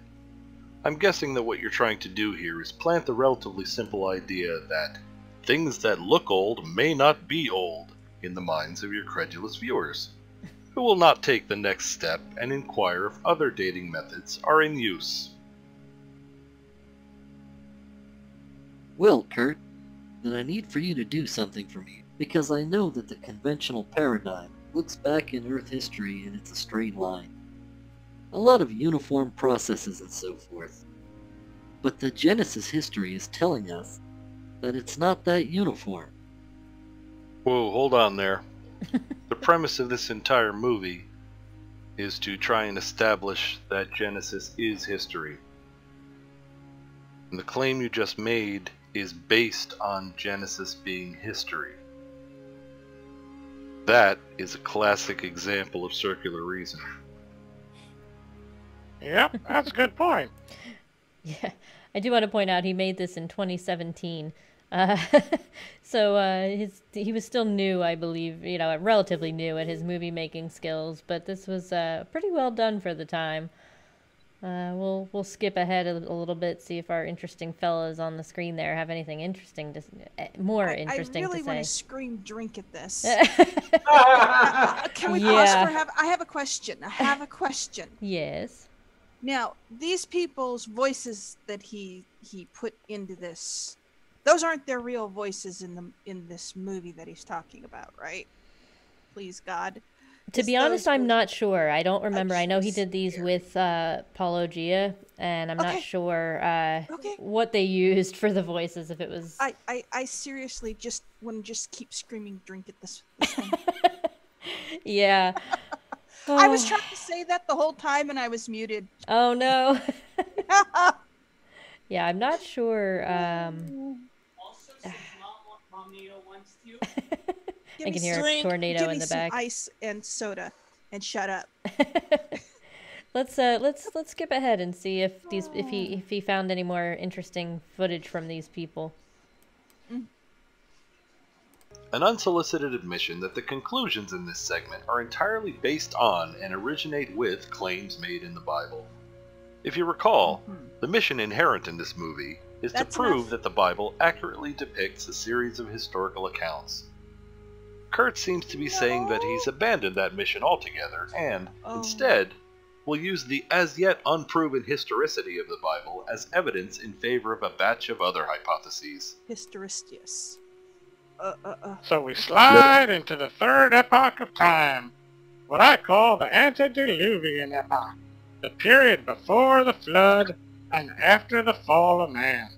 [SPEAKER 18] I'm guessing that what you're trying to do here is plant the relatively simple idea that things that look old may not be old in the minds of your credulous viewers, who will not take the next step and inquire if other dating methods are in use.
[SPEAKER 20] Well, Kurt, then I need for you to do something for me, because I know that the conventional paradigm looks back in Earth history and it's a straight line. a lot of uniform processes and so forth. But the Genesis history is telling us that it's not that uniform.
[SPEAKER 18] Whoa, hold on there. The premise of this entire movie is to try and establish that Genesis is history. And the claim you just made is based on Genesis being history. That is a classic example of circular reasoning.
[SPEAKER 19] Yep, that's a good point.
[SPEAKER 3] Yeah, I do want to point out he made this in 2017. So he was still new, I believe, relatively new at his movie making skills, but this was pretty well done for the time. We'll skip ahead a little bit, see if our interesting fellas on the screen there have anything interesting more interesting
[SPEAKER 5] I really
[SPEAKER 3] to
[SPEAKER 5] want
[SPEAKER 3] say.
[SPEAKER 5] to scream drink at this. Can we
[SPEAKER 3] Yeah.
[SPEAKER 5] pause for I have a question. I have a question.
[SPEAKER 3] Yes.
[SPEAKER 5] Now, these people's voices that he put into this, those aren't their real voices in this movie that he's talking about, right? Please God.
[SPEAKER 3] To be honest, I'm not sure. I don't remember. I know he did these with Paul Gia, and I'm not sure what they used for the voices, if it was...
[SPEAKER 5] I seriously just want to just keep screaming drink at this thing.
[SPEAKER 3] Yeah.
[SPEAKER 5] I was trying to say that the whole time and I was muted.
[SPEAKER 3] Oh, no. Yeah, I'm not sure.
[SPEAKER 2] Also, this is not what Momnito wants to.
[SPEAKER 3] I can hear a tornado in the back.
[SPEAKER 5] Give me some ice and soda, and shut up.
[SPEAKER 3] Let's skip ahead and see if he found any more interesting footage from these people.
[SPEAKER 18] An unsolicited admission that the conclusions in this segment are entirely based on and originate with claims made in the Bible. If you recall, the mission inherent in this movie is to prove that the Bible accurately depicts a series of historical accounts. Kurt seems to be saying that he's abandoned that mission altogether and, instead, will use the as-yet unproven historicity of the Bible as evidence in favor of a batch of other hypotheses.
[SPEAKER 5] Historistius.
[SPEAKER 19] So we slide into the third epoch of time, what I call the antediluvian epoch, the period before the flood and after the fall of man.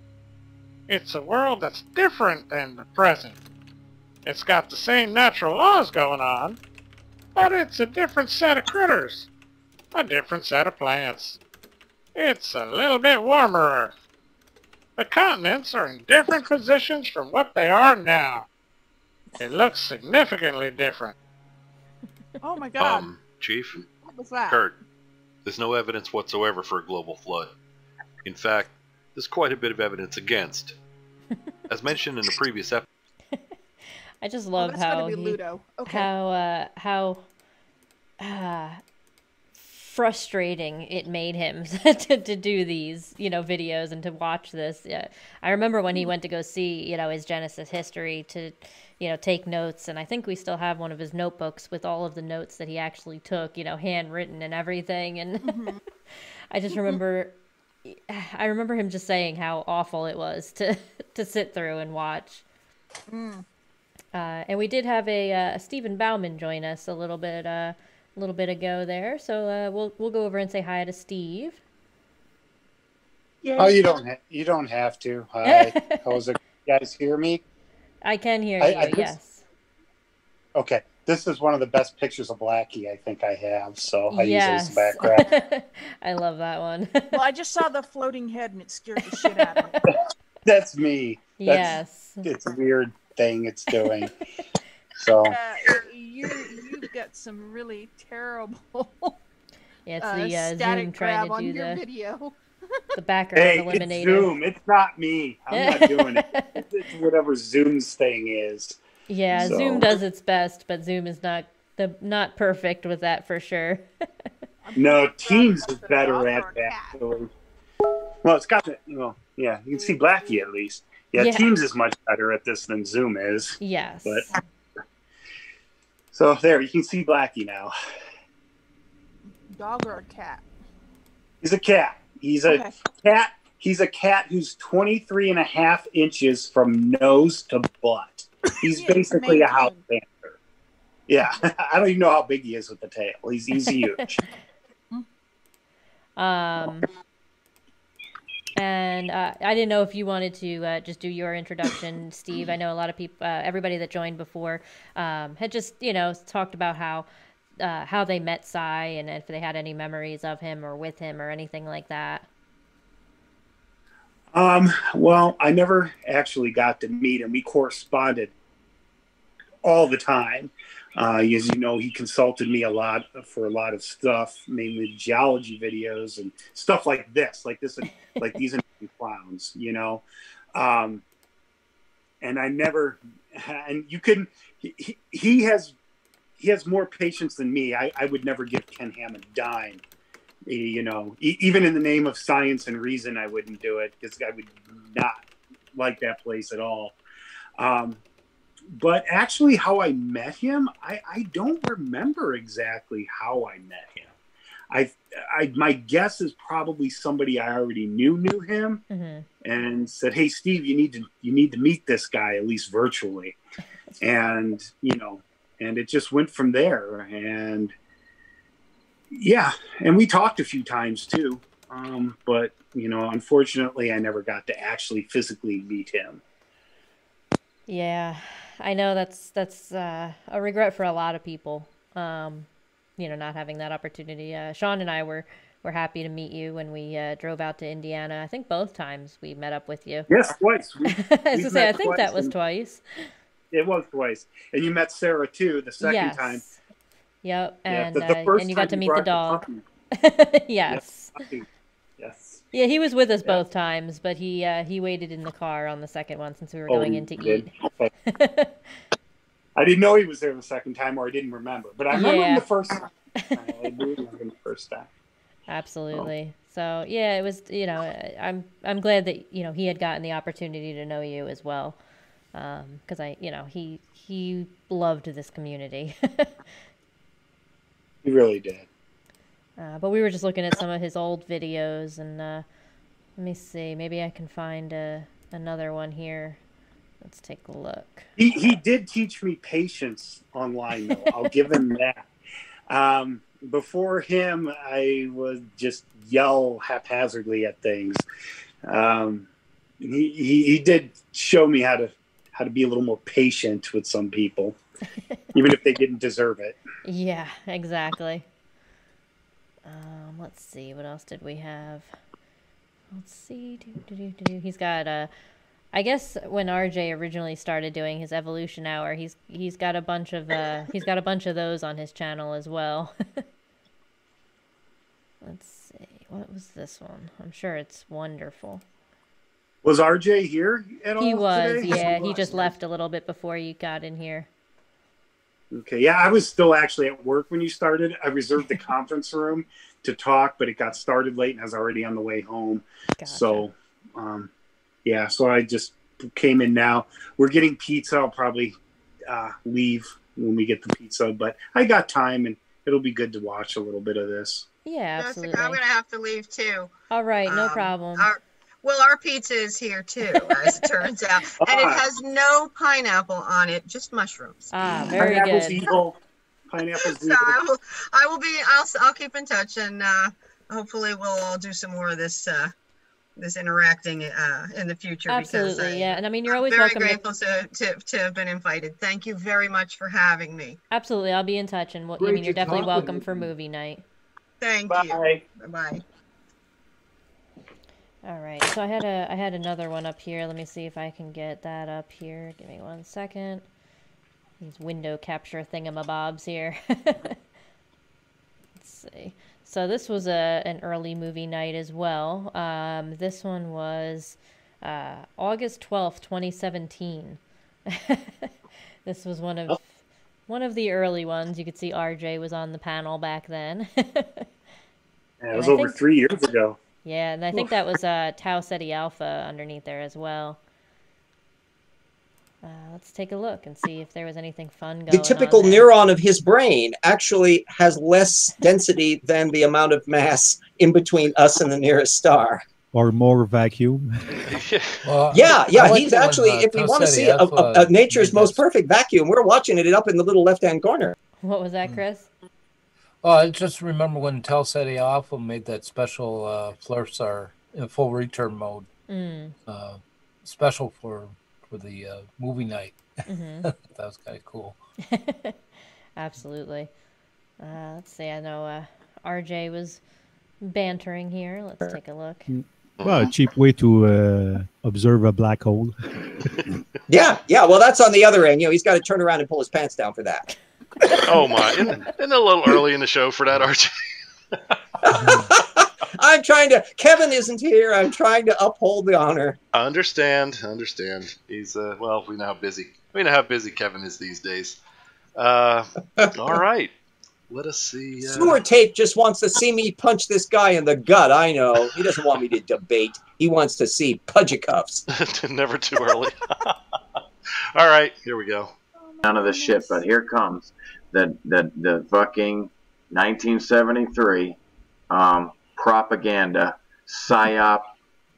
[SPEAKER 19] It's a world that's different than the present. It's got the same natural laws going on, but it's a different set of critters, a different set of plants. It's a little bit warmer Earth. The continents are in different positions from what they are now. It looks significantly different.
[SPEAKER 5] Oh my God.
[SPEAKER 18] Chief?
[SPEAKER 5] What was that?
[SPEAKER 18] Kurt, there's no evidence whatsoever for a global flood. In fact, there's quite a bit of evidence against. As mentioned in the previous episode,
[SPEAKER 3] I just love how frustrating it made him to do these, videos and to watch this. Yeah, I remember when he went to go see, his Genesis history to, take notes, and I think we still have one of his notebooks with all of the notes that he actually took, handwritten and everything. And I just remember, him just saying how awful it was to sit through and watch. And we did have a Stephen Bauman join us a little bit ago there, so we'll go over and say hi to Steve.
[SPEAKER 21] Yay. Oh, you don't have to. Hi, how's it? You guys hear me?
[SPEAKER 3] I can hear you. Yes.
[SPEAKER 21] Okay, this is one of the best pictures of Blackie I think I have, so I use it as a background.
[SPEAKER 3] I love that one.
[SPEAKER 5] Well, I just saw the floating head and it scared the shit out of me.
[SPEAKER 21] That's me.
[SPEAKER 3] Yes.
[SPEAKER 21] It's a weird thing it's doing. So
[SPEAKER 5] you've got some really terrible
[SPEAKER 3] it's the
[SPEAKER 5] static
[SPEAKER 3] Zoom trying to
[SPEAKER 5] on
[SPEAKER 3] do
[SPEAKER 5] your video.
[SPEAKER 3] The background eliminator.
[SPEAKER 21] It's Zoom. It's not me. I'm not doing it. It's whatever Zoom's thing is.
[SPEAKER 3] Yeah, so. Zoom does its best, but Zoom is not perfect with that for sure.
[SPEAKER 21] No, Teams is better at that. Well, it's got yeah, you can see Blackie at least. Yeah, Teams is much better at this than Zoom is.
[SPEAKER 3] Yes.
[SPEAKER 21] But so there, you can see Blackie now.
[SPEAKER 5] Dog or a cat?
[SPEAKER 21] He's a cat. He's a cat. He's a cat who's 23 and a half inches from nose to butt. He's basically a house panther. Yeah, I don't even know how big he is with the tail. He's huge.
[SPEAKER 3] And I didn't know if you wanted to just do your introduction, Steve. I know a lot of people, everybody that joined before, had just, you know, talked about how they met Sci and if they had any memories of him or with him or anything like that.
[SPEAKER 21] Well, I never actually got to meet him. We corresponded all the time. As you know, he consulted me a lot for a lot of stuff, mainly geology videos and stuff like this, like these clowns, you know. And I never, and you couldn't. He has more patience than me. I would never give Ken Ham a dime. You know, even in the name of science and reason, I wouldn't do it because I would not like that place at all. But actually, how I met him, I don't remember exactly how I met him. My guess is probably somebody I already knew him, and said, "Hey, Steve, you need to meet this guy at least virtually," and you know, and it just went from there. And yeah, and we talked a few times too, but you know, unfortunately, I never got to actually physically meet him.
[SPEAKER 3] Yeah, I know that's a regret for a lot of people. You know, not having that opportunity. Sean and I were happy to meet you when we drove out to Indiana. I think both times we met up with you.
[SPEAKER 21] Yes, twice.
[SPEAKER 3] I was gonna say, I think that was twice.
[SPEAKER 21] It was twice, and you met Sarah too the second time.
[SPEAKER 3] Yep, and
[SPEAKER 21] the first
[SPEAKER 3] and you got to
[SPEAKER 21] time
[SPEAKER 3] meet the dog. Yes.
[SPEAKER 21] Yes.
[SPEAKER 3] Yeah, he was with us both times, but he waited in the car on the second one since we were going in to eat.
[SPEAKER 21] Okay. I didn't know he was there the second time, or I didn't remember. But I remember him the first time. I do remember him the first time.
[SPEAKER 3] Absolutely. So yeah, it was. You know, I'm glad that you know he had gotten the opportunity to know you as well, because he loved this community.
[SPEAKER 21] He really did.
[SPEAKER 3] But we were just looking at some of his old videos, and let me see. Maybe I can find another one here. Let's take a look.
[SPEAKER 21] He did teach me patience online, though. I'll give him that. Before him, I would just yell haphazardly at things. He did show me how to be a little more patient with some people, even if they didn't deserve it.
[SPEAKER 3] Yeah, exactly. Let's see, what else did we have? Let's see. He's got I guess when RJ originally started doing his evolution hour, he's got a bunch of those on his channel as well. Let's see, what was this one? I'm sure it's wonderful.
[SPEAKER 21] Was RJ here at all?
[SPEAKER 3] He was,
[SPEAKER 21] today?
[SPEAKER 3] yeah. He just left a little bit before you got in here.
[SPEAKER 21] Okay, yeah, I was still actually at work when you started. I reserved the conference room to talk, but it got started late and I was already on the way home. Gotcha. So, yeah, so I just came in now. We're getting pizza. I'll probably leave when we get the pizza, but I got time and it'll be good to watch a little bit of this.
[SPEAKER 3] Yeah, absolutely.
[SPEAKER 10] Jessica, I'm going to have to leave too.
[SPEAKER 3] All right, no problem.
[SPEAKER 10] Our pizza is here too, as it turns out, and it has no pineapple on it, just mushrooms.
[SPEAKER 3] Very
[SPEAKER 21] Pineapple's
[SPEAKER 3] good.
[SPEAKER 21] Evil. Pineapple's
[SPEAKER 10] So
[SPEAKER 21] evil.
[SPEAKER 10] I'll keep in touch, and hopefully we'll all do some more of this interacting in the future.
[SPEAKER 3] Absolutely, yeah. And I mean, you're always
[SPEAKER 10] very
[SPEAKER 3] welcome.
[SPEAKER 10] grateful to have been invited. Thank you very much for having me.
[SPEAKER 3] Absolutely, I'll be in touch, and you're definitely welcome for movie night.
[SPEAKER 10] Thank you. Bye.
[SPEAKER 3] All right, so I had another one up here. Let me see if I can get that up here. Give me 1 second. These window capture thingamabobs here. Let's see. So this was an early movie night as well. This one was August 12th, 2017. This was one of the early ones. You could see RJ was on the panel back then.
[SPEAKER 21] Yeah, it was over 3 years ago.
[SPEAKER 3] Yeah, and I think that was Tau Ceti Alpha underneath there as well. Let's take a look and see if there was anything fun going on.
[SPEAKER 7] The typical neuron of his brain actually has less density than the amount of mass in between us and the nearest star.
[SPEAKER 22] Or more vacuum.
[SPEAKER 7] Yeah, he's actually, if we want to see a nature's most perfect vacuum, we're watching it up in the little left-hand corner.
[SPEAKER 3] What was that, Chris?
[SPEAKER 6] I just remember when Telceti Alpha made that special Flursar in full return mode, special for the movie night. That was kind of cool.
[SPEAKER 3] Absolutely. Let's see. I know RJ was bantering here. Let's take a look.
[SPEAKER 22] Well, a cheap way to observe a black hole.
[SPEAKER 7] Yeah. Well, that's on the other end. He's got to turn around and pull his pants down for that.
[SPEAKER 18] Oh my! Isn't a little early in the show for that, RJ?
[SPEAKER 7] I'm trying to. Kevin isn't here. I'm trying to uphold the honor.
[SPEAKER 18] Understand. He's well, we know how busy Kevin is these days. All right. Let us see.
[SPEAKER 7] Sewer Tape just wants to see me punch this guy in the gut. I know. He doesn't want me to debate. He wants to see pudgy-cuffs.
[SPEAKER 18] Never too early. All right, here we go.
[SPEAKER 4] None of this shit, but here comes the fucking 1973 propaganda psyop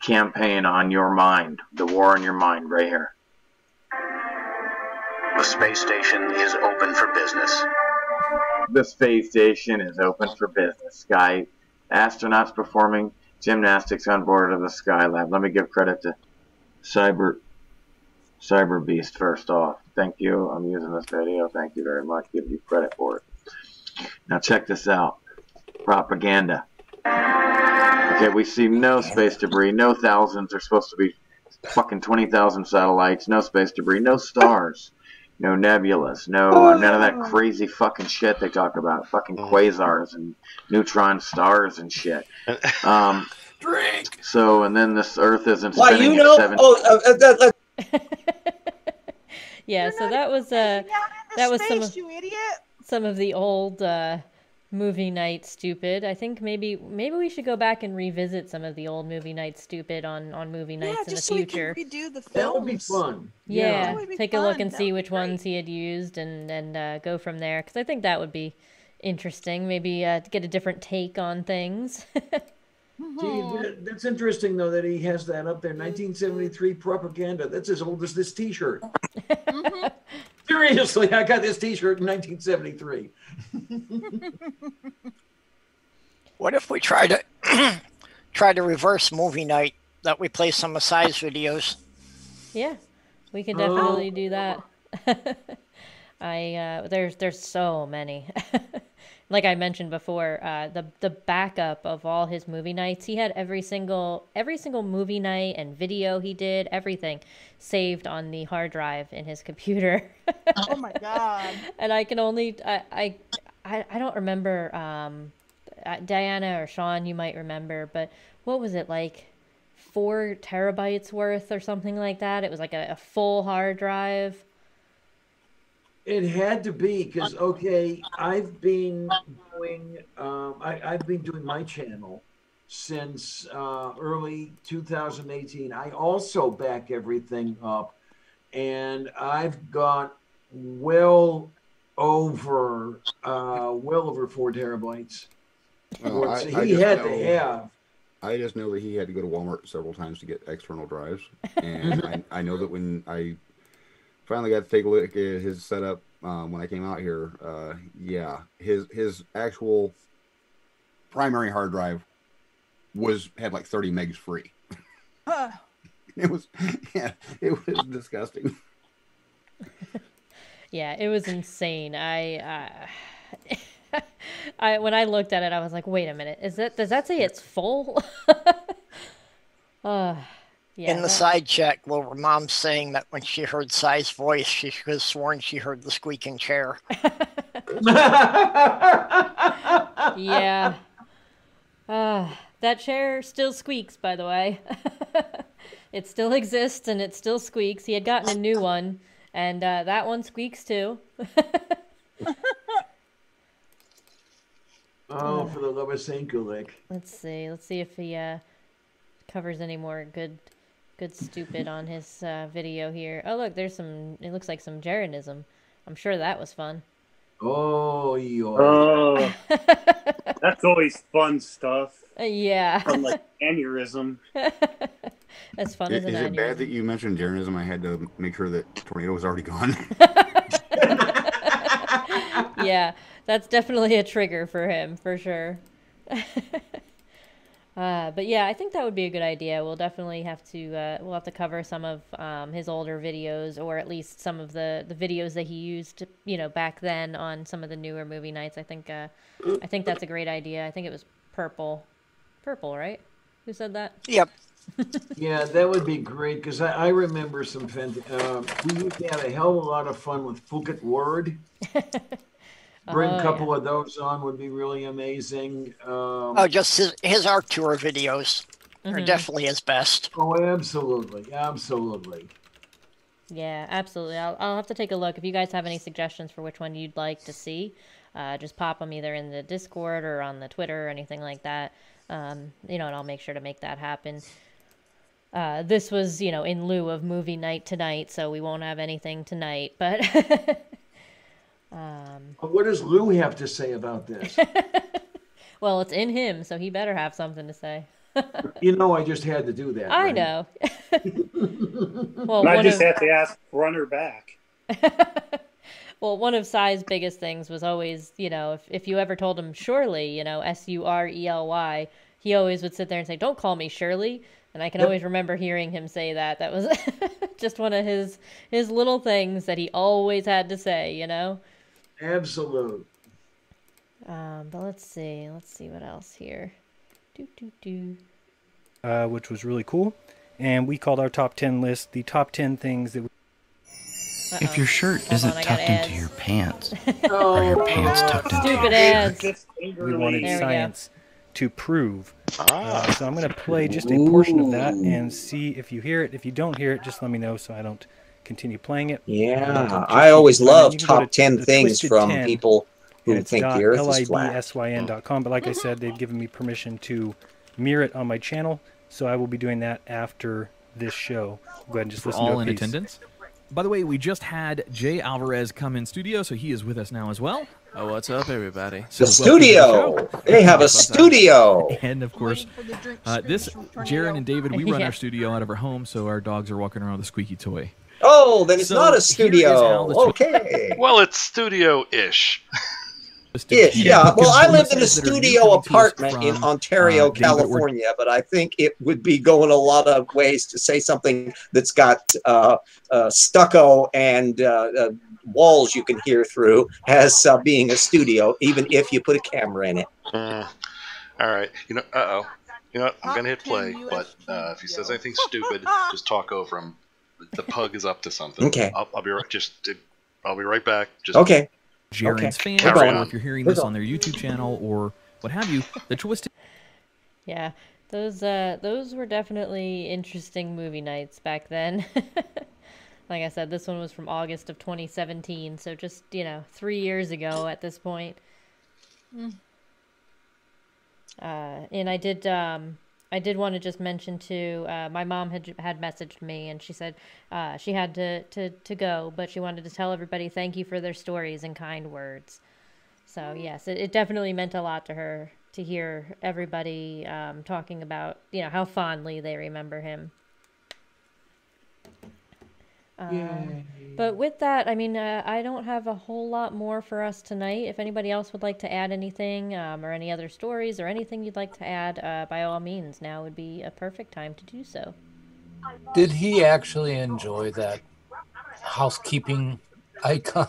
[SPEAKER 4] campaign on your mind. The war on your mind, right here.
[SPEAKER 12] The space station is open for business.
[SPEAKER 4] The space station is open for business. Astronauts performing gymnastics on board of the Skylab. Let me give credit to Cyber Beast first off. Thank you. I'm using this video. Thank you very much. Give you credit for it. Now check this out. Propaganda. Okay, we see no space debris. No thousands. There's supposed to be fucking 20,000 satellites. No space debris. No stars. No nebulas, none of that crazy fucking shit they talk about. Fucking quasars and neutron stars and shit.
[SPEAKER 7] Drink.
[SPEAKER 4] So, and then this Earth isn't
[SPEAKER 7] Why,
[SPEAKER 4] spinning
[SPEAKER 7] you know?
[SPEAKER 4] at 7...
[SPEAKER 3] Yeah, so that was some of the old movie night stupid. I think maybe we should go back and revisit some of the old movie night stupid on movie nights in the future.
[SPEAKER 5] So we can redo the films.
[SPEAKER 4] That would be fun.
[SPEAKER 3] Yeah,
[SPEAKER 5] That would be
[SPEAKER 3] take a look
[SPEAKER 5] fun.
[SPEAKER 3] and
[SPEAKER 5] That
[SPEAKER 3] see
[SPEAKER 5] would
[SPEAKER 3] which
[SPEAKER 5] be great.
[SPEAKER 3] ones he had used and go from there, because I think that would be interesting. Maybe get a different take on things.
[SPEAKER 4] Gee, that's interesting, though, that he has that up there. 1973 propaganda. That's as old as this T-shirt. Seriously, I got this T-shirt in 1973.
[SPEAKER 11] What if we try to reverse movie night? That we play some of Sci's videos.
[SPEAKER 3] Yeah, we can definitely do that. There's so many. Like I mentioned before, the backup of all his movie nights, he had every single movie night and video he did, everything saved on the hard drive in his computer.
[SPEAKER 5] Oh my god!
[SPEAKER 3] And I can only I don't remember. Diana or Sean, you might remember, but what was it, like 4 terabytes worth or something like that? It was like a full hard drive.
[SPEAKER 4] It had to be, because I've been doing my channel since early 2018. I also back everything up, and I've got well over 4 terabytes. He had to have.
[SPEAKER 9] I just know that he had to go to Walmart several times to get external drives, and I know that when I finally got to take a look at his setup when I came out here, his actual primary hard drive had like 30 megs free. It was disgusting.
[SPEAKER 3] Yeah, it was insane. When I looked at it, I was like, "Wait a minute, does that say it's full?" Yeah.
[SPEAKER 11] In the side check, Wilbur Mom's saying that when she heard Sci's voice, she could have sworn she heard the squeaking chair.
[SPEAKER 3] Yeah. That chair still squeaks, by the way. It still exists and it still squeaks. He had gotten a new one, and that one squeaks too.
[SPEAKER 4] Oh, for the love of Saint Kulik.
[SPEAKER 3] Let's see if he covers any more good stupid on his video here. Oh look, there's some. It looks like some Jeranism. I'm sure that was fun.
[SPEAKER 4] Oh,
[SPEAKER 21] that's always fun stuff.
[SPEAKER 3] Yeah.
[SPEAKER 21] From like aneurysm.
[SPEAKER 3] As fun as an
[SPEAKER 9] aneurysm. Is it bad that you mentioned Jeranism? I had to make sure that Tornado was already gone.
[SPEAKER 3] Yeah. That's definitely a trigger for him, for sure. But yeah, I think that would be a good idea. We'll definitely have to we'll have to cover some of his older videos, or at least some of the videos that he used, back then on some of the newer movie nights. I think that's a great idea. I think it was Purple, right? Who said that?
[SPEAKER 11] Yep.
[SPEAKER 4] Yeah, that would be great because I remember some. We used to have a hell of a lot of fun with Phuket Word. Bring a couple of those on would be really amazing.
[SPEAKER 11] Just his art tour videos are definitely his best.
[SPEAKER 4] Oh, absolutely, absolutely.
[SPEAKER 3] Yeah, absolutely. I'll have to take a look. If you guys have any suggestions for which one you'd like to see, just pop them either in the Discord or on the Twitter or anything like that. And I'll make sure to make that happen. This was, in lieu of movie night tonight, so we won't have anything tonight. But
[SPEAKER 4] what does Lou have to say about this?
[SPEAKER 3] Well, it's in him, so he better have something to say.
[SPEAKER 4] I just had to do that.
[SPEAKER 3] I
[SPEAKER 4] right?
[SPEAKER 3] know.
[SPEAKER 21] Well, I just had to ask, run her back.
[SPEAKER 3] Well, one of Sci's biggest things was always, if you ever told him Shirley, Surely, he always would sit there and say, "Don't call me Shirley." And I can always remember hearing him say that. That was just one of his little things that he always had to say,
[SPEAKER 4] Absolute.
[SPEAKER 3] But let's see what else here.
[SPEAKER 15] Which was really cool. And we called our top 10 list the top 10 things that
[SPEAKER 16] If your shirt isn't tucked into your pants,
[SPEAKER 4] or
[SPEAKER 16] your pants tucked into
[SPEAKER 3] Stupid
[SPEAKER 16] your
[SPEAKER 3] ads.
[SPEAKER 16] shirt.
[SPEAKER 15] we wanted
[SPEAKER 3] There we
[SPEAKER 15] science to prove. So I'm going to play just a portion of that and see if you hear it. If you don't hear it, just let me know so I don't continue playing it.
[SPEAKER 7] Yeah, I always love top 10 things from
[SPEAKER 15] 10,
[SPEAKER 7] people who
[SPEAKER 15] it's
[SPEAKER 7] think the earth is flat.
[SPEAKER 15] libsyn.com. But like I said, they've given me permission to mirror it on my channel, so I will be doing that after this show. Go ahead and just
[SPEAKER 23] For
[SPEAKER 15] listen to
[SPEAKER 23] all
[SPEAKER 15] a
[SPEAKER 23] in
[SPEAKER 15] piece.
[SPEAKER 23] attendance. By the way, we just had Jay Alvarez come in studio, so he is with us now as well.
[SPEAKER 24] Oh, what's up, everybody?
[SPEAKER 7] The studio! They have a studio!
[SPEAKER 23] And of course, Jaron and David, we run our studio out of our home, so our dogs are walking around with a squeaky toy.
[SPEAKER 7] Oh, then it's
[SPEAKER 23] So
[SPEAKER 7] not a
[SPEAKER 23] here is how
[SPEAKER 7] studio.
[SPEAKER 23] the
[SPEAKER 7] Okay.
[SPEAKER 18] Well, it's studio-ish.
[SPEAKER 7] Ish, yeah. Well, I lived in a
[SPEAKER 23] listeners that are new
[SPEAKER 7] studio
[SPEAKER 23] coming to us
[SPEAKER 7] apartment in
[SPEAKER 23] from,
[SPEAKER 7] Ontario,
[SPEAKER 23] David or-
[SPEAKER 7] California, but I think it would be going a lot of ways to say something that's got stucco and walls you can hear through as being a studio, even if you put a camera in it.
[SPEAKER 18] All right. Uh-oh. I'm going to hit play, but if he says anything stupid, just talk over him. The pug is up to something.
[SPEAKER 7] Okay.
[SPEAKER 18] I'll be right. I'll be right back. Just
[SPEAKER 7] Okay.
[SPEAKER 23] Jaron's fans,
[SPEAKER 18] Carry
[SPEAKER 23] or
[SPEAKER 18] on.
[SPEAKER 23] if you're hearing this on their YouTube channel or what have you, the Twisted...
[SPEAKER 3] Yeah, those were definitely interesting movie nights back then. Like I said, this one was from August of 2017, so just, 3 years ago at this point. And I did want to just mention too, my mom had messaged me and she said she had to go, but she wanted to tell everybody thank you for their stories and kind words. So yes, it definitely meant a lot to her to hear everybody talking about how fondly they remember him. But with that, I mean, I don't have a whole lot more for us tonight. If anybody else would like to add anything or any other stories or anything you'd like to add, by all means, now would be a perfect time to do so.
[SPEAKER 6] Did he actually enjoy that housekeeping icon?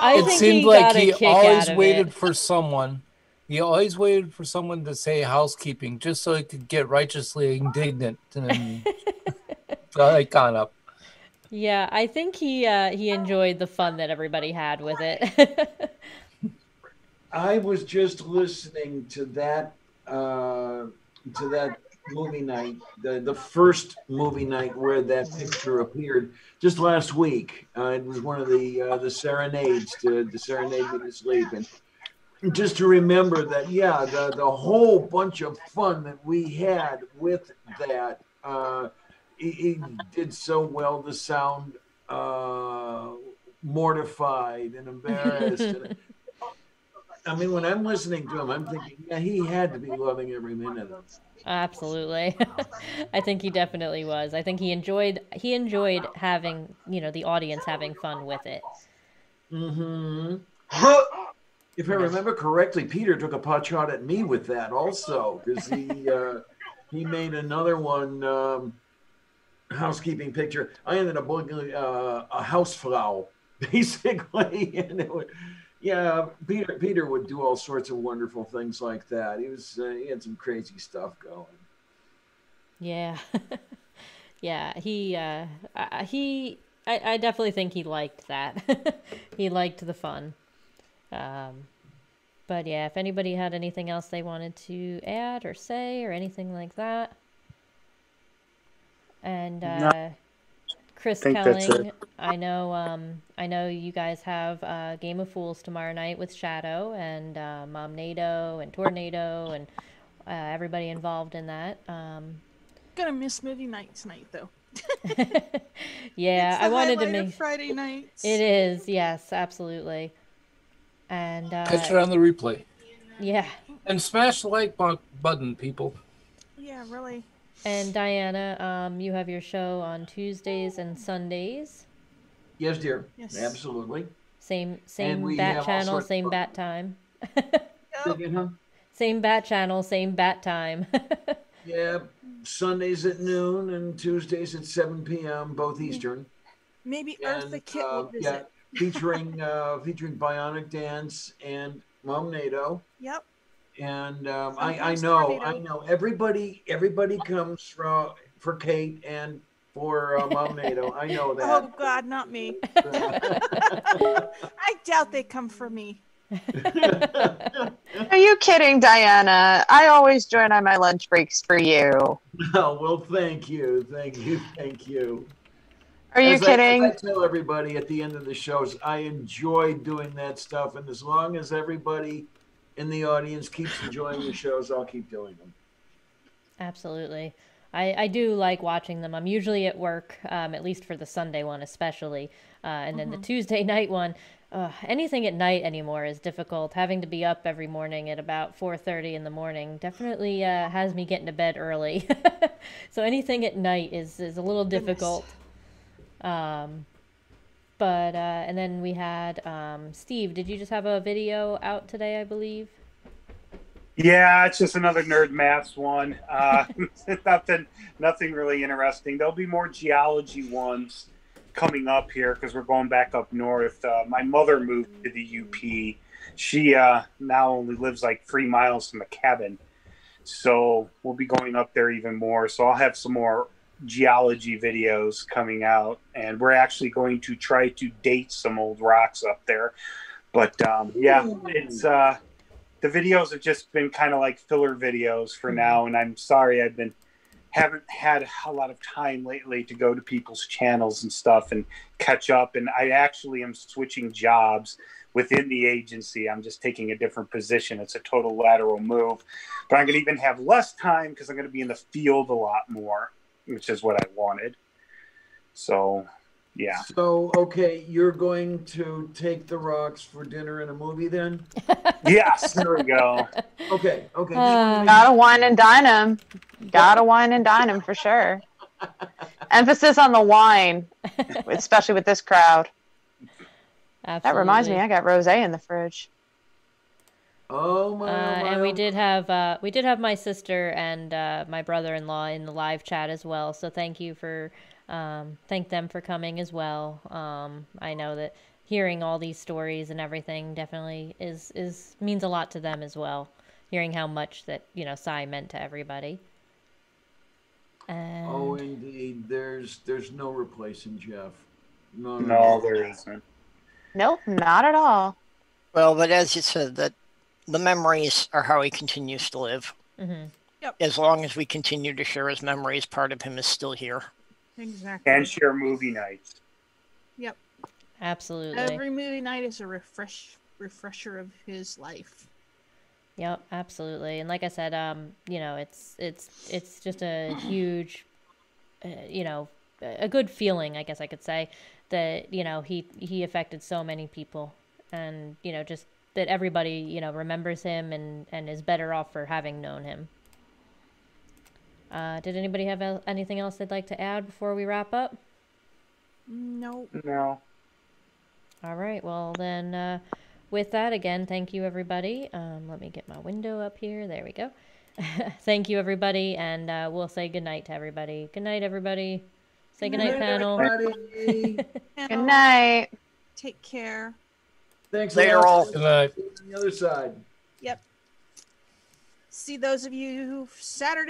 [SPEAKER 6] It seemed like he always waited for someone. He always waited for someone to say housekeeping just so he could get righteously indignant and the icon up.
[SPEAKER 3] Yeah, I think he enjoyed the fun that everybody had with it.
[SPEAKER 4] I was just listening to that movie night, the first movie night where that picture appeared just last week. It was one of the serenades to Serenade Me to Sleep, and just to remember that, yeah, the whole bunch of fun that we had with that. He did so well to sound mortified and embarrassed. I mean, when I'm listening to him, I'm thinking, yeah, he had to be loving every minute of it.
[SPEAKER 3] Absolutely. I think he definitely was. I think he enjoyed having, the audience having fun with it.
[SPEAKER 4] Mm-hmm. If I remember correctly, Peter took a pot shot at me with that also, because he made another one, housekeeping picture. I ended up booking a housefrau, basically, and Peter would do all sorts of wonderful things like that. He had some crazy stuff going.
[SPEAKER 3] Yeah. Yeah, I definitely think he liked that. He liked the fun. But yeah, if anybody had anything else they wanted to add or say or anything like that. And Chris Kelling, I know you guys have Game of Fools tomorrow night with Shadow and Mom NATO and Tornado and everybody involved in that.
[SPEAKER 5] Gonna miss movie night tonight though.
[SPEAKER 3] Yeah,
[SPEAKER 5] it's the
[SPEAKER 3] I wanted to
[SPEAKER 5] highlight of
[SPEAKER 3] make
[SPEAKER 5] Friday nights.
[SPEAKER 3] It is, yes, absolutely. And
[SPEAKER 6] catch it on the replay.
[SPEAKER 3] Yeah.
[SPEAKER 6] And smash the like button, people.
[SPEAKER 5] Yeah, really.
[SPEAKER 3] And Diana, you have your show on Tuesdays and Sundays.
[SPEAKER 4] Yes, dear.
[SPEAKER 5] Yes.
[SPEAKER 4] Absolutely.
[SPEAKER 3] Same
[SPEAKER 4] we
[SPEAKER 3] bat
[SPEAKER 4] have all
[SPEAKER 3] channel,
[SPEAKER 4] sorts
[SPEAKER 3] same
[SPEAKER 4] of-
[SPEAKER 3] bat time.
[SPEAKER 4] Again, huh?
[SPEAKER 3] Same bat channel, same bat time.
[SPEAKER 4] Yeah, Sundays at noon and Tuesdays at 7 p.m., both Eastern.
[SPEAKER 5] Maybe Eartha Kitt will visit.
[SPEAKER 4] Yeah, featuring Bionic Dance and Mom NATO.
[SPEAKER 5] Yep.
[SPEAKER 4] And I
[SPEAKER 5] Sometimes
[SPEAKER 4] know
[SPEAKER 5] Tornado.
[SPEAKER 4] everybody comes for Kate and for Mom NATO. I know that.
[SPEAKER 5] Oh God, not me. I doubt they come for me.
[SPEAKER 1] Are you kidding, Diana? I always join on my lunch breaks for you.
[SPEAKER 4] Oh, well, thank you.
[SPEAKER 1] Are you kidding?
[SPEAKER 4] I tell everybody at the end of the shows, I enjoy doing that stuff, and as long as everybody in the audience keeps enjoying the shows, I'll keep doing them.
[SPEAKER 3] Absolutely. I do like watching them. I'm usually at work, at least for the Sunday one especially. And then the Tuesday night one, anything at night anymore is difficult. Having to be up every morning at about 4:30 in the morning definitely has me getting to bed early. So anything at night is a little difficult. But and then we had Steve, did you just have a video out today, I believe?
[SPEAKER 21] Yeah, it's just another Nerd Maths one. Nothing really interesting. There'll be more geology ones coming up here because we're going back up north. My mother moved to the UP. She now only lives like 3 miles from the cabin. So we'll be going up there even more. So I'll have some more geology videos coming out. And we're actually going to try to date some old rocks up there. But yeah, it's... the videos have just been kind of like filler videos for now, and I'm sorry haven't had a lot of time lately to go to people's channels and stuff and catch up. And I actually am switching jobs within the agency. I'm just taking a different position. It's a total lateral move, but I'm going to even have less time because I'm going to be in the field a lot more, which is what I wanted. So, yeah.
[SPEAKER 4] So, okay, you're going to take the rocks for dinner and a movie then?
[SPEAKER 21] Yes, there we go.
[SPEAKER 4] Okay.
[SPEAKER 1] Gotta wine and dine them. Gotta wine and dine them for sure. Emphasis on the wine, especially with this crowd.
[SPEAKER 3] Absolutely.
[SPEAKER 1] That reminds me, I got rosé in the fridge.
[SPEAKER 4] Oh my!
[SPEAKER 3] And we did have my sister and my brother-in-law in the live chat as well. So thank them for coming as well. I know that hearing all these stories and everything definitely means a lot to them as well. Hearing how much that Sci meant to everybody. And...
[SPEAKER 4] Oh, indeed. There's no replacing Jeff.
[SPEAKER 21] No, there isn't.
[SPEAKER 1] Nope, not at all.
[SPEAKER 11] Well, but as you said, that the memories are how he continues to live.
[SPEAKER 3] Mm-hmm.
[SPEAKER 5] Yep.
[SPEAKER 11] As long as we continue to share his memories, part of him is still here.
[SPEAKER 5] Exactly.
[SPEAKER 21] And share movie nights.
[SPEAKER 5] Yep.
[SPEAKER 3] Absolutely.
[SPEAKER 5] Every movie night is a refresher of his life.
[SPEAKER 3] Yep, absolutely. And like I said, it's just a huge, a good feeling, I guess I could say, that he affected so many people, and just that everybody, you know, remembers him and is better off for having known him. Did anybody have anything else they'd like to add before we wrap up?
[SPEAKER 5] No.
[SPEAKER 21] No.
[SPEAKER 3] All right. Well, then, with that, again, thank you, everybody. Let me get my window up here. There we go. Thank you, everybody, and we'll say goodnight to everybody. Good night, everybody. Say goodnight, panel.
[SPEAKER 1] Good night.
[SPEAKER 5] Take care.
[SPEAKER 4] Thanks
[SPEAKER 11] Later,
[SPEAKER 4] a lot.
[SPEAKER 11] all.
[SPEAKER 4] Good night. On the other side.
[SPEAKER 5] Yep. See those of you Saturday.